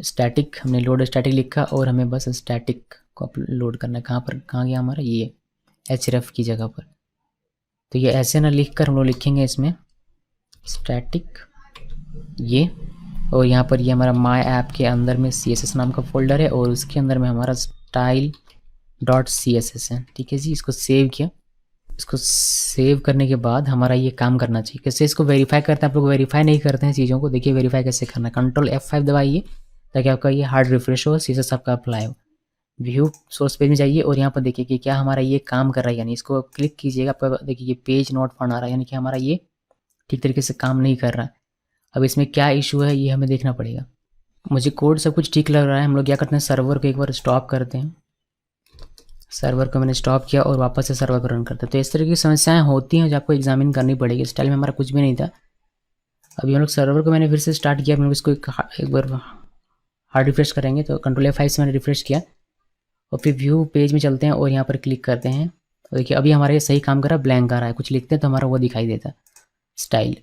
[SPEAKER 1] स्टैटिक, हमने लोड स्टैटिक लिखा और हमें बस स्टैटिक को लोड करना है। कहाँ पर, कहाँ गया हमारा, ये href की जगह पर। तो ये ऐसे ना लिख कर हम लोग लिखेंगे इसमें स्टैटिक ये, और यहाँ पर ये हमारा माई ऐप के अंदर में CSS नाम का फोल्डर है और उसके अंदर में हमारा स्टाइल डॉट CSS है। ठीक है जी, इसको सेव किया। इसको सेव करने के बाद हमारा ये काम करना चाहिए। कैसे इसको वेरीफाई करते हैं, आप लोग वेरीफाई नहीं करते हैं चीज़ों को। देखिए वेरीफाई कैसे करना है, कंट्रोल F5 दबाइए ताकि आपका ये हार्ड रिफ्रेश हो, CSS आपका अप्लाई हो। व्यू सोर्स पेज में जाइए और यहाँ पर देखिए कि क्या हमारा ये काम कर रहा है, यानी इसको क्लिक कीजिएगा। आपका देखिए ये पेज नॉट फाउंड आ रहा है, यानी कि हमारा ये ठीक तरीके से काम नहीं कर रहा है। अब इसमें क्या इशू है ये हमें देखना पड़ेगा। मुझे कोड सब कुछ ठीक लग रहा है। हम लोग क्या करते हैं, सर्वर को एक बार स्टॉप करते हैं। सर्वर को मैंने स्टॉप किया और वापस से सर्वर को रन करते हैं। तो इस तरह की समस्याएं होती हैं जो आपको एग्जामिन करनी पड़ेगी। स्टाइल में हमारा कुछ भी नहीं था। अभी हम लोग सर्वर को मैंने फिर से स्टार्ट किया। हम लोग इसको एक बार हार्ड रिफ्रेश करेंगे। तो कंट्रोल F5 से मैंने रिफ्रेश किया और फिर व्यू पेज में चलते हैं और यहाँ पर क्लिक करते हैं। तो देखिए अभी हमारा ये सही काम कर रहा है, ब्लैंक आ रहा है। कुछ लिखते हैं तो हमारा वो दिखाई देता है स्टाइल।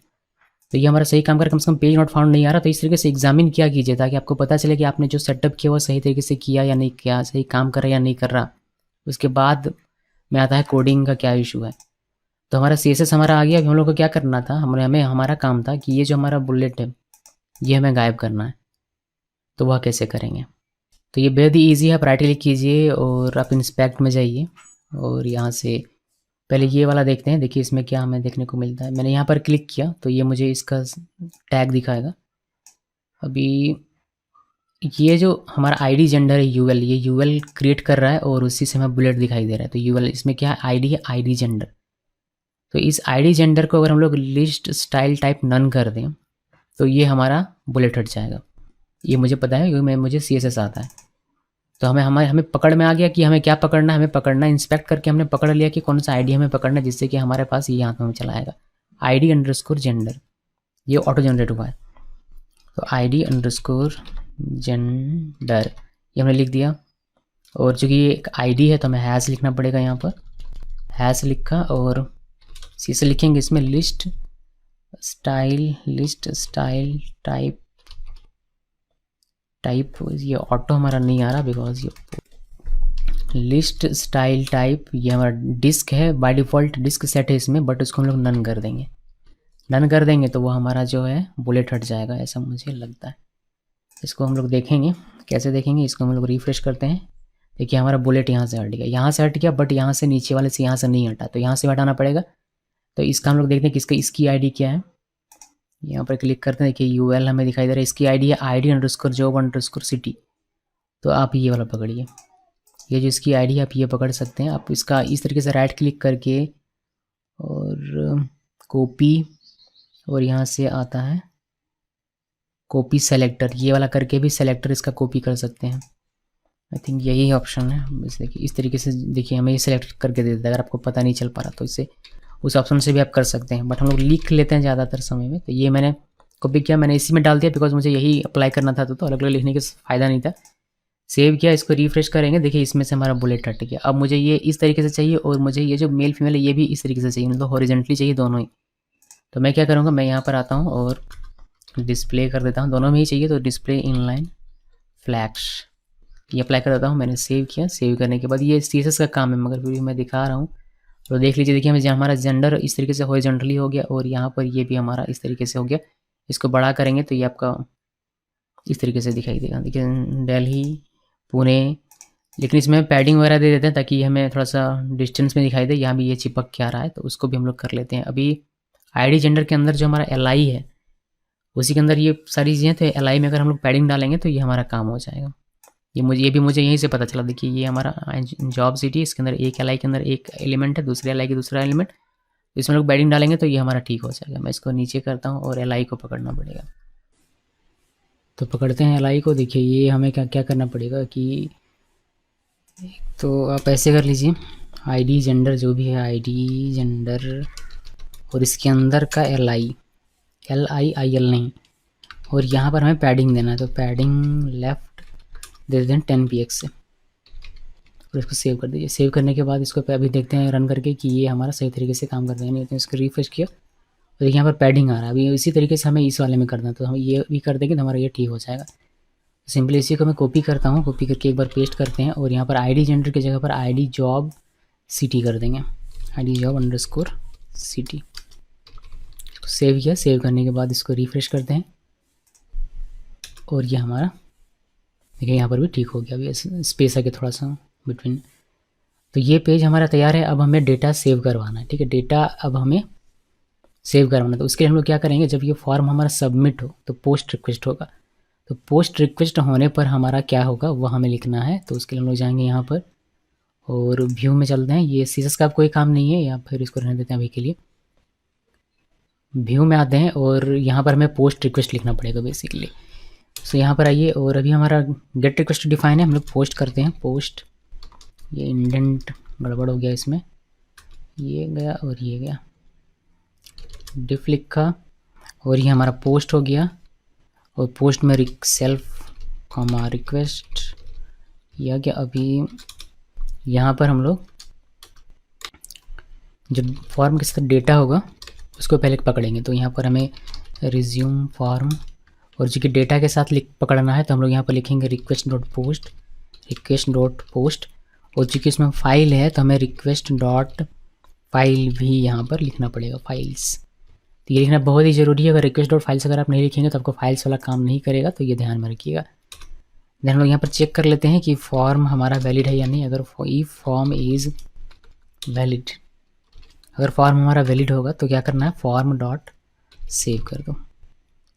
[SPEAKER 1] तो ये हमारा सही काम कर, कम से कम पेज नॉट फाउंड नहीं आ रहा। तो इस तरीके से एग्जामिन किया कीजिए ताकि आपको पता चले कि आपने जो सेटअप किया वो सही तरीके से किया या नहीं किया, सही काम कर रहा है या नहीं कर रहा। उसके बाद में आता है कोडिंग का क्या इशू है। तो हमारा CSS हमारा आ गया। अभी हम लोग को क्या करना था, हमें हमारा काम था कि ये जो हमारा बुलेट है ये हमें गायब करना है। तो वह कैसे करेंगे, तो ये बेहद ही ईजी है। आप राइट क्लिक कीजिए और आप इंस्पेक्ट में जाइए और यहाँ से पहले ये वाला देखते हैं। देखिए इसमें क्या हमें देखने को मिलता है। मैंने यहाँ पर क्लिक किया तो ये मुझे इसका टैग दिखाएगा। अभी ये जो हमारा आईडी जेंडर है यूएल, ये यूएल क्रिएट कर रहा है और उसी से हमें बुलेट दिखाई दे रहा है। तो यूएल इसमें क्या है, आईडी है, आईडी जेंडर। तो इस आईडी जेंडर को अगर हम लोग लिस्ट स्टाइल टाइप नन कर दें तो ये हमारा बुलेट हट जाएगा। ये मुझे पता है क्योंकि मुझे CSS आता है। तो हमें पकड़ में आ गया कि हमें क्या पकड़ना है। हमें पकड़ना, इंस्पेक्ट करके हमने पकड़ लिया कि कौन सा आईडी हमें पकड़ना है, जिससे कि हमारे पास ये यहाँ पे हमें चला आएगा ID_जेंडर। ये ऑटो जनरेट हुआ है। तो ID_जेंडर ये हमने लिख दिया। और चूँकि ये एक आईडी है तो हमें हैश लिखना पड़ेगा। यहाँ पर हैश लिखा और CSS लिखेंगे इसमें लिस्ट स्टाइल टाइप। ये ऑटो हमारा नहीं आ रहा बिकॉज ये लिस्ट स्टाइल टाइप ये हमारा डिस्क है, बाय डिफ़ॉल्ट डिस्क सेट है इसमें, बट उसको हम लोग नन कर देंगे। नन कर देंगे तो वो हमारा जो है बुलेट हट जाएगा, ऐसा मुझे लगता है। इसको हम लोग देखेंगे, कैसे देखेंगे, इसको हम लोग रिफ्रेश करते हैं। देखिए हमारा बुलेट यहाँ से हट गया, यहाँ से हट गया, बट यहाँ से नीचे वाले से यहाँ से नहीं हटा, तो यहाँ से हटाना पड़ेगा। तो इसका हम लोग देखते हैं कि इसकी आईडी क्या है। यहाँ पर क्लिक करते हैं, देखिए UL हमें दिखाई दे रहा है। इसकी आईडी है ID_job_city। तो आप ये वाला पकड़िए, ये जो इसकी आईडी है आप ये पकड़ सकते हैं। आप इसका इस तरीके से राइट क्लिक करके और कॉपी, और यहाँ से आता है कॉपी सेलेक्टर, ये वाला करके भी सेलेक्टर इसका कॉपी कर सकते हैं। आई थिंक यही ऑप्शन है। देखिए इस तरीके से, देखिए हमें ये सेलेक्ट करके दे देता है। अगर आपको पता नहीं चल पा रहा तो इससे उस ऑप्शन से भी आप कर सकते हैं, बट हम लोग लिख लेते हैं ज़्यादातर समय में। तो ये मैंने कॉपी किया, मैंने इसी में डाल दिया बिकॉज मुझे यही अप्लाई करना था। तो अलग अलग लिखने का फ़ायदा नहीं था। सेव किया, इसको रिफ्रेश करेंगे, देखिए इसमें से हमारा बुलेट हट गया। अब मुझे ये इस तरीके से चाहिए और मुझे ये जो मेल फीमेल है ये भी इस तरीके से चाहिए, मतलब हॉरिजॉन्टली चाहिए दोनों ही। तो मैं क्या करूँगा, मैं यहाँ पर आता हूँ और डिस्प्ले कर देता हूँ, दोनों में ही चाहिए तो डिस्प्ले इनलाइन फ्लैश ये अप्लाई कर देता हूँ। मैंने सेव किया, सेव करने के बाद ये CSS का काम है मगर फिर भी मैं दिखा रहा हूँ। तो देख लीजिए, देखिए हमें हमारा जेंडर इस तरीके से हॉरिजॉन्टली हो गया और यहाँ पर ये भी हमारा इस तरीके से हो गया। इसको बड़ा करेंगे तो ये आपका इस तरीके से दिखाई देगा। देखिए दिल्ली, पुणे, लेकिन इसमें पैडिंग वगैरह दे देते हैं ताकि हमें थोड़ा सा डिस्टेंस में दिखाई दे। यहाँ भी ये चिपक के आ रहा है तो उसको भी हम लोग कर लेते हैं। अभी ID जेंडर के अंदर जो हमारा LI है उसी के अंदर ये सारी चीज़ें, तो LI में अगर हम लोग पैडिंग डालेंगे तो ये हमारा काम हो जाएगा। ये भी मुझे यहीं से पता चला। देखिए ये हमारा जॉब सिटी, इसके अंदर एक LI के अंदर एक एलिमेंट है, दूसरे LI के दूसरा एलिमेंट, इसमें लोग पैडिंग डालेंगे तो ये हमारा ठीक हो जाएगा। मैं इसको नीचे करता हूँ और LI को पकड़ना पड़ेगा। तो पकड़ते हैं LI को। देखिए ये हमें क्या क्या करना पड़ेगा कि तो आप ऐसे कर लीजिए, ID जेंडर जो भी है ID जेंडर और इसके अंदर का LIIL नहीं, और यहाँ पर हमें पैडिंग देना है। तो पैडिंग लेफ़्ट दे देते हैं 10 px से और इसको सेव कर दीजिए। सेव करने के बाद इसको अभी देखते हैं रन करके कि ये हमारा सही तरीके से काम करता है नहीं। तो इसको रिफ्रेश किया और देखिए यहाँ पर पैडिंग आ रहा है। अभी इसी तरीके से हमें इस वाले में करना है, तो हम ये भी कर देंगे तो हमारा ये ठीक हो जाएगा। सिंपली इसी को मैं कॉपी करता हूँ, कॉपी करके एक बार पेस्ट करते हैं और यहाँ पर ID जेंडर की जगह पर ID जॉब सिटी कर देंगे, ID job_city। सेव किया, सेव करने के बाद इसको रिफ्रेश करते हैं और ये हमारा देखिए यहाँ पर भी ठीक हो गया। अभी स्पेस आ गया थोड़ा सा बिटवीन। तो ये पेज हमारा तैयार है। अब हमें डेटा सेव करवाना है, ठीक है। डेटा अब हमें सेव करवाना है तो उसके लिए हम लोग क्या करेंगे, जब ये फॉर्म हमारा सबमिट हो तो पोस्ट रिक्वेस्ट होगा। तो पोस्ट रिक्वेस्ट होने पर हमारा क्या होगा वो हमें लिखना है। तो उसके लिए हम लोग जाएंगे यहाँ पर और व्यू में चलते हैं। ये CSS का कोई काम नहीं है, या फिर इसको रहने देते हैं अभी के लिए। व्यू में आते हैं और यहाँ पर हमें पोस्ट रिक्वेस्ट लिखना पड़ेगा बेसिकली। सो यहाँ पर आइए और अभी हमारा गेट रिक्वेस्ट डिफाइन है, हम लोग पोस्ट करते हैं पोस्ट। ये इंडेंट गड़बड़ हो गया इसमें, ये गया और ये गया, डिफ लिखा और ये हमारा पोस्ट हो गया। और पोस्ट में सेल्फ कॉमा रिक्वेस्ट यह गया। अभी यहाँ पर हम लोग जो फॉर्म के साथ डेटा होगा उसको पहले पकड़ेंगे। तो यहाँ पर हमें रिज्यूम फॉर्म और जो कि डेटा के साथ पकड़ना है तो हम लोग यहाँ पर लिखेंगे रिक्वेस्ट डॉट पोस्ट। और चूँकि इसमें फाइल है तो हमें रिक्वेस्ट डॉट फाइल भी यहाँ पर लिखना पड़ेगा, फाइल्स। तो ये लिखना बहुत ही ज़रूरी है। अगर रिक्वेस्ट डॉट फाइल्स अगर आप नहीं लिखेंगे तो आपको फाइल्स वाला काम नहीं करेगा, तो ये ध्यान में रखिएगा। देन हम लोग यहाँ पर चेक कर लेते हैं कि फॉर्म हमारा वैलिड है या नहीं। अगर इफ फॉर्म इज़ वैलिड, अगर फॉर्म हमारा वैलिड होगा तो क्या करना है, फॉर्म डॉट सेव कर दो।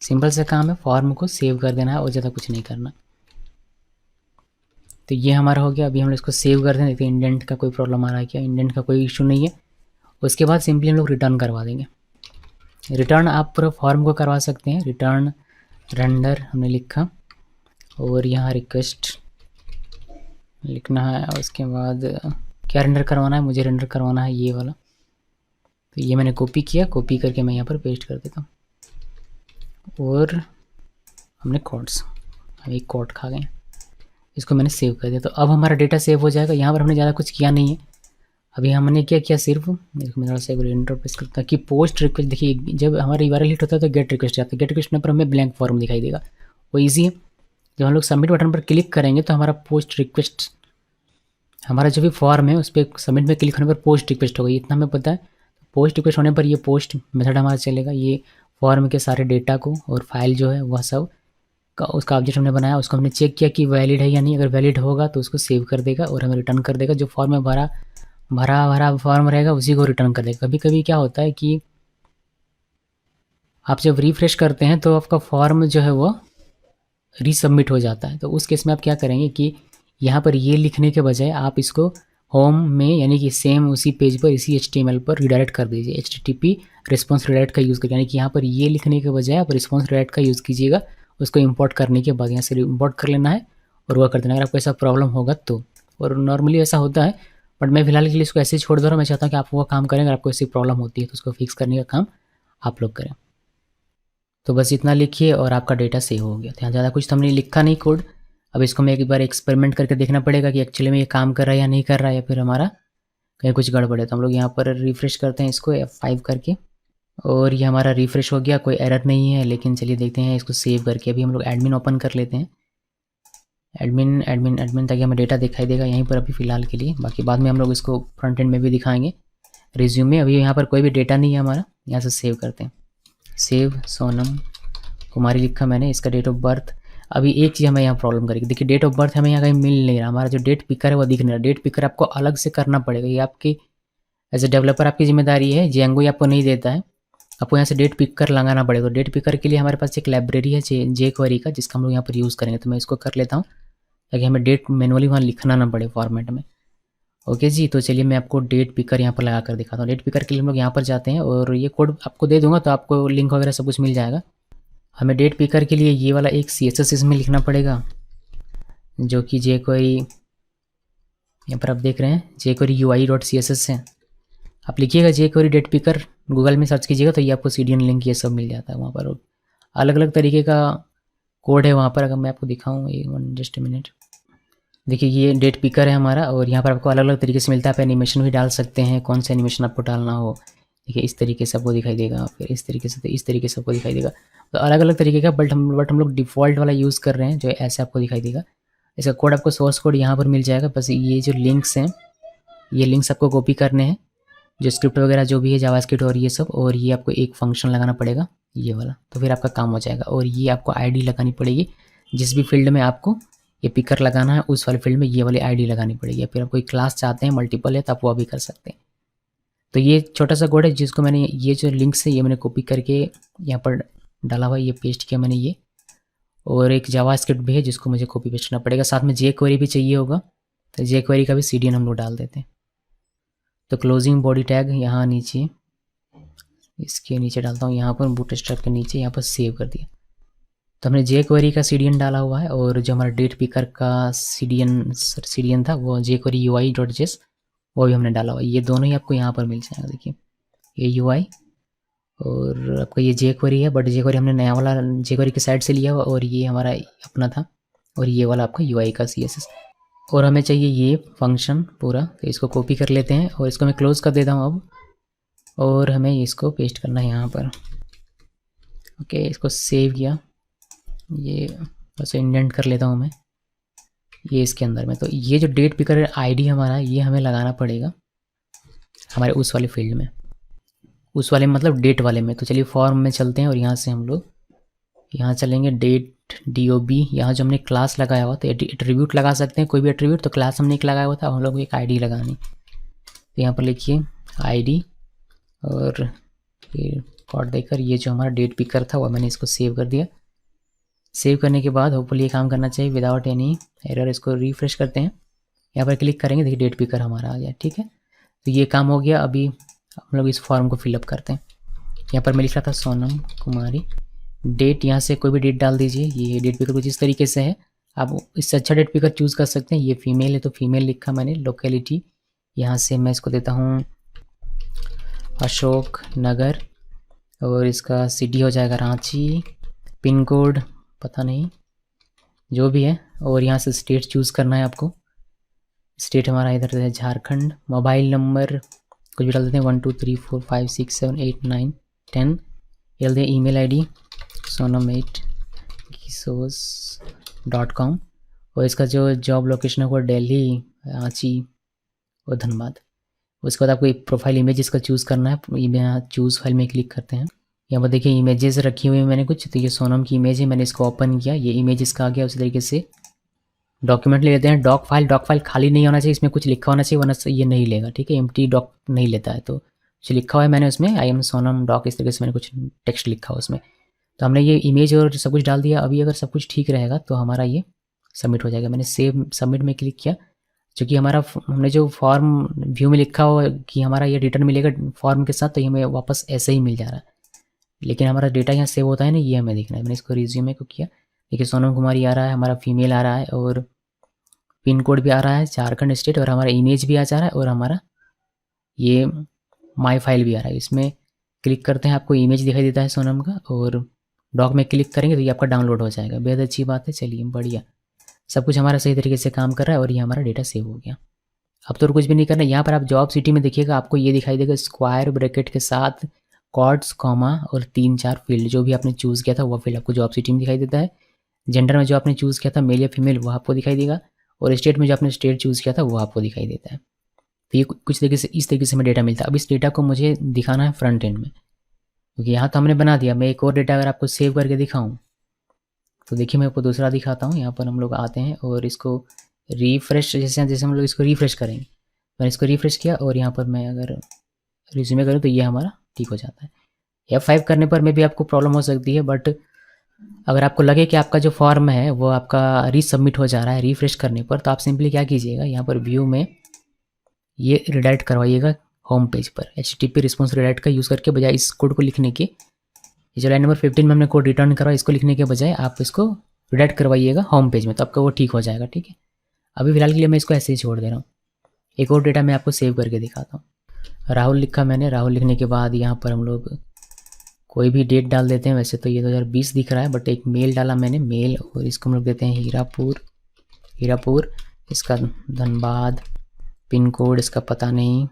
[SPEAKER 1] सिंपल सा काम है, फॉर्म को सेव कर देना है और ज़्यादा कुछ नहीं करना। तो ये हमारा हो गया। अभी हम लोग इसको सेव करते हैं, देखते हैं इंडेंट का कोई प्रॉब्लम आ रहा है क्या। इंडेंट का कोई इशू नहीं है। उसके बाद सिंपली हम लोग रिटर्न करवा देंगे। रिटर्न आप पूरा फॉर्म को करवा सकते हैं। रिटर्न रेंडर हमने लिखा और यहाँ रिक्वेस्ट लिखना है। उसके बाद क्या रेंडर करवाना है, मुझे रेंडर करवाना है ये वाला। तो ये मैंने कॉपी किया, कॉपी करके मैं यहाँ पर पेस्ट कर देता हूँ। और हमने कोड्स, हम एक कोड खा गए, इसको मैंने सेव कर दिया। तो अब हमारा डेटा सेव हो जाएगा। यहाँ पर हमने ज़्यादा कुछ किया नहीं है। अभी हमने क्या किया, सिर्फ देखो मैं थोड़ा सा एंटर प्रेस करता हूँ कि पोस्ट रिक्वेस्ट। देखिए जब हमारा यूआरएल हिट होता है तो गेट रिक्वेस्ट आता है। गेट रिक्वेस्ट पर हमें ब्लैंक फॉर्म दिखाई देगा, वो ईजी है। जब हम लोग सबमिट बटन पर क्लिक करेंगे तो हमारा पोस्ट रिक्वेस्ट, हमारा जो भी फॉर्म है उस पर सबमिट में क्लिक होने पर पोस्ट रिक्वेस्ट होगा, इतना हमें पता है। पोस्ट रिक्वेस्ट होने पर ये पोस्ट मेथड हमारा चलेगा। ये फॉर्म के सारे डेटा को और फाइल जो है वह सब का उसका ऑब्जेक्ट हमने बनाया, उसको हमने चेक किया कि वैलिड है या नहीं। अगर वैलिड होगा तो उसको सेव कर देगा और हमें रिटर्न कर देगा। जो फॉर्म में भरा फॉर्म रहेगा उसी को रिटर्न कर देगा। कभी कभी क्या होता है कि आप जब रिफ्रेश करते हैं तो आपका फॉर्म जो है वो रीसबमिट हो जाता है। तो उस केस में आप क्या करेंगे कि यहाँ पर ये लिखने के बजाय आप इसको होम में, यानी कि सेम उसी पेज पर इसी HTML पर रिडायरेक्ट कर दीजिए। HTTP रिस्पॉन्स रिडायरेक्ट का यूज़ करिए, यानी कि यहाँ पर ये लिखने के बजाय आप रिस्पॉन्स रिडायरेक्ट का यूज़ कीजिएगा। उसको इंपोर्ट करने के बाद यहाँ से इंपोर्ट कर लेना है और वह कर देना, अगर आपको ऐसा प्रॉब्लम होगा तो। और नॉर्मली ऐसा होता है, बट मैं फिलहाल के लिए इसको ऐसे ही छोड़ दे रहा हूँ। मैं चाहता हूँ कि आप वो काम करें, अगर आपको ऐसी प्रॉब्लम होती है तो उसको फिक्स करने का काम आप लोग करें। तो बस इतना लिखिए और आपका डेटा सेव हो गया। यहाँ ज़्यादा कुछ तो हमने लिखा नहीं कोड। अब इसको मैं एक बार एक्सपेरिमेंट करके देखना पड़ेगा कि एक्चुअली में ये काम कर रहा है या नहीं कर रहा है, या फिर हमारा कहीं कुछ गड़बड़ है। तो हम लोग यहाँ पर रिफ़्रेश करते हैं इसको F5 करके, और ये हमारा रिफ़्रेश हो गया, कोई एरर नहीं है। लेकिन चलिए देखते हैं इसको सेव करके। अभी हम लोग एडमिन ओपन कर लेते हैं, एडमिन, ताकि हमें डेटा दिखाई देगा यहीं पर अभी फ़िलहाल के लिए। बाकी बाद में हम लोग इसको फ्रंट एंड में भी दिखाएंगे। रिज्यूमे, अभी यहाँ पर कोई भी डेटा नहीं है हमारा। यहाँ से सेव करते हैं। सेव सोनम कुमारी लिखा मैंने, इसका डेट ऑफ बर्थ। अभी एक चीज़ हमें यहाँ प्रॉब्लम करेगी, देखिए डेट ऑफ बर्थ हमें यहाँ कहीं मिल नहीं रहा। हमारा जो डेट पिकर है वो दिख नहीं रहा। डेट पिकर आपको अलग से करना पड़ेगा, ये आपकी एज ए डेवलपर आपकी जिम्मेदारी है। जेंगो ये आपको नहीं देता है, आपको यहाँ से डेट पिकर लगाना पड़ेगा। तो डेट पिकर के लिए हमारे पास एक लाइब्रेरी है jQuery का, जिसका हम लोग यहाँ पर यूज़ करेंगे। तो मैं इसको कर लेता हूँ ताकि हमें डेट मैनुअली वहाँ लिखना ना पड़े फॉर्मेट में। ओके जी, तो चलिए मैं आपको डेट पिकर यहाँ पर लगा कर दिखाता हूँ। डेट पिकर के लिए हम लोग यहाँ पर जाते हैं और ये कोड आपको दे दूँगा, तो आपको लिंक वगैरह सब कुछ मिल जाएगा। हमें डेट पिकर के लिए ये वाला एक CSS इसमें लिखना पड़ेगा, जो कि jQuery, यहाँ पर आप देख रहे हैं jQuery UI.css है। आप लिखिएगा jQuery डेट पिकर, गूगल में सर्च कीजिएगा तो ये आपको CDN लिंक ये सब मिल जाता है। वहाँ पर अलग अलग तरीके का कोड है वहाँ पर। अगर मैं आपको दिखाऊँ, जस्ट ए मिनट, देखिए ये डेट पिकर है हमारा, और यहाँ पर आपको अलग अलग तरीके से मिलता है। आप एनिमेशन भी डाल सकते हैं, कौन सा एनिमेशन आपको डालना हो। देखिए इस तरीके से आपको दिखाई देगा, फिर इस तरीके से, तो इस तरीके से आपको दिखाई देगा। तो अलग अलग तरीके का, बट हम लोग डिफ़ॉल्ट वाला यूज़ कर रहे हैं जो ऐसे आपको दिखाई देगा। इसका कोड आपको सोर्स कोड यहाँ पर मिल जाएगा। बस ये जो लिंक्स हैं, ये लिंक्स आपको कॉपी करने हैं, जो स्क्रिप्ट वगैरह जो भी है जावास्क्रिप्ट और ये सब, और ये आपको एक फंक्शन लगाना पड़ेगा ये वाला, तो फिर आपका काम हो जाएगा। और ये आपको ID लगानी पड़ेगी, जिस भी फील्ड में आपको ये पिकर लगाना है उस वाले फील्ड में ये वाली ID लगानी पड़ेगी। या फिर आप कोई क्लास चाहते हैं मल्टीपल है तो आप वो भी कर सकते हैं। तो ये छोटा सा कोड है जिसको मैंने, ये जो लिंक्स है ये मैंने कॉपी करके यहाँ पर डाला हुआ है, ये पेस्ट किया मैंने ये। और एक जावास्क्रिप्ट भी है जिसको मुझे कॉपी पेस्ट करना पड़ेगा। साथ में jQuery भी चाहिए होगा, तो jQuery का भी CDN हम लोग डाल देते हैं। तो क्लोजिंग बॉडी टैग यहाँ नीचे, इसके नीचे डालता हूँ, यहाँ पर बूटस्ट्रैप के नीचे यहाँ पर सेव कर दिया। तो हमने jQuery का CDN डाला हुआ है, और जो हमारा डेट पिकर का CDN था वो jQuery UI.js वो भी हमने डाला हुआ है। ये दोनों ही आपको यहाँ पर मिल जाएगा। देखिए ये UI और आपका ये jQuery है, बट jQuery हमने नया वाला jQuery की साइड से लिया हुआ, और ये हमारा अपना था। और ये वाला आपका UI का CSS। और हमें चाहिए ये फंक्शन पूरा, तो इसको कॉपी कर लेते हैं और इसको मैं क्लोज़ कर देता हूँ अब। और हमें इसको पेस्ट करना है यहाँ पर। ओके, इसको सेव किया, ये बस इंडेंट कर लेता हूँ मैं ये इसके अंदर में। तो ये जो डेट पिकर ID हमारा, ये हमें लगाना पड़ेगा हमारे उस वाले फील्ड में, उस वाले मतलब डेट वाले में। तो चलिए फॉर्म में चलते हैं और यहाँ से हम लोग यहाँ चलेंगे डेट DOB। यहाँ जो हमने क्लास लगाया हुआ, तो एट्रीब्यूट लगा सकते हैं कोई भी एट्रीब्यूट। तो क्लास हमने एक लगाया हुआ था, हम लोग को एक ID लगानी। तो यहाँ पर लिखिए ID, और फिर कोड देकर ये जो हमारा डेट पिकर था वो मैंने इसको सेव कर दिया। सेव करने के बाद होपफुली ये काम करना चाहिए विदाउट एनी एरर। इसको रिफ्रेश करते हैं, यहाँ पर क्लिक करेंगे, देखिए डेट पिकर हमारा आ गया। ठीक है, तो ये काम हो गया। अभी हम लोग इस फॉर्म को फिलअप करते हैं। यहाँ पर मैं लिख रहा था सोनम कुमारी, डेट यहाँ से कोई भी डेट डाल दीजिए। ये डेट पिकर कुछ इस तरीके से है, आप इससे अच्छा डेट पिकर चूज़ कर सकते हैं। ये फीमेल है तो फीमेल लिखा मैंने। लोकेलिटी यहाँ से मैं इसको देता हूँ अशोक नगर, और इसका सिटी हो जाएगा रांची, पिन कोड पता नहीं, जो भी है। और यहाँ से स्टेट चूज़ करना है आपको, स्टेट हमारा इधर है झारखंड। मोबाइल नंबर कुछ भी डाल देते हैं, 123456789110। ये डाल दें ईमेल आईडी sonam@gisos.com, और इसका जो जॉब लोकेशन है वो दिल्ली, रांची और धनबाद। उसके बाद आपको एक प्रोफाइल इमेज इसका चूज़ करना है। यहाँ चूज़ फाइल में क्लिक करते हैं। यहाँ पर देखिए इमेजेस रखी हुई है मैंने कुछ, तो ये सोनम की इमेज है, मैंने इसको ओपन किया, ये इमेज इसका आ गया। उसी तरीके से डॉक्यूमेंट ले लेते हैं। डॉक फाइल खाली नहीं होना चाहिए, इसमें कुछ लिखा होना चाहिए, वरना ये नहीं लेगा। ठीक है, एम्प्टी डॉक नहीं लेता है। तो जो लिखा हुआ है मैंने उसमें आई एम सोनम डॉक, इस तरीके से मैंने कुछ टेक्स्ट लिखा हुआ उसमें। तो हमने ये इमेज और सब कुछ डाल दिया। अभी अगर सब कुछ ठीक रहेगा तो हमारा ये सबमिट हो जाएगा। मैंने सेव सबमिट में क्लिक किया, क्योंकि हमारा हमने जो फॉर्म व्यू में लिखा हो कि हमारा ये रिटर्न मिलेगा फॉर्म के साथ, तो ये हमें वापस ऐसे ही मिल जा रहा है, लेकिन हमारा डेटा यहाँ सेव होता है ना, ये हमें देखना है। मैंने इसको रिज्यूमे को किया, देखिए सोनम कुमारी आ रहा है, हमारा फीमेल आ रहा है, और पिन कोड भी आ रहा है झारखंड स्टेट, और हमारा इमेज भी आ जा रहा है, और हमारा ये माई फाइल भी आ रहा है। इसमें क्लिक करते हैं, आपको इमेज दिखाई देता है सोनम का, और डॉक में क्लिक करेंगे तो ये आपका डाउनलोड हो जाएगा। बेहद अच्छी बात है। चलिए बढ़िया, सब कुछ हमारा सही तरीके से काम कर रहा है, और ये हमारा डेटा सेव हो गया। अब तो कुछ भी नहीं करना। यहाँ पर आप जॉब सिटी में देखिएगा, आपको ये दिखाई देगा स्क्वायर ब्रैकेट के साथ कॉर्ड्स कॉमा और 3-4 फील्ड, जो भी आपने चूज़ किया था वो फील्ड आपको जॉब सिटी में दिखाई देता है। जेंडर में जो आपने चूज़ किया था मेल या फीमेल वो आपको दिखाई देगा, और स्टेट में जो आपने स्टेट चूज़ किया था वो आपको दिखाई देता है। तो ये कुछ तरीके से इस तरीके से हमें डेटा मिलता है। अब इस डेटा को मुझे दिखाना है फ्रंट एंड में, क्योंकि यहाँ तो हमने बना दिया। मैं एक और डेटा अगर आपको सेव करके दिखाऊँ तो देखिए मैं आपको दूसरा दिखाता हूँ। यहाँ पर हम लोग आते हैं और इसको रिफ्रेश, जैसे हम लोग इसको रिफ्रेश करेंगे, मैंने इसको रिफ्रेश किया, और यहाँ पर मैं अगर रिज्यूमे करूँ तो ये हमारा ठीक हो जाता है। F5 करने पर में भी आपको प्रॉब्लम हो सकती है, बट अगर आपको लगे कि आपका जो फॉर्म है वो आपका रीसबमिट हो जा रहा है रिफ्रेश करने पर, तो आप सिंपली क्या कीजिएगा, यहाँ पर व्यू में ये रिडायरेक्ट करवाइएगा होम पेज पर। HTTP रिस्पॉन्स रिडायरेक्ट का यूज़ करके, बजाय इस कोड को लिखने के, ये जो लाइन नंबर 15 में हमने कोड रिटर्न करा, इसको लिखने के बजाय आप इसको रिडायरेक्ट करवाइएगा होम पेज में, तो आपका वो ठीक हो जाएगा। ठीक है, अभी फिलहाल के लिए मैं इसको ऐसे ही छोड़ दे रहा हूँ। एक और डेटा मैं आपको सेव करके दिखाता हूँ। राहुल लिखा मैंने, राहुल लिखने के बाद यहाँ पर हम लोग कोई भी डेट डाल देते हैं। वैसे तो ये 2020 दिख रहा है, बट एक मेल डाला मैंने, मेल, और इसको हम लोग देते हैं हीरापुर, इसका धनबाद, पिन कोड इसका पता नहीं,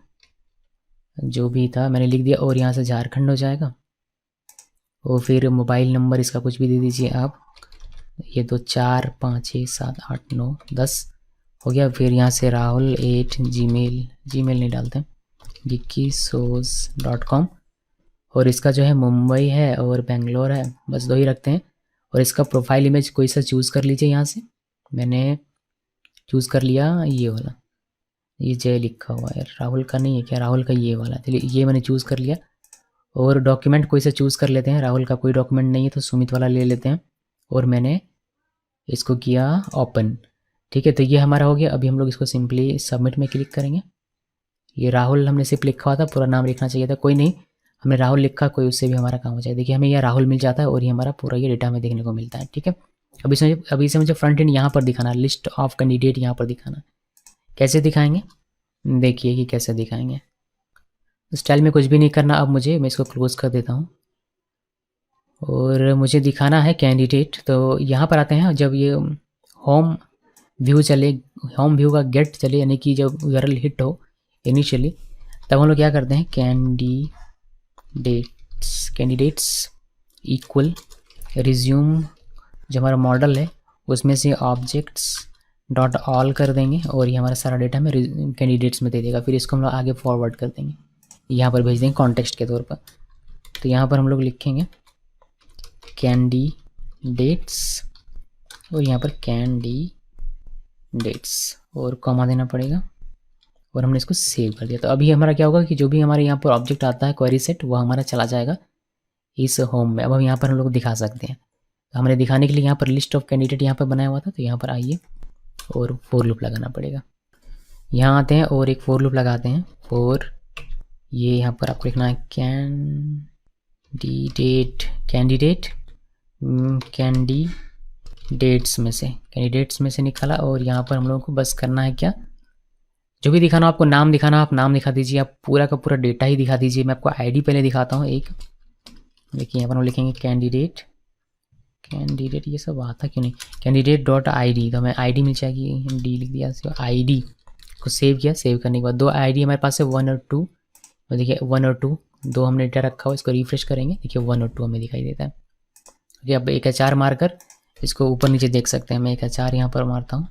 [SPEAKER 1] जो भी था मैंने लिख दिया, और यहाँ से झारखंड हो जाएगा। और फिर मोबाइल नंबर इसका कुछ भी दे दीजिए आप, ये 2456788910 हो गया। फिर यहाँ से राहुल @gmail नहीं डालते, gisos.com, और इसका जो है मुंबई है और बेंगलोर है, बस 2 ही रखते हैं। और इसका प्रोफाइल इमेज कोई सा चूज़ कर लीजिए। यहाँ से मैंने चूज़ कर लिया ये वाला, ये जय लिखा हुआ है, राहुल का नहीं है क्या, राहुल का ये वाला, चलिए ये मैंने चूज़ कर लिया। और डॉक्यूमेंट कोई सा चूज़ कर लेते हैं, राहुल का कोई डॉक्यूमेंट नहीं है तो सुमित वाला ले लेते हैं, और मैंने इसको किया ओपन। ठीक है, तो ये हमारा हो गया। अभी हम लोग इसको सिंपली सबमिट में क्लिक करेंगे। ये राहुल हमने सिर्फ लिखा हुआ था, पूरा नाम लिखना चाहिए था, कोई नहीं, हमने राहुल लिखा, कोई उससे भी हमारा काम हो जाए। देखिए हमें यह राहुल मिल जाता है, और ये हमारा पूरा ये डेटा हमें देखने को मिलता है। ठीक है, अभी से मुझे फ्रंट एंड यहाँ पर दिखाना, लिस्ट ऑफ कैंडिडेट यहाँ पर दिखाना। कैसे दिखाएंगे, देखिए कि कैसे दिखाएंगे। स्टाइल में कुछ भी नहीं करना। अब मैं इसको क्लोज कर देता हूँ, और मुझे दिखाना है कैंडिडेट। तो यहाँ पर आते हैं, जब ये होम व्यू चले, होम व्यू का गेट चले, यानी कि जब URL हिट हो इनिशियली, तब हम लोग क्या करते हैं, कैंडिडेट्स इक्वल रिज्यूम, जो हमारा मॉडल है उसमें से ऑब्जेक्ट्स डॉट ऑल कर देंगे, और ये हमारा सारा डेटा हमें कैंडिडेट्स में दे देगा। फिर इसको हम लोग आगे फॉरवर्ड कर देंगे, यहाँ पर भेज देंगे कॉन्टेक्स्ट के तौर पर। तो यहाँ पर हम लोग लिखेंगे कैंडिडेट्स, और यहाँ पर कैंडिडेट्स, और कॉमा देना पड़ेगा, और हमने इसको सेव कर दिया। तो अभी हमारा क्या होगा कि जो भी हमारे यहाँ पर ऑब्जेक्ट आता है क्वेरी सेट, वो हमारा चला जाएगा इस होम में। अब हम यहाँ पर हम लोग दिखा सकते हैं। तो हमने दिखाने के लिए यहाँ पर लिस्ट ऑफ कैंडिडेट यहाँ पर बनाया हुआ था, तो यहाँ पर आइए और फोर लूप लगाना पड़ेगा। यहाँ आते हैं और एक फोर लूप लगाते हैं। फॉर ये यहाँ पर आपको लिखना है कैंडिडेट्स में से निकाला, और यहाँ पर हम लोगों को बस करना है क्या, जो भी दिखाना आपको नाम दिखाना आप नाम दिखा दीजिए, आप पूरा का पूरा डेटा ही दिखा दीजिए। मैं आपको आईडी पहले दिखाता हूँ एक, देखिए यहाँ पर हम लिखेंगे कैंडिडेट, ये सब आता क्यों नहीं, कैंडिडेट डॉट आई, तो हमें आईडी मिल जाएगी, डी लिख दिया, आईडी को सेव किया। सेव करने के बाद दो आईडी हमारे पास है 1 और 2, तो देखिए 1 और 2 दो हमने डेटा रखा हुआ, इसको रिफ्रेश करेंगे, देखिए 1 और 2 हमें दिखाई देता है। देखिए अब एक HR मारकर इसको ऊपर नीचे देख सकते हैं। मैं एक HR यहाँ पर मारता हूँ,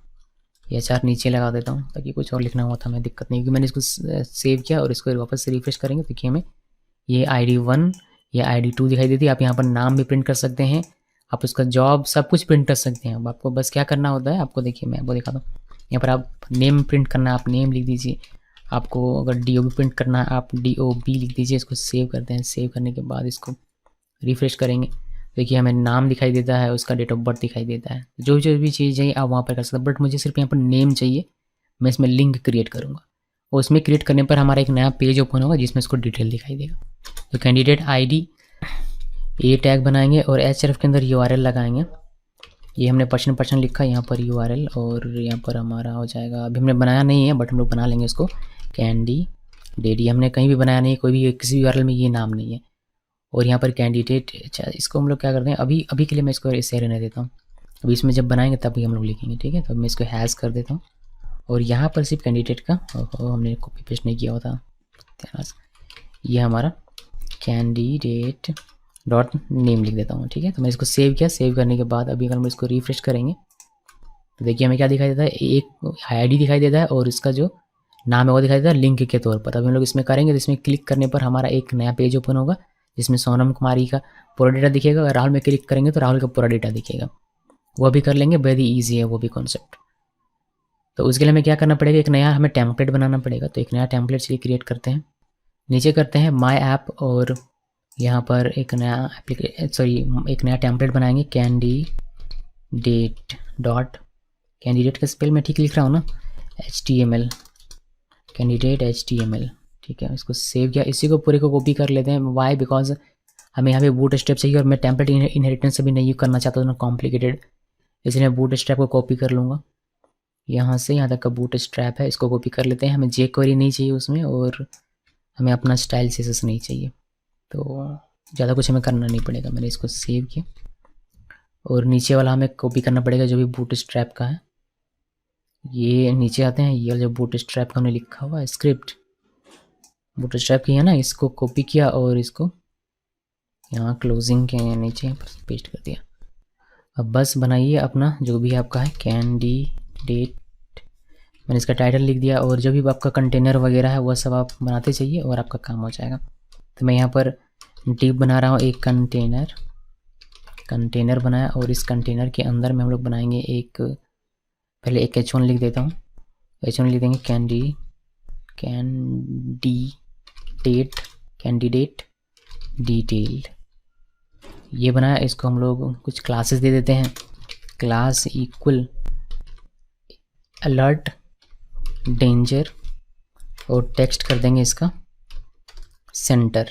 [SPEAKER 1] HR नीचे लगा देता हूँ ताकि कुछ और लिखना हुआ था हमें दिक्कत नहीं, क्योंकि मैंने इसको सेव किया और इसको वापस से रिफ्रेश करेंगे। देखिए हमें ये ID 1 या ID 2 दिखाई देती है। आप यहाँ पर नाम भी प्रिंट कर सकते हैं, आप उसका जॉब सब कुछ प्रिंट कर सकते हैं। अब आपको बस क्या करना होता है, आपको देखिए मैं आपको दिखाता हूँ, यहाँ पर आप नेम प्रिंट करना है, आप नेम लिख दीजिए। आपको अगर DOB प्रिंट करना है आप DOB लिख दीजिए। इसको सेव करते हैं, सेव करने के बाद इसको रिफ्रेश करेंगे, देखिए हमें नाम दिखाई देता है, उसका डेट ऑफ बर्थ दिखाई देता है। जो भी चीज़ चाहिए आप वहाँ पर कर सकते हैं, बट मुझे सिर्फ यहाँ पर नेम चाहिए। मैं इसमें लिंक क्रिएट करूँगा और उसमें क्रिएट करने पर हमारा एक नया पेज ओपन होगा जिसमें इसको डिटेल दिखाई देगा। तो कैंडिडेट ID ये टैग बनाएंगे और href के अंदर URL लगाएंगे। ये हमने % लिखा यहाँ पर URL, और यहाँ पर हमारा हो जाएगा, अभी हमने बनाया नहीं है बट हम लोग बना लेंगे इसको, कैंडिडेट। हमने कहीं भी बनाया नहीं, कोई भी किसी भी URL में ये नाम नहीं है। और यहाँ पर कैंडिडेट, अच्छा इसको हम लोग क्या करते हैं, अभी के लिए मैं इसको ऐसे रहने देता हूँ, अभी इसमें जब बनाएंगे तभी हम लोग लिखेंगे, ठीक है। तो मैं इसको हैश कर देता हूँ और यहाँ पर सिर्फ कैंडिडेट का हमने कॉपी पेस्ट नहीं किया होता, ये हमारा कैंडिडेट डॉट नेम लिख देता हूँ, ठीक है। तो मैं इसको सेव किया। सेव करने के बाद अभी अगर हम इसको रिफ्रेश करेंगे तो देखिए हमें क्या दिखाई देता है, एक ID दिखाई देता है और इसका जो नाम है वो दिखाई देता है लिंक के तौर पर। अभी हम लोग इसमें करेंगे तो इसमें क्लिक करने पर हमारा एक नया पेज ओपन होगा जिसमें सोनम कुमारी का पूरा डेटा दिखेगा। अगर राहुल में क्लिक करेंगे तो राहुल का पूरा डेटा दिखेगा, वो भी कर लेंगे, वेरी ईजी है वो भी कॉन्सेप्ट। तो उसके लिए हमें क्या करना पड़ेगा, एक नया हमें टेम्पलेट बनाना पड़ेगा। तो एक नया टेम्पलेट चलिए क्रिएट करते हैं, नीचे करते हैं माई ऐप और यहाँ पर एक नया एक नया टेम्पलेट बनाएंगे, कैंडिडेट का स्पेल मैं ठीक लिख रहा हूँ ना, HTML, कैंडिडेट HTML, ठीक है। इसको सेव किया, इसी को पूरे को कॉपी कर लेते हैं। वाई, बिकॉज हमें यहाँ पे बूट स्ट्रैप चाहिए और मैं टेम्पलेट इनहेरिटेंस अभी नहीं करना चाहता था कॉम्प्लिकेटेड, इसलिए मैं बूट स्ट्रैप को कॉपी कर लूँगा। यहाँ से यहाँ तक का बूट स्ट्रैप है, इसको कॉपी कर लेते हैं। हमें jQuery नहीं चाहिए उसमें, और हमें अपना स्टाइल CSS नहीं चाहिए, तो ज़्यादा कुछ हमें करना नहीं पड़ेगा। मैंने इसको सेव किया और नीचे वाला हमें कॉपी करना पड़ेगा जो भी बूट स्ट्रैप का है। ये नीचे आते हैं, ये जो बूट स्ट्रैप का हमने लिखा हुआ है स्क्रिप्ट बूट स्ट्रैप की है ना, इसको कॉपी किया और इसको यहाँ क्लोजिंग के नीचे पेस्ट कर दिया। अब बस बनाइए अपना जो भी आपका है कैंडिडेट, मैंने इसका टाइटल लिख दिया, और जो भी आपका कंटेनर वगैरह है वह सब आप बनाते चाहिए और आपका काम हो जाएगा। तो मैं यहाँ पर डिव बना रहा हूँ, एक कंटेनर बनाया, और इस कंटेनर के अंदर में हम लोग बनाएंगे एक, पहले एक H1 लिख देता हूँ, H1 लिख देंगे कैंडिडेट डिटेल, ये बनाया। इसको हम लोग कुछ क्लासेस दे देते हैं, क्लास इक्वल अलर्ट डेंजर, और टेक्स्ट कर देंगे इसका सेंटर,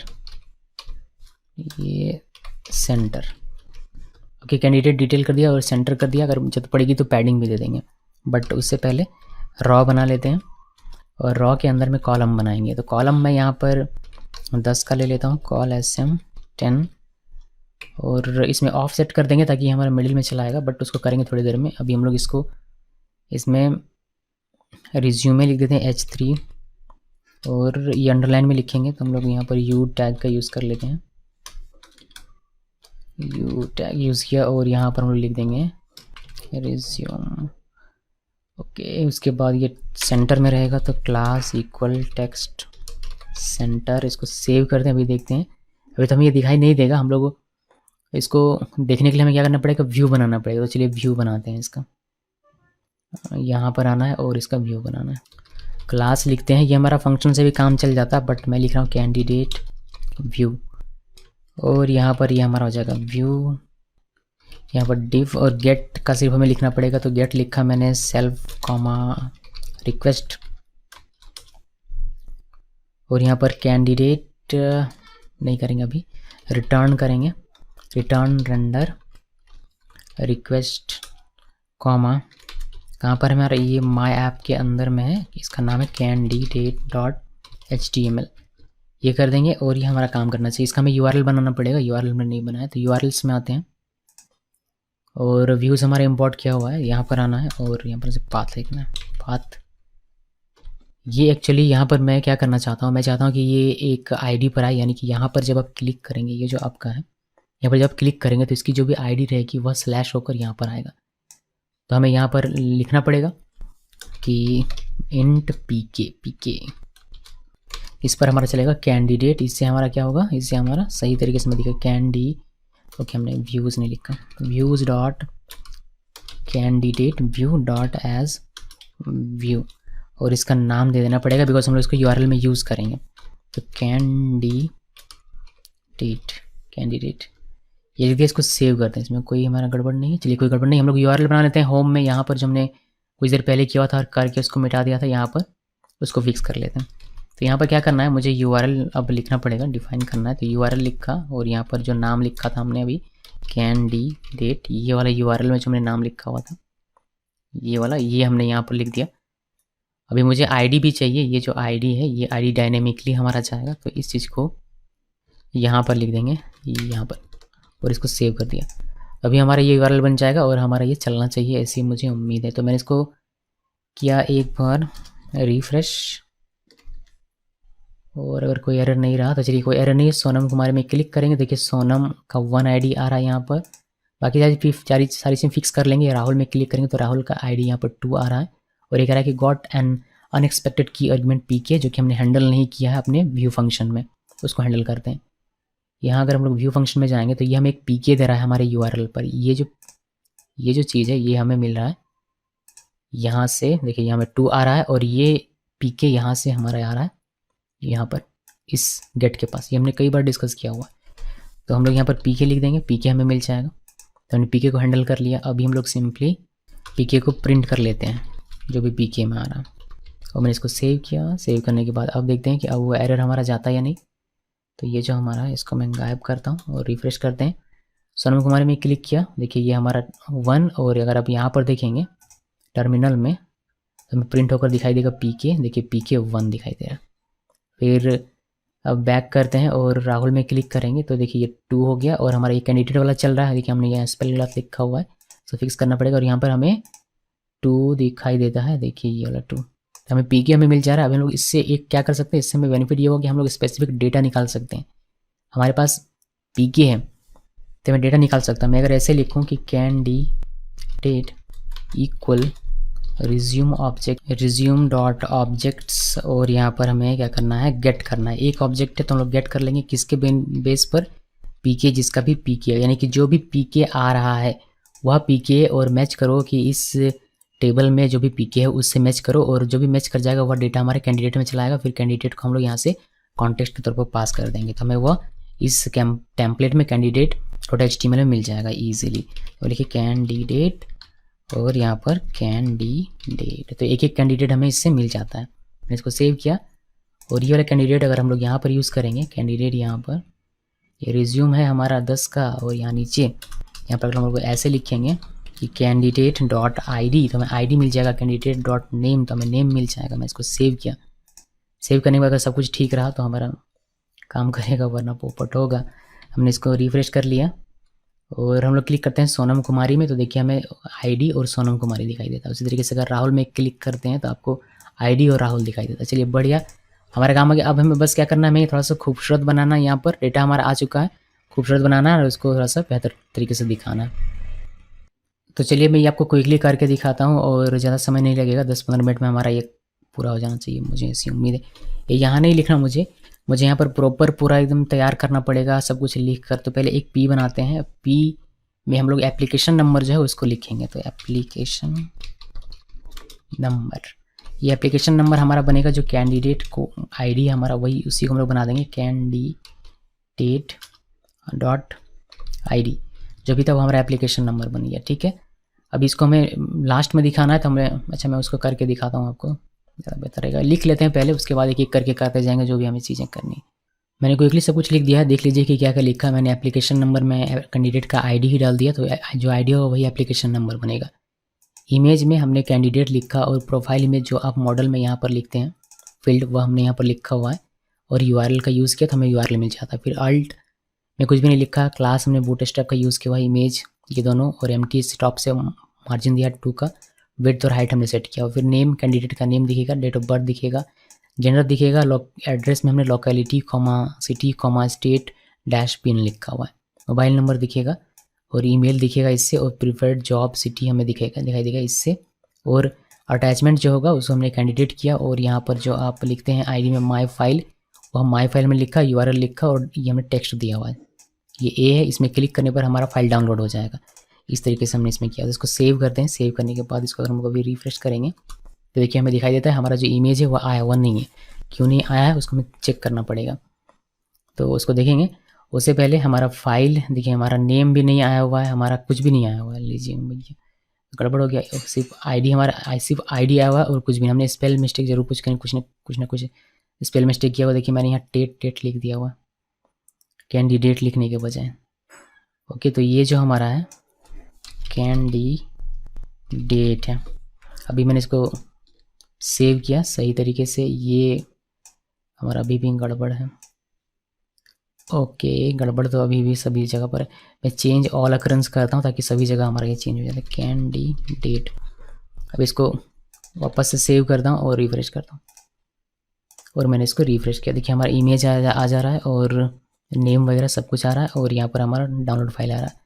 [SPEAKER 1] ये सेंटर, ओके। कैंडिडेट डिटेल कर दिया और सेंटर कर दिया, अगर जरूरत पड़ेगी तो पैडिंग भी दे देंगे, बट उससे पहले रॉ बना लेते हैं और रॉ के अंदर में कॉलम बनाएंगे। तो कॉलम मैं यहाँ पर 10 का ले लेता हूँ, कॉल SM 10, और इसमें ऑफ सेट कर देंगे ताकि हमारा मिडिल में चला आएगा, बट उसको करेंगे थोड़ी देर में। अभी हम लोग इसको इसमें रिज्यूमे लिख देते हैं H3, और ये अंडरलाइन में लिखेंगे तो हम लोग यहाँ पर U टैग का यूज़ कर लेते हैं, U टैग यूज़ किया, और यहाँ पर हम लोग लिख देंगे रिज्यूम, ओके। उसके बाद ये सेंटर में रहेगा तो क्लास इक्वल टेक्स्ट सेंटर, इसको सेव करते हैं। अभी देखते हैं, अभी तो हमें ये दिखाई नहीं देगा, हम लोग इसको देखने के लिए हमें क्या करना पड़ेगा, व्यू बनाना पड़ेगा। तो चलिए व्यू बनाते हैं, इसका यहाँ पर आना है और इसका व्यू बनाना है, क्लास लिखते हैं। ये हमारा फंक्शन से भी काम चल जाता है, बट मैं लिख रहा हूँ कैंडिडेट व्यू, और यहाँ पर ये हमारा हो जाएगा व्यू यहाँ पर div और get का सिर्फ हमें लिखना पड़ेगा, तो get लिखा मैंने self कॉमा रिक्वेस्ट, और यहाँ पर कैंडिडेट नहीं करेंगे अभी, रिटर्न करेंगे, रिटर्न रेंडर रिक्वेस्ट कॉमा, कहाँ पर हमारा ये माई ऐप के अंदर में है, इसका नाम है candidate.html, ये कर देंगे और ये हमारा काम करना चाहिए। इसका हमें URL बनाना पड़ेगा, URL में नहीं बनाया, तो URLs में आते हैं और व्यूज़ हमारा इंपोर्ट किया हुआ है, यहाँ पर आना है और यहाँ पर से पाथ लिखना है, पाथ। ये एक्चुअली यहाँ पर मैं क्या करना चाहता हूँ, मैं चाहता हूँ कि ये एक आईडी पर आए, यानी कि यहाँ पर जब आप क्लिक करेंगे, ये जो आपका है यहाँ पर जब क्लिक करेंगे तो इसकी जो भी आईडी रहेगी वह स्लैश होकर यहाँ पर आएगा। तो हमें यहाँ पर लिखना पड़ेगा कि इंट पीके, इस पर हमारा चलेगा कैंडिडेट, इससे हमारा क्या होगा, इससे हमारा सही तरीके से मैं दिखा कैंडी, ओके हमने व्यूज़ नहीं लिखा, views dot candidate view dot as view, और इसका नाम दे देना पड़ेगा बिकॉज हम लोग इसको URL में यूज़ करेंगे। तो कैंडिडेट ये लिखिए, इसको सेव करते हैं, इसमें कोई हमारा गड़बड़ नहीं है। चलिए कोई गड़बड़ नहीं, हम लोग URL बना लेते हैं होम में, यहाँ पर जो हमने कुछ देर पहले किया था और करके उसको मिटा दिया था, यहाँ पर उसको फिक्स कर लेते हैं। तो यहाँ पर क्या करना है, मुझे URL अब लिखना पड़ेगा, डिफाइन करना है। तो URL लिखा और यहाँ पर जो नाम लिखा था हमने अभी कैंडिडेट, ये वाला URL में जो हमने नाम लिखा हुआ था ये वाला, ये हमने यहाँ पर लिख दिया। अभी मुझे आईडी भी चाहिए, ये जो आईडी है ये आईडी डायनेमिकली हमारा जाएगा, तो इस चीज़ को यहाँ पर लिख देंगे यहाँ पर और इसको सेव कर दिया। अभी हमारा ये URL बन जाएगा और हमारा ये चलना चाहिए, ऐसी मुझे उम्मीद है। तो मैंने इसको किया एक बार रिफ्रेश, और अगर कोई एरर नहीं रहा तो चलिए कोई एरर नहीं है। सोनम कुमार में क्लिक करेंगे, देखिए सोनम का 1 ID आ रहा है यहाँ पर, बाकी सारी चीज़ें फिक्स कर लेंगे। राहुल में क्लिक करेंगे तो राहुल का ID यहाँ पर 2 आ रहा है, और ये कह रहा है कि गॉट एन अनएक्सपेक्टेड की आर्गुमेंट पीके, जो कि हमने हैंडल नहीं किया है अपने व्यू फंक्शन में, उसको हैंडल करते हैं। यहाँ अगर हम लोग व्यू फंक्शन में जाएंगे तो ये हमें एक पीके दे रहा है हमारे URL पर, ये जो चीज़ है ये हमें मिल रहा है यहाँ से, देखिए यहाँ में 2 आ रहा है और ये पीके यहाँ से हमारा आ रहा है यहाँ पर इस गेट के पास, ये हमने कई बार डिस्कस किया हुआ है। तो हम लोग यहाँ पर पीके लिख देंगे, पीके हमें मिल जाएगा। तो हमने पीके को हैंडल कर लिया। अभी हम लोग सिंपली पीके को प्रिंट कर लेते हैं जो भी पीके में आ रहा है, और मैंने इसको सेव किया। सेव करने के बाद अब देखते हैं कि अब वो एरर हमारा जाता है या नहीं। तो ये जो हमारा है इसको मैं गायब करता हूँ और रिफ्रेश करते हैं। सोनम कुमार में क्लिक किया, देखिए ये हमारा 1, और अगर आप यहाँ पर देखेंगे टर्मिनल में तो हमें प्रिंट होकर दिखाई देगा पीके, देखिए पीके 1 दिखाई दे रहा है। फिर अब बैक करते हैं और राहुल में क्लिक करेंगे तो देखिए ये 2 हो गया, और हमारा ये कैंडिडेट वाला चल रहा है। देखिए हमने यहाँ स्पेल गलत लिखा हुआ है, तो फिक्स करना पड़ेगा, और यहाँ पर हमें 2 दिखाई देता है, देखिए ये वाला 2, तो हमें पीके हमें मिल जा रहा है। अब हम लोग इससे एक क्या कर सकते हैं, इससे हमें बेनिफिट ये होगा कि हम लोग स्पेसिफिक डेटा निकाल सकते हैं। हमारे पास पीके है तो मैं डेटा निकाल सकता हूँ। मैं अगर ऐसे लिखूँ कि candidate equal resume dot objects, और यहाँ पर हमें क्या करना है, गेट करना है। एक ऑब्जेक्ट है तो हम लोग गेट कर लेंगे, किसके बेस पर, पीके, जिसका भी पीके है, यानी कि जो भी पीके आ रहा है वह पीके, और मैच करो कि इस टेबल में जो भी पीके है उससे मैच करो, और जो भी मैच कर जाएगा वह डेटा हमारे कैंडिडेट में चलाएगा। फिर कैंडिडेट को हम लोग यहाँ से कॉन्टेक्स्ट के तौर पर पास कर देंगे, तो हमें वह इस टेम्पलेट में candidate.html में मिल जाएगा ईजिली। तो लिखिए कैंडिडेट और यहाँ पर कैंडिडेट, तो एक एक कैंडिडेट हमें इससे मिल जाता है। मैंने इसको सेव किया, और ये वाला कैंडिडेट अगर हम लोग यहाँ पर यूज़ करेंगे, कैंडिडेट यहाँ पर ये रिज्यूम है हमारा 10 का, और यहाँ नीचे यहाँ पर अगर हम लोग ऐसे लिखेंगे कि candidate.id, तो हमें ID मिल जाएगा, candidate.name, तो हमें नेम मिल जाएगा। मैं इसको सेव किया। सेव करने के बाद अगर सब कुछ ठीक रहा तो हमारा काम करेगा, वरना पोपट होगा। हमने इसको रिफ्रेश कर लिया और हम लोग क्लिक करते हैं सोनम कुमारी में, तो देखिए हमें ID और सोनम कुमारी दिखाई देता है। उसी तरीके से अगर राहुल में क्लिक करते हैं तो आपको ID और राहुल दिखाई देता है। चलिए बढ़िया, हमारा काम आ गया। अब हमें बस क्या करना है, हमें थोड़ा सा खूबसूरत बनाना है। यहाँ पर डेटा हमारा आ चुका है, खूबसूरत बनाना है और उसको थोड़ा सा बेहतर तरीके से दिखाना है। तो चलिए मैं ये आपको क्विकली करके दिखाता हूँ, और ज़्यादा समय नहीं लगेगा, 10-15 मिनट में हमारा ये पूरा हो जाना चाहिए, मुझे ऐसी उम्मीद है। ये यहाँ नहीं लिखना मुझे यहाँ पर प्रॉपर पूरा एकदम तैयार करना पड़ेगा सब कुछ लिख कर। तो पहले एक P बनाते हैं, P में हम लोग एप्लीकेशन नंबर जो है उसको लिखेंगे। तो एप्लीकेशन नंबर, ये एप्लीकेशन नंबर हमारा बनेगा, जो कैंडिडेट को ID हमारा वही उसी को हम लोग बना देंगे, कैंडिडेट.id। जो भी था वो हमारा एप्लीकेशन नंबर बन गया। ठीक है, अब इसको हमें लास्ट में दिखाना है तो हमें, अच्छा मैं उसको करके दिखाता हूँ आपको, ज़्यादा बेहतर रहेगा। लिख लेते हैं पहले, उसके बाद एक एक करके करते जाएंगे जो भी हमें चीज़ें करनी। मैंने क्विकली सब कुछ लिख दिया है, देख लीजिए कि क्या क्या लिखा है मैंने। एप्लीकेशन नंबर में कैंडिडेट का आईडी ही डाल दिया, तो जो आईडी होगा वही एप्लीकेशन नंबर बनेगा। इमेज में हमने कैंडिडेट लिखा, और प्रोफाइल इमेज जो आप मॉडल में यहाँ पर लिखते हैं फील्ड, वह हमने यहाँ पर लिखा हुआ है, और यूआरएल का यूज़ किया तो हमें यूआरएल मिल जाता है। फिर अल्ट में कुछ भी नहीं लिखा, क्लास हमने बूटस्ट्रैप का यूज़ किया हुआ, इमेज ये दोनों, और एम्प्टी टॉप से मार्जिन दिया 2 का, विड्थ और हाइट हमने सेट किया। और फिर नेम, कैंडिडेट का नेम दिखेगा, डेट ऑफ बर्थ दिखेगा, जेंडर दिखेगा, एड्रेस में हमने locality city state dash pin लिखा हुआ है, मोबाइल नंबर दिखेगा, और ईमेल दिखेगा इससे, और प्रीफर्ड जॉब सिटी हमें दिखाई देगा इससे। और अटैचमेंट जो होगा उसको हमने कैंडिडेट किया, और यहाँ पर जो आप लिखते हैं आईडी में माई फाइल, वो हम माई फाइल में लिखा, यूआरएल लिखा, और ये हमने टेक्स्ट दिया हुआ है, ये ए है, इसमें क्लिक करने पर हमारा फाइल डाउनलोड हो जाएगा। इस तरीके से हमने इसमें किया। तो इसको सेव करते हैं। सेव करने के बाद इसको अगर हम कभी रिफ्रेश करेंगे तो देखिए हमें दिखाई देता है हमारा जो इमेज है वो आया हुआ नहीं है। क्यों नहीं आया है उसको हमें चेक करना पड़ेगा, तो उसको देखेंगे। उससे पहले हमारा फाइल देखिए, हमारा नेम भी नहीं आया हुआ है, हमारा कुछ भी नहीं आया हुआ है। लीजिए भैया गड़बड़ हो गया, सिर्फ आईडी हमारा सिर्फ आईडी आया हुआ है और कुछ भी। हमने स्पेल मिस्टेक जरूर कुछ ना कुछ स्पेल मिस्टेक किया हुआ। देखिए मैंने यहाँ टेट लिख दिया हुआ कैंडिडेट लिखने के बजाय। ओके, तो ये जो हमारा है कैंडिडेट है। अभी मैंने इसको सेव किया सही तरीके से, ये हमारा अभी भी गड़बड़ है। ओके, गड़बड़ तो अभी भी सभी जगह पर है। मैं चेंज ऑल अकरेंस करता हूँ ताकि सभी जगह हमारा ये चेंज हो जाता है, कैंडिडेट। अब इसको वापस से सेव करता हूँ और रिफ्रेश करता हूँ, और मैंने इसको रिफ्रेश किया। देखिए हमारा इमेज आ जा रहा है, और नेम वगैरह सब कुछ आ रहा है, और यहाँ पर हमारा डाउनलोड फाइल आ रहा है।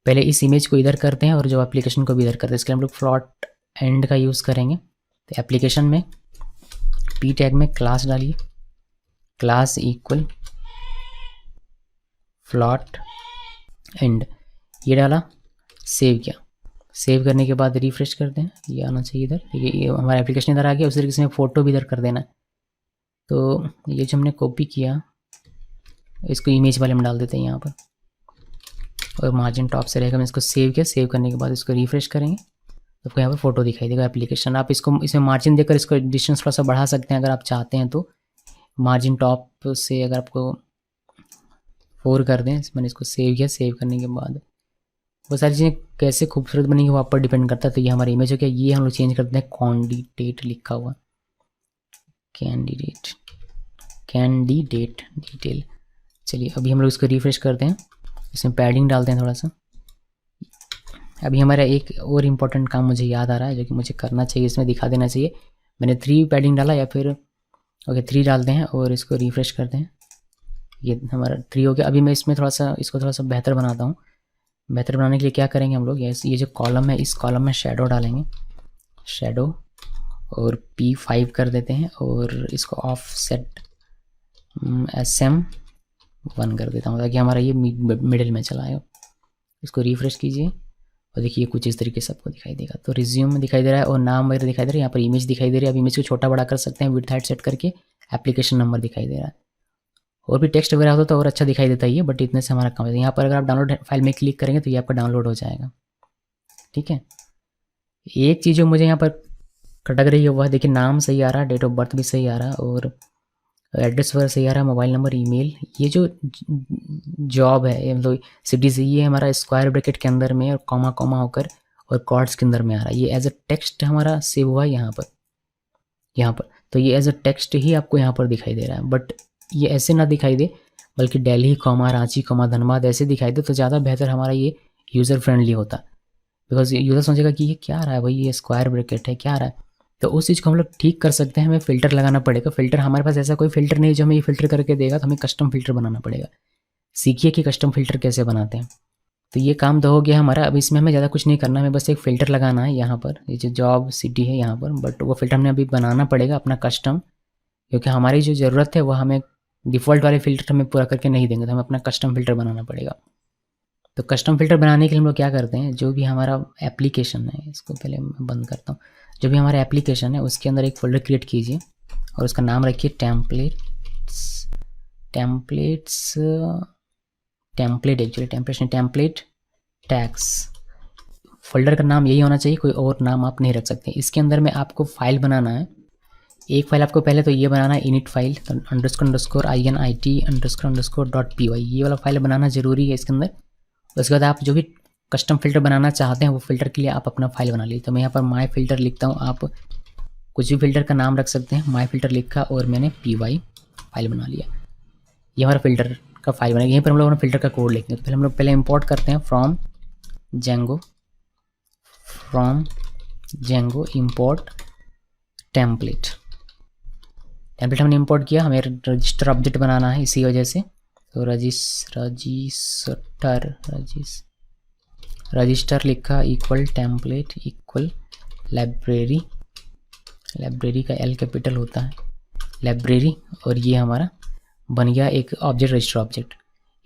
[SPEAKER 1] पहले इस इमेज को इधर करते हैं और जो एप्लीकेशन को भी इधर करते हैं। इसके लिए हम लोग फ्लॉट एंड का यूज़ करेंगे। तो एप्लीकेशन में पी टैग में क्लास डालिए, क्लास इक्वल फ्लॉट एंड, ये डाला, सेव किया। सेव करने के बाद रिफ्रेश करते हैं, ये आना चाहिए इधर। ठीक है, ये हमारा एप्लीकेशन इधर आ गया। उसी तरीके से फ़ोटो भी इधर कर देना है। तो ये जो हमने कॉपी किया इसको इमेज वाले में डाल देते हैं यहाँ पर, और मार्जिन टॉप से रहेगा। मैं इसको सेव किया। सेव करने के बाद इसको रिफ्रेश करेंगे तो आपको यहाँ पर फोटो दिखाई देगा एप्लीकेशन। आप इसको इसमें मार्जिन देकर इसको डिस्टेंस थोड़ा सा बढ़ा सकते हैं अगर आप चाहते हैं तो। मार्जिन टॉप से अगर आपको 4 कर दें। मैंने इसको सेव किया। सेव करने के बाद वो सारी चीज़ें कैसे खूबसूरत बनेंगी वो आप पर डिपेंड करता है। तो ये हमारा इमेज हो गया। ये हम लोग चेंज करते हैं कैंडिडेट लिखा हुआ, कैंडिडेट डिटेल। चलिए अभी हम लोग इसको रिफ्रेश करते हैं, इसमें पैडिंग डालते हैं थोड़ा सा। अभी हमारा एक और इम्पॉर्टेंट काम मुझे याद आ रहा है जो कि मुझे करना चाहिए, इसमें दिखा देना चाहिए। मैंने 3 पैडिंग डाला, या फिर ओके 3 डालते हैं और इसको रिफ्रेश करते हैं। ये हमारा 3 हो गया। अभी मैं इसमें इसको थोड़ा सा बेहतर बनाता हूँ। बेहतर बनाने के लिए क्या करेंगे हम लोग, ये जो कॉलम है इस कॉलम में शेडो डालेंगे, शेडो, और P5 कर देते हैं, और इसको ऑफ सेट SM1 कर देता हूँ ताकि हमारा ये मिडिल में चला आए। इसको रिफ्रेश कीजिए और देखिए कुछ इस तरीके से आपको दिखाई देगा। तो रिज्यूम में दिखाई दे रहा है और नाम वगैरह दिखाई दे रहा है। यहाँ पर इमेज दिखाई दे रही है। अब इमेज को छोटा बड़ा कर सकते हैं, विड्थ हाइट सेट करके। एप्लीकेशन नंबर दिखाई दे रहा है, और भी टेक्स्ट वगैरह होता तो और अच्छा दिखाई देता है ये, बट इतने से हमारा काम है। यहाँ पर अगर आप डाउनलोड फाइल में क्लिक करेंगे तो ये आपका डाउनलोड हो जाएगा। ठीक है, एक चीज़ जो मुझे यहाँ पर खटक रही है वह देखिए, नाम सही आ रहा है, डेट ऑफ बर्थ भी सही आ रहा है, और एड्रेस वगैरह सही आ रहा है, मोबाइल नंबर, ईमेल। ये जो जॉब है मतलब सिटी से, ये हमारा स्क्वायर ब्रैकेट के अंदर में और कॉमा कॉमा होकर और कॉर्ड्स के अंदर में आ रहा है। ये एज अ टेक्स्ट हमारा सेव हुआ है यहाँ पर। तो ये एज अ टेक्स्ट ही आपको यहाँ पर दिखाई दे रहा है, बट ये ऐसे ना दिखाई दे, बल्कि दिल्ली कॉमा रांची कॉमा धनबाद ऐसे दिखाई दे तो ज़्यादा बेहतर हमारा ये यूज़र फ्रेंडली होता। बिकॉज यूज़र सोचेगा कि ये क्या आ रहा है भाई, ये स्क्वायर ब्रैकेट है, क्या आ रहा है। तो उस चीज़ को हम लोग ठीक कर सकते हैं। हमें फ़िल्टर लगाना पड़ेगा। फ़िल्टर हमारे पास ऐसा कोई फ़िल्टर नहीं जो हमें ये फ़िल्टर करके देगा, तो हमें कस्टम फ़िल्टर बनाना पड़ेगा। सीखिए कि कस्टम फ़िल्टर कैसे बनाते हैं। तो ये काम तो हो गया हमारा। अब इसमें हमें ज़्यादा कुछ नहीं करना, हमें बस एक फ़िल्टर लगाना है यहाँ पर, ये जो जॉब सिटी है यहाँ पर। बट वो फ़िल्टर हमने अभी बनाना पड़ेगा अपना कस्टम, क्योंकि हमारी जो ज़रूरत है वह हमें डिफ़ॉल्ट वाले फ़िल्टर हमें पूरा करके नहीं देंगे, तो हमें अपना कस्टम फ़िल्टर बनाना पड़ेगा। तो कस्टम फ़िल्टर बनाने के लिए हम लोग क्या करते हैं, जो भी हमारा एप्लीकेशन है, इसको पहले मैं बंद करता हूँ। जो भी हमारा एप्लीकेशन है उसके अंदर एक फ़ोल्डर क्रिएट कीजिए और उसका नाम रखिए टेम्पलेट टैक्स। फोल्डर का नाम यही होना चाहिए, कोई और नाम आप नहीं रख सकते। इसके अंदर में आपको फाइल बनाना है। एक फाइल आपको पहले तो ये बनाना है, इनिट फाइल अंडरस्कोर -init_डॉट py, ये वाला फाइल बनाना ज़रूरी है इसके अंदर। उसके बाद आप जो भी कस्टम फ़िल्टर बनाना चाहते हैं वो फ़िल्टर के लिए आप अपना फाइल बना लीजिए। तो मैं यहाँ पर माई फ़िल्टर लिखता हूँ, आप कुछ भी फ़िल्टर का नाम रख सकते हैं। माई फ़िल्टर लिखा और मैंने py फाइल बना लिया। ये हमारा फ़िल्टर का फाइल बनेगा। यहीं पर हम लोग अपना फ़िल्टर का कोड लिखेंगे। तो पहले हम लोग इंपोर्ट करते हैं फ्रॉम जेंगो इंपोर्ट टेम्पलेट हमने इंपोर्ट किया। हमें रजिस्टर ऑब्जेक्ट बनाना है इसी वजह से। तो रजिस्टर लिखा इक्वल टेम्पलेट इक्वल लाइब्रेरी का एल कैपिटल होता है लाइब्रेरी, और ये हमारा बन गया एक ऑब्जेक्ट, रजिस्टर ऑब्जेक्ट।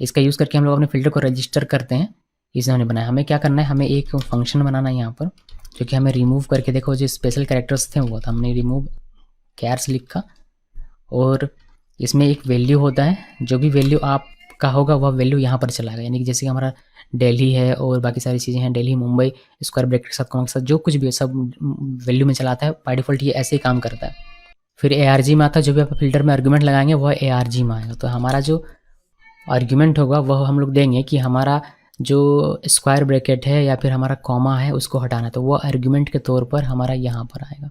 [SPEAKER 1] इसका यूज़ करके हम लोग अपने फ़िल्टर को रजिस्टर करते हैं। इसे हमने बनाया। हमें क्या करना है, हमें एक फंक्शन बनाना है यहाँ पर, जो कि हमें रिमूव करके, देखो जो स्पेशल कैरेक्टर्स थे वो था, हमने रिमूव कैर्स लिखा और इसमें एक वैल्यू होता है। जो भी वैल्यू आपका होगा वह वैल्यू यहाँ पर चलाएगा। यानी कि जैसे कि हमारा दिल्ली है और बाकी सारी चीज़ें हैं, दिल्ली मुंबई स्क्वायर ब्रैकेट के साथ कॉमा के साथ जो कुछ भी है सब वैल्यू में चलाता है। बाय डिफ़ॉल्ट ये ऐसे ही काम करता है। फिर ARG में आता है, जो भी आप फिल्टर में आर्गूमेंट लगाएंगे वह ARG में आएगा। तो हमारा जो आर्गूमेंट होगा वह हम लोग देंगे कि हमारा जो स्क्वायर ब्रैकेट है या फिर हमारा कॉमा है उसको हटाना है, तो वो आर्गूमेंट के तौर पर हमारा यहाँ पर आएगा।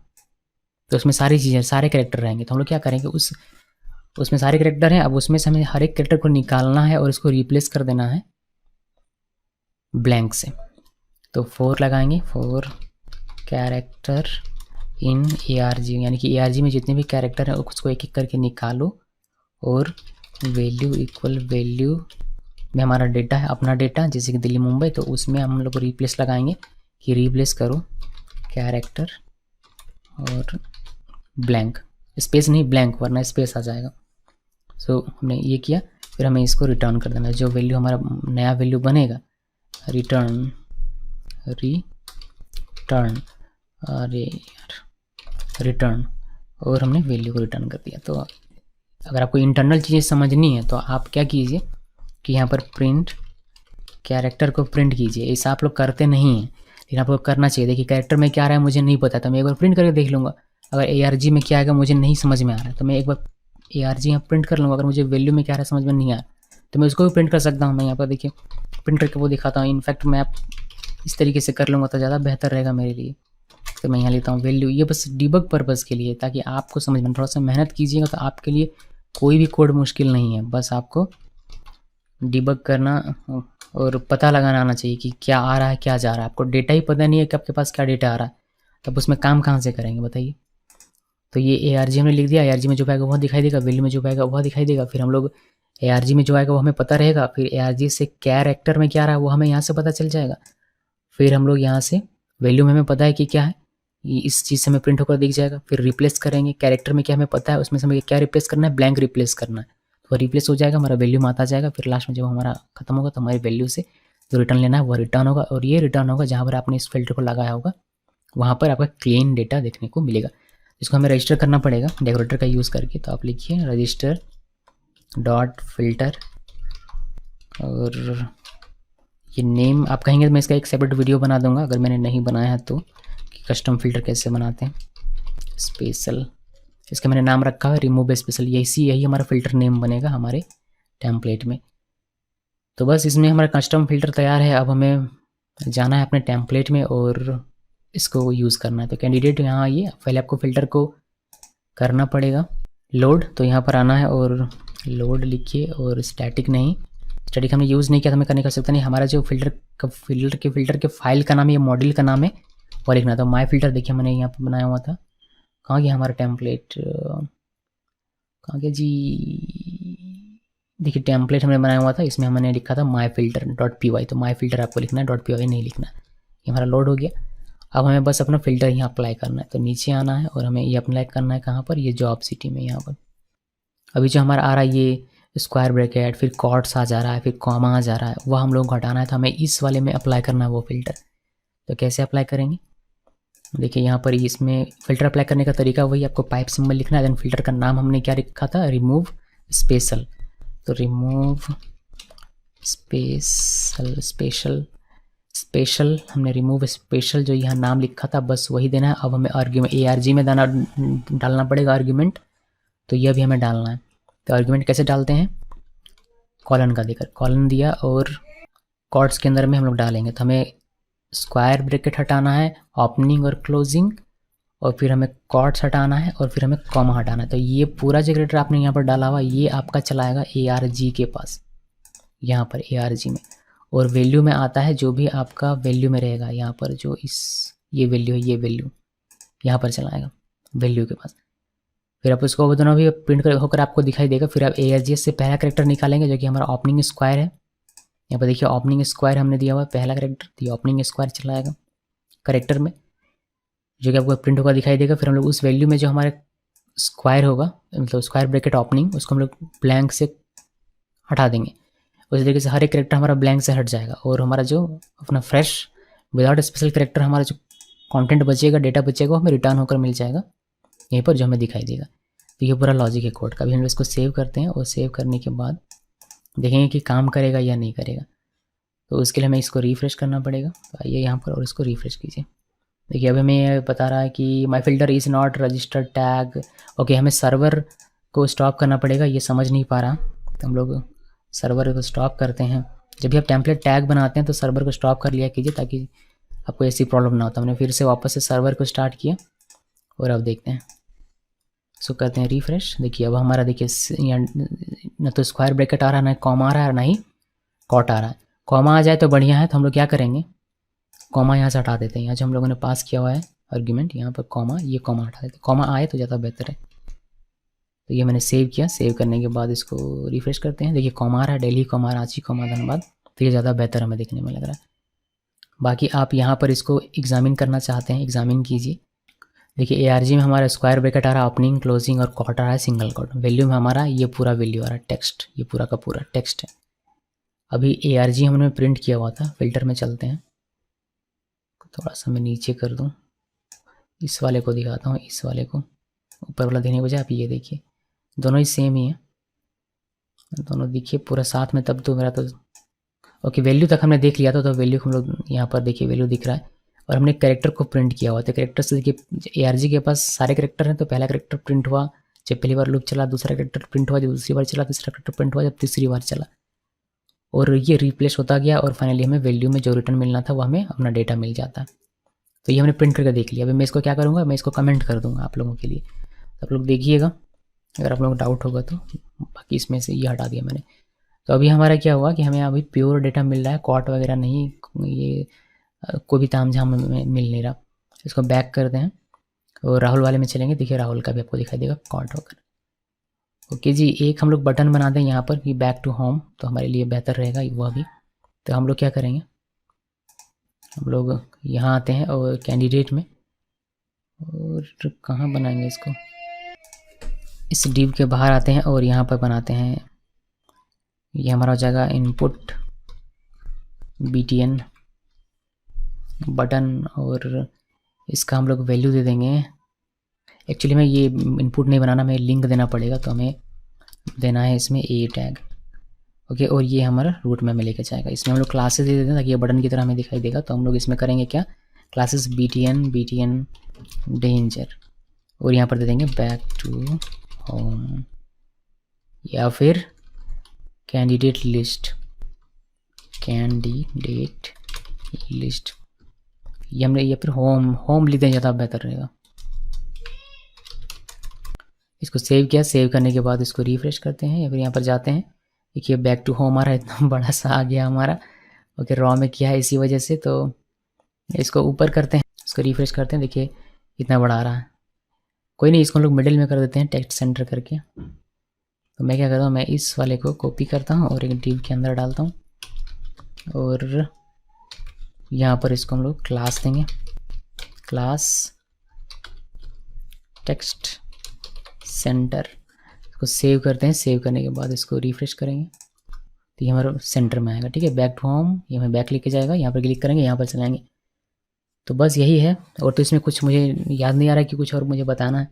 [SPEAKER 1] तो उसमें सारी चीज़ें, सारे कैरेक्टर रहेंगे। तो हम लोग क्या करेंगे, उसमें सारे कैरेक्टर हैं। अब उसमें से हमें हर एक कैरेक्टर को निकालना है और इसको रिप्लेस कर देना है ब्लैंक से। तो 4 लगाएंगे, 4 कैरेक्टर इन ARG, यानी कि ARG में जितने भी कैरेक्टर हैं उसको एक एक करके निकालो और वैल्यू इक्वल वैल्यू में हमारा डेटा है, अपना डेटा जैसे कि दिल्ली मुंबई, तो उसमें हम लोग रिप्लेस लगाएंगे कि रिप्लेस करो कैरेक्टर और ब्लैंक, स्पेस नहीं ब्लैंक, वरना स्पेस आ जाएगा। सो हमने ये किया। फिर हमें इसको रिटर्न कर देना है। जो वैल्यू हमारा नया वैल्यू बनेगा, रिटर्न अरे यार रिटर्न, और हमने वैल्यू को रिटर्न कर दिया। तो अगर आपको इंटरनल चीज़ें समझनी है तो आप क्या कीजिए कि यहाँ पर प्रिंट कैरेक्टर को प्रिंट कीजिए। ऐसा आप लोग करते नहीं हैं, लेकिन आपको करना चाहिए। देखिए कैरेक्टर में क्या आ रहा है मुझे नहीं पता, तो मैं एक बार प्रिंट करके देख लूँगा। अगर ARG में क्या आएगा मुझे नहीं समझ में आ रहा है तो मैं एक बार ARG यहाँ प्रिंट कर लूँगा। अगर मुझे वैल्यू में क्या आ रहा है समझ में नहीं आ रहा तो मैं उसको भी प्रिंट कर सकता हूँ। मैं यहाँ पर देखिए प्रिंट करके वो दिखाता हूँ। इनफैक्ट मैं आप इस तरीके से कर लूँगा तो ज़्यादा बेहतर रहेगा मेरे लिए। तो मैं यहाँ लेता हूँ वैल्यू, ये बस डिबग पर्पज़ के लिए, ताकि आपको समझ में, थोड़ा सा मेहनत कीजिएगा तो आपके लिए कोई भी कोड मुश्किल नहीं है। बस आपको डिबग करना और पता लगाना आना चाहिए कि क्या आ रहा है क्या जा रहा है। आपको डेटा ही पता नहीं है कि आपके पास क्या डेटा आ रहा है, तब उसमें काम कहाँ से करेंगे बताइए। तो ये ARG हमने लिख दिया। ARG में जो पाएगा वह दिखाई देगा, वैल्यू में जो पाएगा वह दिखाई देगा। फिर हम लोग ARG में जो आएगा वो हमें पता रहेगा। फिर ARG से कैरेक्टर में क्या आ रहा है वो हमें यहाँ से पता चल जाएगा। फिर हम लोग यहाँ से वैल्यू में हमें पता है कि क्या है, इस चीज़ से हमें प्रिंट होकर दिख जाएगा। फिर रिप्लेस करेंगे कैरेक्टर में, क्या हमें पता है उसमें से हमें क्या रिप्लेस करना है, ब्लैंक रिप्लेस करना है। तो रिप्लेस हो जाएगा, हमारा वैल्यू में आता जाएगा। फिर लास्ट में जब हमारा खत्म होगा तो हमारी वैल्यू से जो रिटर्न लेना है वो रिटर्न होगा, और ये रिटर्न होगा जहाँ पर आपने इस फिल्टर को लगाया होगा वहाँ पर आपका क्लीन डेटा देखने को मिलेगा। इसको हमें रजिस्टर करना पड़ेगा डेकोरेटर का यूज़ करके। तो आप लिखिए रजिस्टर डॉट फिल्टर, और ये नेम आप कहेंगे तो मैं इसका एक सेपरेट वीडियो बना दूंगा अगर मैंने नहीं बनाया है तो, कि कस्टम फिल्टर कैसे बनाते हैं। स्पेशल, इसका मैंने नाम रखा है रिमूव स्पेशल। यही हमारा फ़िल्टर नेम बनेगा हमारे टेम्पलेट में। तो बस इसमें हमारा कस्टम फिल्टर तैयार है। अब हमें जाना है अपने टेम्पलेट में और इसको यूज़ करना है। तो कैंडिडेट यहाँ आइए, पहले आपको फ़िल्टर को करना पड़ेगा लोड। तो यहाँ पर आना है और लोड लिखिए, और स्टैटिक नहीं, स्टैटिक हमने यूज़ नहीं किया तो हमें करने का सकता नहीं। हमारा जो फिल्टर के फाइल का नाम है, मॉड्यूल का नाम है, वो लिखना। तो माई फिल्टर देखिए मैंने यहाँ पर बनाया हुआ था। कहाँ गया हमारा टेम्पलेट, कहाँ गया जी, देखिए टेम्पलेट हमने बनाया हुआ था, इसमें हमने लिखा था माई फिल्टर डॉट py। तो माई फिल्टर आपको लिखना है, डॉट py नहीं लिखना। ये हमारा लोड हो गया। अब हमें बस अपना फ़िल्टर यहाँ अप्लाई करना है। तो नीचे आना है और हमें ये अप्लाई करना है कहाँ पर, ये जॉब सिटी में यहाँ पर। अभी जो हमारा आ रहा है ये स्क्वायर ब्रैकेट, फिर कॉट्स आ जा रहा है, फिर कॉमा आ जा रहा है, वह हम लोग को हटाना है। तो हमें इस वाले में अप्लाई करना है वो फ़िल्टर। तो कैसे अप्लाई करेंगे, देखिए यहाँ पर इसमें फ़िल्टर अप्लाई करने का तरीका वही, आपको पाइप सिंबल लिखना है। देन फिल्टर का नाम हमने क्या लिखा था, रिमूव स्पेशल। तो रिमूव स्पेशल स्पेशल हमने रिमूव स्पेशल जो यहाँ नाम लिखा था बस वही देना है। अब हमें आर्ग्यूमेंट ARG में डालना पड़ेगा आर्ग्यूमेंट, तो यह भी हमें डालना है। तो आर्ग्यूमेंट कैसे डालते हैं, कॉलन का देकर कॉलन दिया और कॉर्ड्स के अंदर में हम लोग डालेंगे। तो हमें स्क्वायर ब्रैकेट हटाना है, ओपनिंग और क्लोजिंग, और फिर हमें कॉर्ड्स हटाना है और फिर हमें कॉमा हटाना है। तो ये पूरा जो कैरेक्टर आपने यहाँ पर डाला हुआ ये आपका चलाएगा ARG के पास, यहाँ पर ARG में। और वैल्यू में आता है जो भी आपका वैल्यू में रहेगा, यहाँ पर जो ये वैल्यू है, ये वैल्यू यहाँ पर चलाएगा वैल्यू के पास। फिर आप उसको दोनों भी प्रिंट होकर आपको दिखाई देगा। फिर आप ARG से पहला कैरेक्टर निकालेंगे जो कि हमारा ओपनिंग स्क्वायर है। यहाँ पर देखिए ओपनिंग स्क्वायर हमने दिया हुआ है पहला कैरेक्टर, तो ये ओपनिंग स्क्वायर चलाएगा कैरेक्टर में, जो कि आपको प्रिंट होकर दिखाई देगा। फिर हम लोग उस वैल्यू में जो हमारे स्क्वायर होगा, मतलब स्क्वायर ब्रैकेट ओपनिंग, उसको हम लोग ब्लैंक से हटा देंगे। उसी तरीके से हर एक कैरेक्टर हमारा ब्लैंक से हट जाएगा और हमारा जो अपना फ्रेश विदाउट स्पेशल कैरेक्टर हमारा जो कंटेंट बचेगा, डेटा बचेगा, वो हमें रिटर्न होकर मिल जाएगा यहीं पर जो हमें दिखाई देगा। तो ये पूरा लॉजिक है कोड का। अभी हम इसको सेव करते हैं और सेव करने के बाद देखेंगे कि काम करेगा या नहीं करेगा। तो उसके लिए हमें इसको रिफ्रेश करना पड़ेगा। तो आइए यहाँ पर और इसको रिफ्रेश कीजिए। देखिए अभी हमें बता रहा है कि my filter is not registered tag. Okay, हमें सर्वर को स्टॉप करना पड़ेगा, ये समझ नहीं पा रहा। तो हम लोग सर्वर को स्टॉप करते हैं। जब भी आप टेम्पलेट टैग बनाते हैं तो सर्वर को स्टॉप कर लिया कीजिए ताकि आपको ऐसी प्रॉब्लम ना हो। तो हमने फिर से वापस से सर्वर को स्टार्ट किया और अब देखते हैं, इसको करते हैं रिफ्रेश। देखिए अब हमारा देखिए न तो स्क्वायर ब्रैकेट आ रहा है, ना कॉमा आ रहा है, ना ही कॉट आ रहा है। कॉमा आ जाए तो बढ़िया है। तो हम लोग क्या करेंगे, कॉमा यहाँ से हटा देते हैं। यहाँ जो हम लोगों ने पास किया हुआ है आर्ग्यूमेंट, यहाँ पर कॉमा, ये कॉमा हटा देते हैं। कॉमा आए तो ज़्यादा बेहतर है। तो ये मैंने सेव किया। सेव करने के बाद इसको रिफ्रेश करते हैं। देखिए कॉमा आ रहा है, दिल्ली कॉमा, रांची कॉमा, धनबाद। तो ये ज़्यादा बेहतर हमें देखने में लग रहा है। बाकी आप यहाँ पर इसको एग्जामिन करना चाहते हैं, एग्जामिन कीजिए। देखिए ARG में हमारा स्क्वायर ब्रैकेट आ रहा है, ओपनिंग, क्लोजिंग और कॉट आ रहा है, सिंगल कॉट। वैल्यू में हमारा ये पूरा वैल्यू आ रहा है, टेक्स्ट, ये पूरा का पूरा टेक्स्ट है। अभी ARG हमने प्रिंट किया हुआ था। फिल्टर में चलते हैं, थोड़ा सा मैं नीचे कर दूँ, इस वाले को दिखाता हूँ, इस वाले को ऊपर वाला देने के बजाय आप ये देखिए, दोनों ही सेम ही है, दोनों देखिए पूरा साथ में। तब तो मेरा तो ओके, वैल्यू तक हमने देख लिया था। तो वैल्यू हम लोग यहाँ पर देखिए वैल्यू दिख रहा है और हमने कैरेक्टर को प्रिंट किया हुआ था। कैरेक्टर से देखिए ARG के पास सारे कैरेक्टर हैं। तो पहला कैरेक्टर प्रिंट हुआ जब पहली बार लूप चला, दूसरा कैरेक्टर प्रिंट हुआ जब दूसरी बार चला, तीसरा कैरेक्टर प्रिंट हुआ जब तीसरी बार चला, और ये रिप्लेस होता गया और फाइनली हमें वैल्यू में जो रिटर्न मिलना था वो हमें अपना डेटा मिल जाता है। तो ये हमने प्रिंट करके देख लिया। अभी मैं इसको क्या करूँगा, मैं इसको कमेंट कर दूँगा आप लोगों के लिए, तो आप लोग देखिएगा अगर आप लोगों को डाउट होगा तो। बाकी इसमें से ये हटा दिया मैंने। तो अभी हमारा क्या हुआ कि हमें अभी प्योर डेटा मिल रहा है, कॉट वगैरह नहीं, ये कोई भी तामझाम में मिल नहीं रहा। इसको बैक करते हैं और राहुल वाले में चलेंगे। देखिए राहुल का भी आपको दिखाई देगा कॉट होकर। ओके जी, एक हम लोग बटन बना दें यहाँ पर कि बैक टू होम, तो हमारे लिए बेहतर रहेगा वह भी। तो हम लोग क्या करेंगे, हम लोग यहाँ आते हैं और कैंडिडेट में, और कहाँ बनाएंगे इसको, इस डिव के बाहर आते हैं और यहाँ पर बनाते हैं, ये हमारा हो जाएगा इनपुट BTN बटन, और इसका हम लोग वैल्यू दे देंगे। एक्चुअली में ये इनपुट नहीं बनाना, हमें लिंक देना पड़ेगा। तो हमें देना है इसमें A टैग। ओके, और ये हमारा रूट में हमें लेके जाएगा। इसमें हम लोग क्लासेस दे देते हैं ताकि ये बटन की तरह हमें दिखाई देगा। तो हम लोग इसमें करेंगे क्या, क्लासेस BTN डेंजर, और यहाँ पर दे देंगे बैक टू होम, या फिर कैंडिडेट लिस्ट, ये हमने, या फिर होम लिख दें, ज़्यादा बेहतर रहेगा। इसको सेव किया। सेव करने के बाद इसको रिफ्रेश करते हैं या फिर यहाँ पर जाते हैं। देखिए बैक टू होम हमारा इतना बड़ा सा आ गया हमारा। ओके, रॉ में किया है इसी वजह से। तो इसको ऊपर करते हैं, इसको रिफ्रेश करते हैं। देखिए इतना बड़ा आ रहा है। कोई नहीं, इसको हम लोग मिडिल में कर देते हैं टेक्स्ट सेंटर करके। तो मैं क्या करता हूँ, मैं इस वाले को कॉपी करता हूँ और एक डिव के अंदर डालता हूँ, और यहाँ पर इसको हम लोग क्लास देंगे, क्लास टेक्स्ट सेंटर। इसको सेव करते हैं। सेव करने के बाद इसको रिफ्रेश करेंगे तो ये हमारा सेंटर में आएगा। ठीक है, बैक टू होम, ये हमें बैक लेके जाएगा। यहाँ पर क्लिक करेंगे, यहाँ पर चलाएंगे। तो बस यही है। और तो इसमें कुछ मुझे याद नहीं आ रहा है कि कुछ और मुझे बताना है।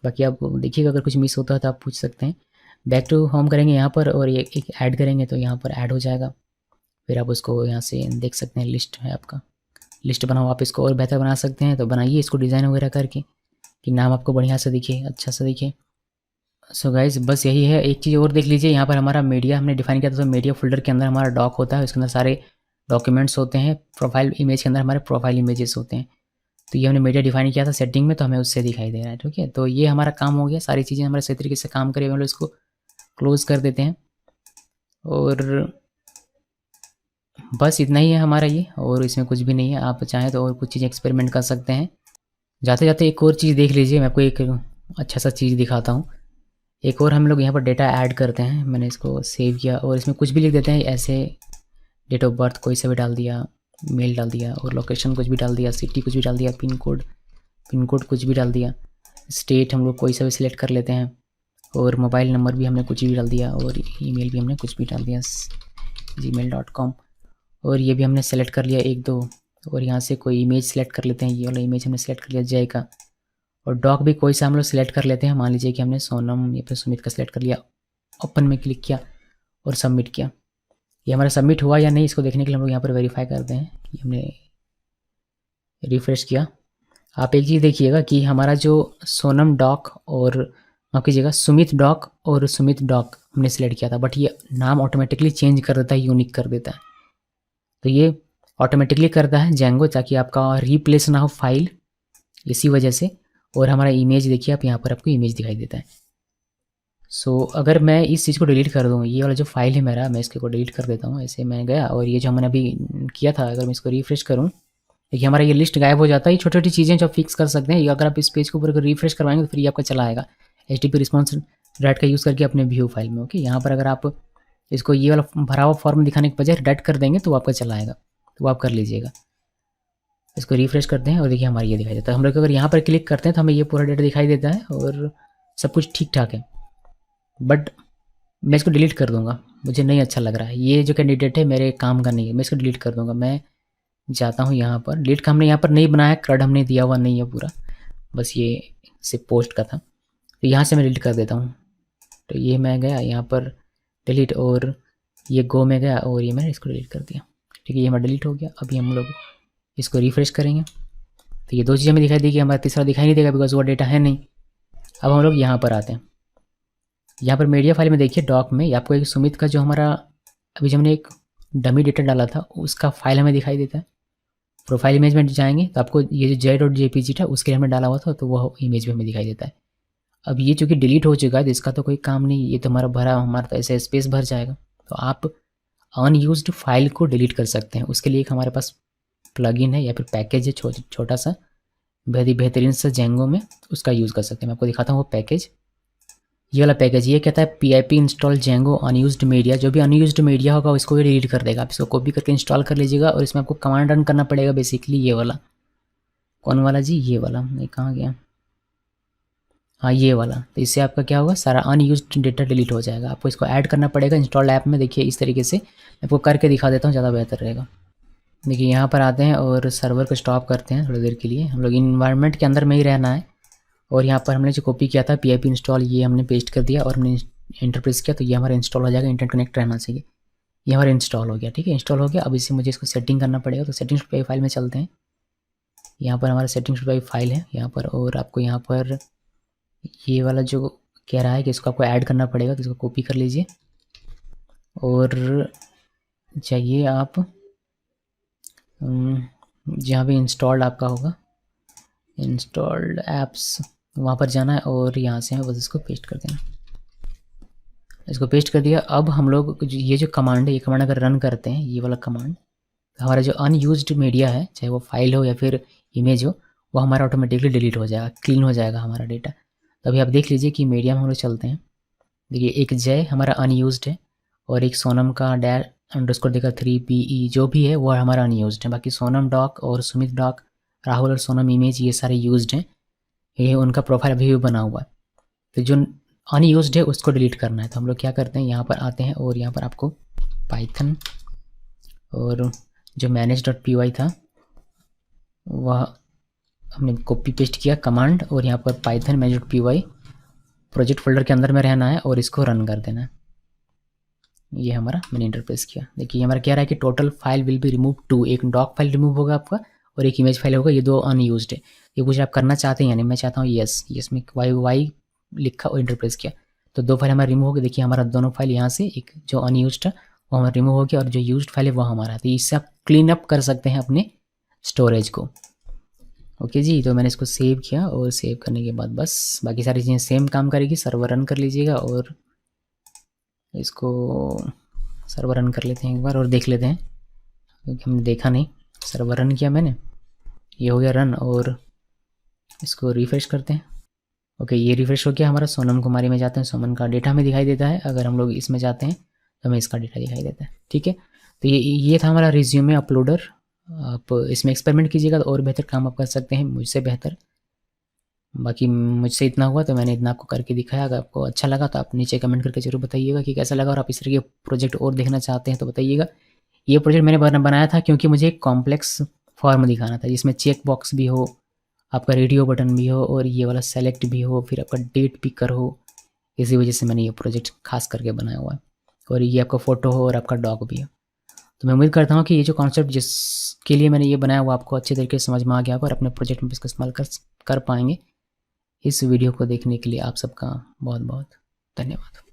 [SPEAKER 1] बाकी आप देखिएगा, अगर कुछ मिस होता है तो आप पूछ सकते हैं। बैक टू होम करेंगे यहाँ पर, और ये एक ऐड करेंगे तो यहाँ पर ऐड हो जाएगा। फिर आप उसको यहाँ से देख सकते हैं, लिस्ट है आपका, लिस्ट बनाओ। आप इसको और बेहतर बना सकते हैं तो बनाइए इसको डिज़ाइन वगैरह करके कि नाम आपको बढ़िया सा दिखे, अच्छा सा दिखे। सो गाइस बस यही है। एक चीज़ और देख लीजिए, यहाँ पर हमारा मीडिया हमने डिफाइन किया था, तो मीडिया फोल्डर के अंदर हमारा डॉक होता है, उसके अंदर सारे डॉक्यूमेंट्स होते हैं। प्रोफाइल इमेज के अंदर हमारे प्रोफाइल इमेजेस होते हैं। तो ये हमने मीडिया डिफाइन किया था सेटिंग में, तो हमें उससे दिखाई दे रहा है। ठीक है, तो ये हमारा काम हो गया, सारी चीज़ें हमारे सही तरीके से काम करें। हम लोग इसको क्लोज कर देते हैं और बस इतना ही है हमारा ये, और इसमें कुछ भी नहीं है। आप चाहें तो और कुछ चीज़ें एक्सपेरिमेंट कर सकते हैं। जाते जाते एक और चीज़ देख लीजिए, मैं आपको एक अच्छा सा चीज़ दिखाता हूँ। एक और हम लोग यहाँ पर डेटा ऐड करते हैं। मैंने इसको सेव किया और इसमें कुछ भी लिख देते हैं ऐसे, डेट ऑफ बर्थ कोई सा भी डाल दिया, मेल डाल दिया, और लोकेशन कुछ भी डाल दिया, सिटी कुछ भी डाल दिया, पिन कोड कुछ भी डाल दिया, स्टेट हम लोग कोई सा भी सिलेक्ट कर लेते हैं, और मोबाइल नंबर भी हमने कुछ भी डाल दिया, और ईमेल भी हमने कुछ भी डाल दिया, gmail.com। और ये भी हमने सेलेक्ट कर लिया एक दो, और यहाँ से कोई इमेज सेलेक्ट कर लेते हैं। ये वाला इमेज हमने सेलेक्ट कर लिया जय का, और डॉग भी कोई सा हम लोग सेलेक्ट कर लेते हैं। मान लीजिए कि हमने सोनम या फिर सुमित का सेलेक्ट कर लिया, ओपन में क्लिक किया और सबमिट किया। ये हमारा सबमिट हुआ या नहीं इसको देखने के लिए हम लोग यहाँ पर वेरीफाई करते हैं। ये हमने रिफ्रेश किया। आप एक चीज़ देखिएगा कि हमारा जो सोनम डॉक और माफ़ कीजिएगा सुमित डॉक और सुमित डॉक हमने सेलेक्ट किया था, बट ये नाम ऑटोमेटिकली चेंज कर देता है, यूनिक कर देता है। तो ये ऑटोमेटिकली करता है जेंगो, ताकि आपका रिप्लेस ना हो फाइल, इसी वजह से। और हमारा इमेज देखिए आप, यहाँ पर आपको इमेज दिखाई देता है। सो अगर मैं इस चीज़ को डिलीट कर दूँ, ये वाला जो फाइल है मेरा, मैं इसको डिलीट कर देता हूँ। ऐसे मैं गया और ये जो हमने अभी किया था, अगर मैं इसको रिफ्रेश करूँ, देखिए हमारा ये लिस्ट गायब हो जाता है। ये छोटी छोटी चीज़ें जो आप फिक्स कर सकते हैं, अगर आप इस पेज को पूरा रिफ्रेश करवाएंगे तो फिर ये आपका चला आएगा HTTP रिस्पॉन्स रेड का यूज़ करके अपने व्यू फाइल में। ओके, यहाँ पर अगर आप इसको ये वाला भरा हुआ फॉर्म दिखाने के बजाय रेड कर देंगे तो आपका चला आएगा, तो आप कर लीजिएगा। इसको रिफ्रेश करते हैं और देखिए हमारा ये दिखाई देता है। हम लोग अगर यहाँ पर क्लिक करते हैं तो हमें ये पूरा डेटा दिखाई देता है और सब कुछ ठीक ठाक है। बट मैं इसको डिलीट कर दूंगा, मुझे नहीं अच्छा लग रहा है। ये जो कैंडिडेट है मेरे काम का नहीं है, मैं इसको डिलीट कर दूंगा। मैं जाता हूँ यहाँ पर, डिलीट का हमने यहाँ पर नहीं बनाया, क्रड हमने दिया हुआ नहीं है पूरा, बस ये सिर्फ पोस्ट का था। तो यहाँ से मैं डिलीट कर देता हूँ। तो ये मैं गया यहाँ पर डिलीट, और ये गो में गया और ये मैंने इसको डिलीट कर दिया। ठीक है, ये हमारा डिलीट हो गया। अभी हम लोग इसको रिफ्रेश करेंगे तो ये दो चीज़ें हमें दिखाई देगी, हमारा तीसरा दिखाई नहीं देगा बिकॉज वो डेटा है नहीं। अब हम लोग यहाँ पर आते हैं। यहाँ पर मीडिया फाइल में देखिए डॉक में आपको एक सुमित का जो हमारा अभी जो हमने एक डमी डेटा डाला था उसका फाइल हमें दिखाई देता है। प्रोफाइल इमेज में जाएंगे तो आपको ये जो j.jpg था उसके लिए हमने डाला हुआ था, तो वो इमेज भी हमें दिखाई देता है। अब ये चूँकि डिलीट हो चुका है तो इसका तो कोई काम नहीं, ये तो हमारा भरा, हमारा तो ऐसे स्पेस भर जाएगा। तो आप अनयूज्ड फाइल को डिलीट कर सकते हैं। उसके लिए एक हमारे पास प्लगइन है या फिर पैकेज है छोटा सा बेहतरीन सा जेंगो में, उसका यूज़ कर सकते हैं। मैं आपको दिखाता हूँ वो पैकेज। ये वाला पैकेज ये कहता है PIP install Django unused media. जो भी अनयूज्ड मीडिया होगा उसको भी डिलीट कर देगा। आप इसको कॉपी करके इंस्टॉल कर लीजिएगा और इसमें आपको कमांड रन करना पड़ेगा बेसिकली। ये वाला कौन वाला जी, ये वाला नहीं, कहाँ गया, हाँ ये वाला। तो इससे आपका क्या होगा, सारा अनयूज्ड डेटा डिलीट हो जाएगा। आपको इसको ऐड करना पड़ेगा इंस्टॉल ऐप में। देखिए इस तरीके से आपको करके दिखा देता हूँ, ज़्यादा बेहतर रहेगा। देखिए यहाँ पर आते हैं और सर्वर को स्टॉप करते हैं थोड़ी देर के लिए। हम लोग इन्वायरमेंट के अंदर में ही रहना है। और यहाँ पर हमने जो कॉपी किया था PIP इंस्टॉल, ये हमने पेस्ट कर दिया और हमने एंटर प्रेस किया तो ये हमारा इंस्टॉल हो जाएगा। इंटरनेट कनेक्ट रहना चाहिए। ये हमारा इंस्टॉल हो गया। ठीक है, इंस्टॉल हो गया। अब इससे मुझे इसको सेटिंग करना पड़ेगा। तो settings.py फाइल में चलते हैं। यहाँ पर हमारा settings.py फाइल है यहाँ पर, और आपको यहाँ पर ये वाला जो कह रहा है कि इसको आपको ऐड करना पड़ेगा, तो इसको कॉपी कर लीजिए और चाहिए आप जहाँ भी इंस्टॉल्ड आपका होगा, इंस्टॉल्ड ऐप्स, वहाँ पर जाना है और यहाँ से बस इसको पेस्ट कर देना। इसको पेस्ट कर दिया। अब हम लोग ये जो कमांड है, ये कमांड अगर रन करते हैं, ये वाला कमांड, तो हमारा जो अनयूज्ड मीडिया है, चाहे वो फाइल हो या फिर इमेज हो, वो हमारा ऑटोमेटिकली डिलीट हो जाएगा, क्लीन हो जाएगा हमारा डेटा। तो अभी आप देख लीजिए कि मीडिया में हम लोग चलते हैं। देखिए एक जय हमारा अनयूज्ड है और एक सोनम का __ देखा 3PE जो भी है वो हमारा अनयूज्ड है। बाकी सोनम डॉक और सुमित डॉक, राहुल और सोनम इमेज, ये सारे यूज्ड हैं। ये उनका प्रोफाइल अभी भी बना हुआ है। तो जो अनयूज्ड है उसको डिलीट करना है। तो हम लोग क्या करते हैं, यहाँ पर आते हैं और यहाँ पर आपको पाइथन और जो manage.py था वह हमने कॉपी पेस्ट किया कमांड, और यहाँ पर पाइथन manage.py प्रोजेक्ट फोल्डर के अंदर में रहना है और इसको रन कर देना है। ये हमारा मैंने इंटरप्रेस किया। देखिए हमारा क्या रहा है कि total file will be remove 2, एक डॉक फाइल रिमूव होगा आपका और एक इमेज फाइल होगा, ये 2 अनयूज्ड है। ये कुछ आप करना चाहते हैं यानी मैं चाहता हूँ यस में वाई लिखा और इंटरप्रेस किया, तो 2 फाइल हमारा रिमूव हो गया। देखिए हमारा दोनों फाइल यहाँ से एक जो अनयूज्ड है वो हमारा रिमूव हो गया और जो यूज्ड फाइल है वो हमारा, तो इससे आप क्लीन अप कर सकते हैं अपने स्टोरेज को। ओके जी, तो मैंने इसको सेव किया और सेव करने के बाद बस बाकी सारी चीज़ें सेम काम करेगी। सर्वर रन कर लीजिएगा और इसको सर्वर रन कर लेते हैं एक बार और देख लेते हैं, क्योंकि हमने देखा नहीं। सर्वर रन किया मैंने, ये हो गया रन और इसको रिफ्रेश करते हैं। ओके, ये रिफ्रेश हो गया हमारा। सोनम कुमारी में जाते हैं, सोनम का डेटा हमें दिखाई देता है। अगर हम लोग इसमें जाते हैं तो हमें इसका डेटा दिखाई देता है। ठीक है, तो ये था हमारा रिज्यूमे अपलोडर। आप इसमें एक्सपेरिमेंट कीजिएगा तो और बेहतर काम आप कर सकते हैं, मुझसे बेहतर। बाकी मुझसे इतना हुआ तो मैंने इतना आपको करके दिखाया। अगर आपको अच्छा लगा तो आप नीचे कमेंट करके ज़रूर बताइएगा कि कैसा लगा, और आप इस तरह के प्रोजेक्ट और देखना चाहते हैं तो बताइएगा। ये प्रोजेक्ट मैंने बनाया था क्योंकि मुझे एक कॉम्प्लेक्स फॉर्म दिखाना था जिसमें चेक बॉक्स भी हो, आपका रेडियो बटन भी हो और ये वाला सेलेक्ट भी हो, फिर आपका डेट पिकर हो। इसी वजह से मैंने ये प्रोजेक्ट खास करके बनाया हुआ है, और ये आपका फ़ोटो हो और आपका डॉग भी हो। तो मैं उम्मीद करता हूँ कि ये जो कॉन्सेप्ट जिसके लिए मैंने ये बनाया वो आपको अच्छे तरीके से समझ में आ गया होगा और अपने प्रोजेक्ट में इसका इस्तेमाल कर पाएंगे। इस वीडियो को देखने के लिए आप सबका बहुत बहुत धन्यवाद।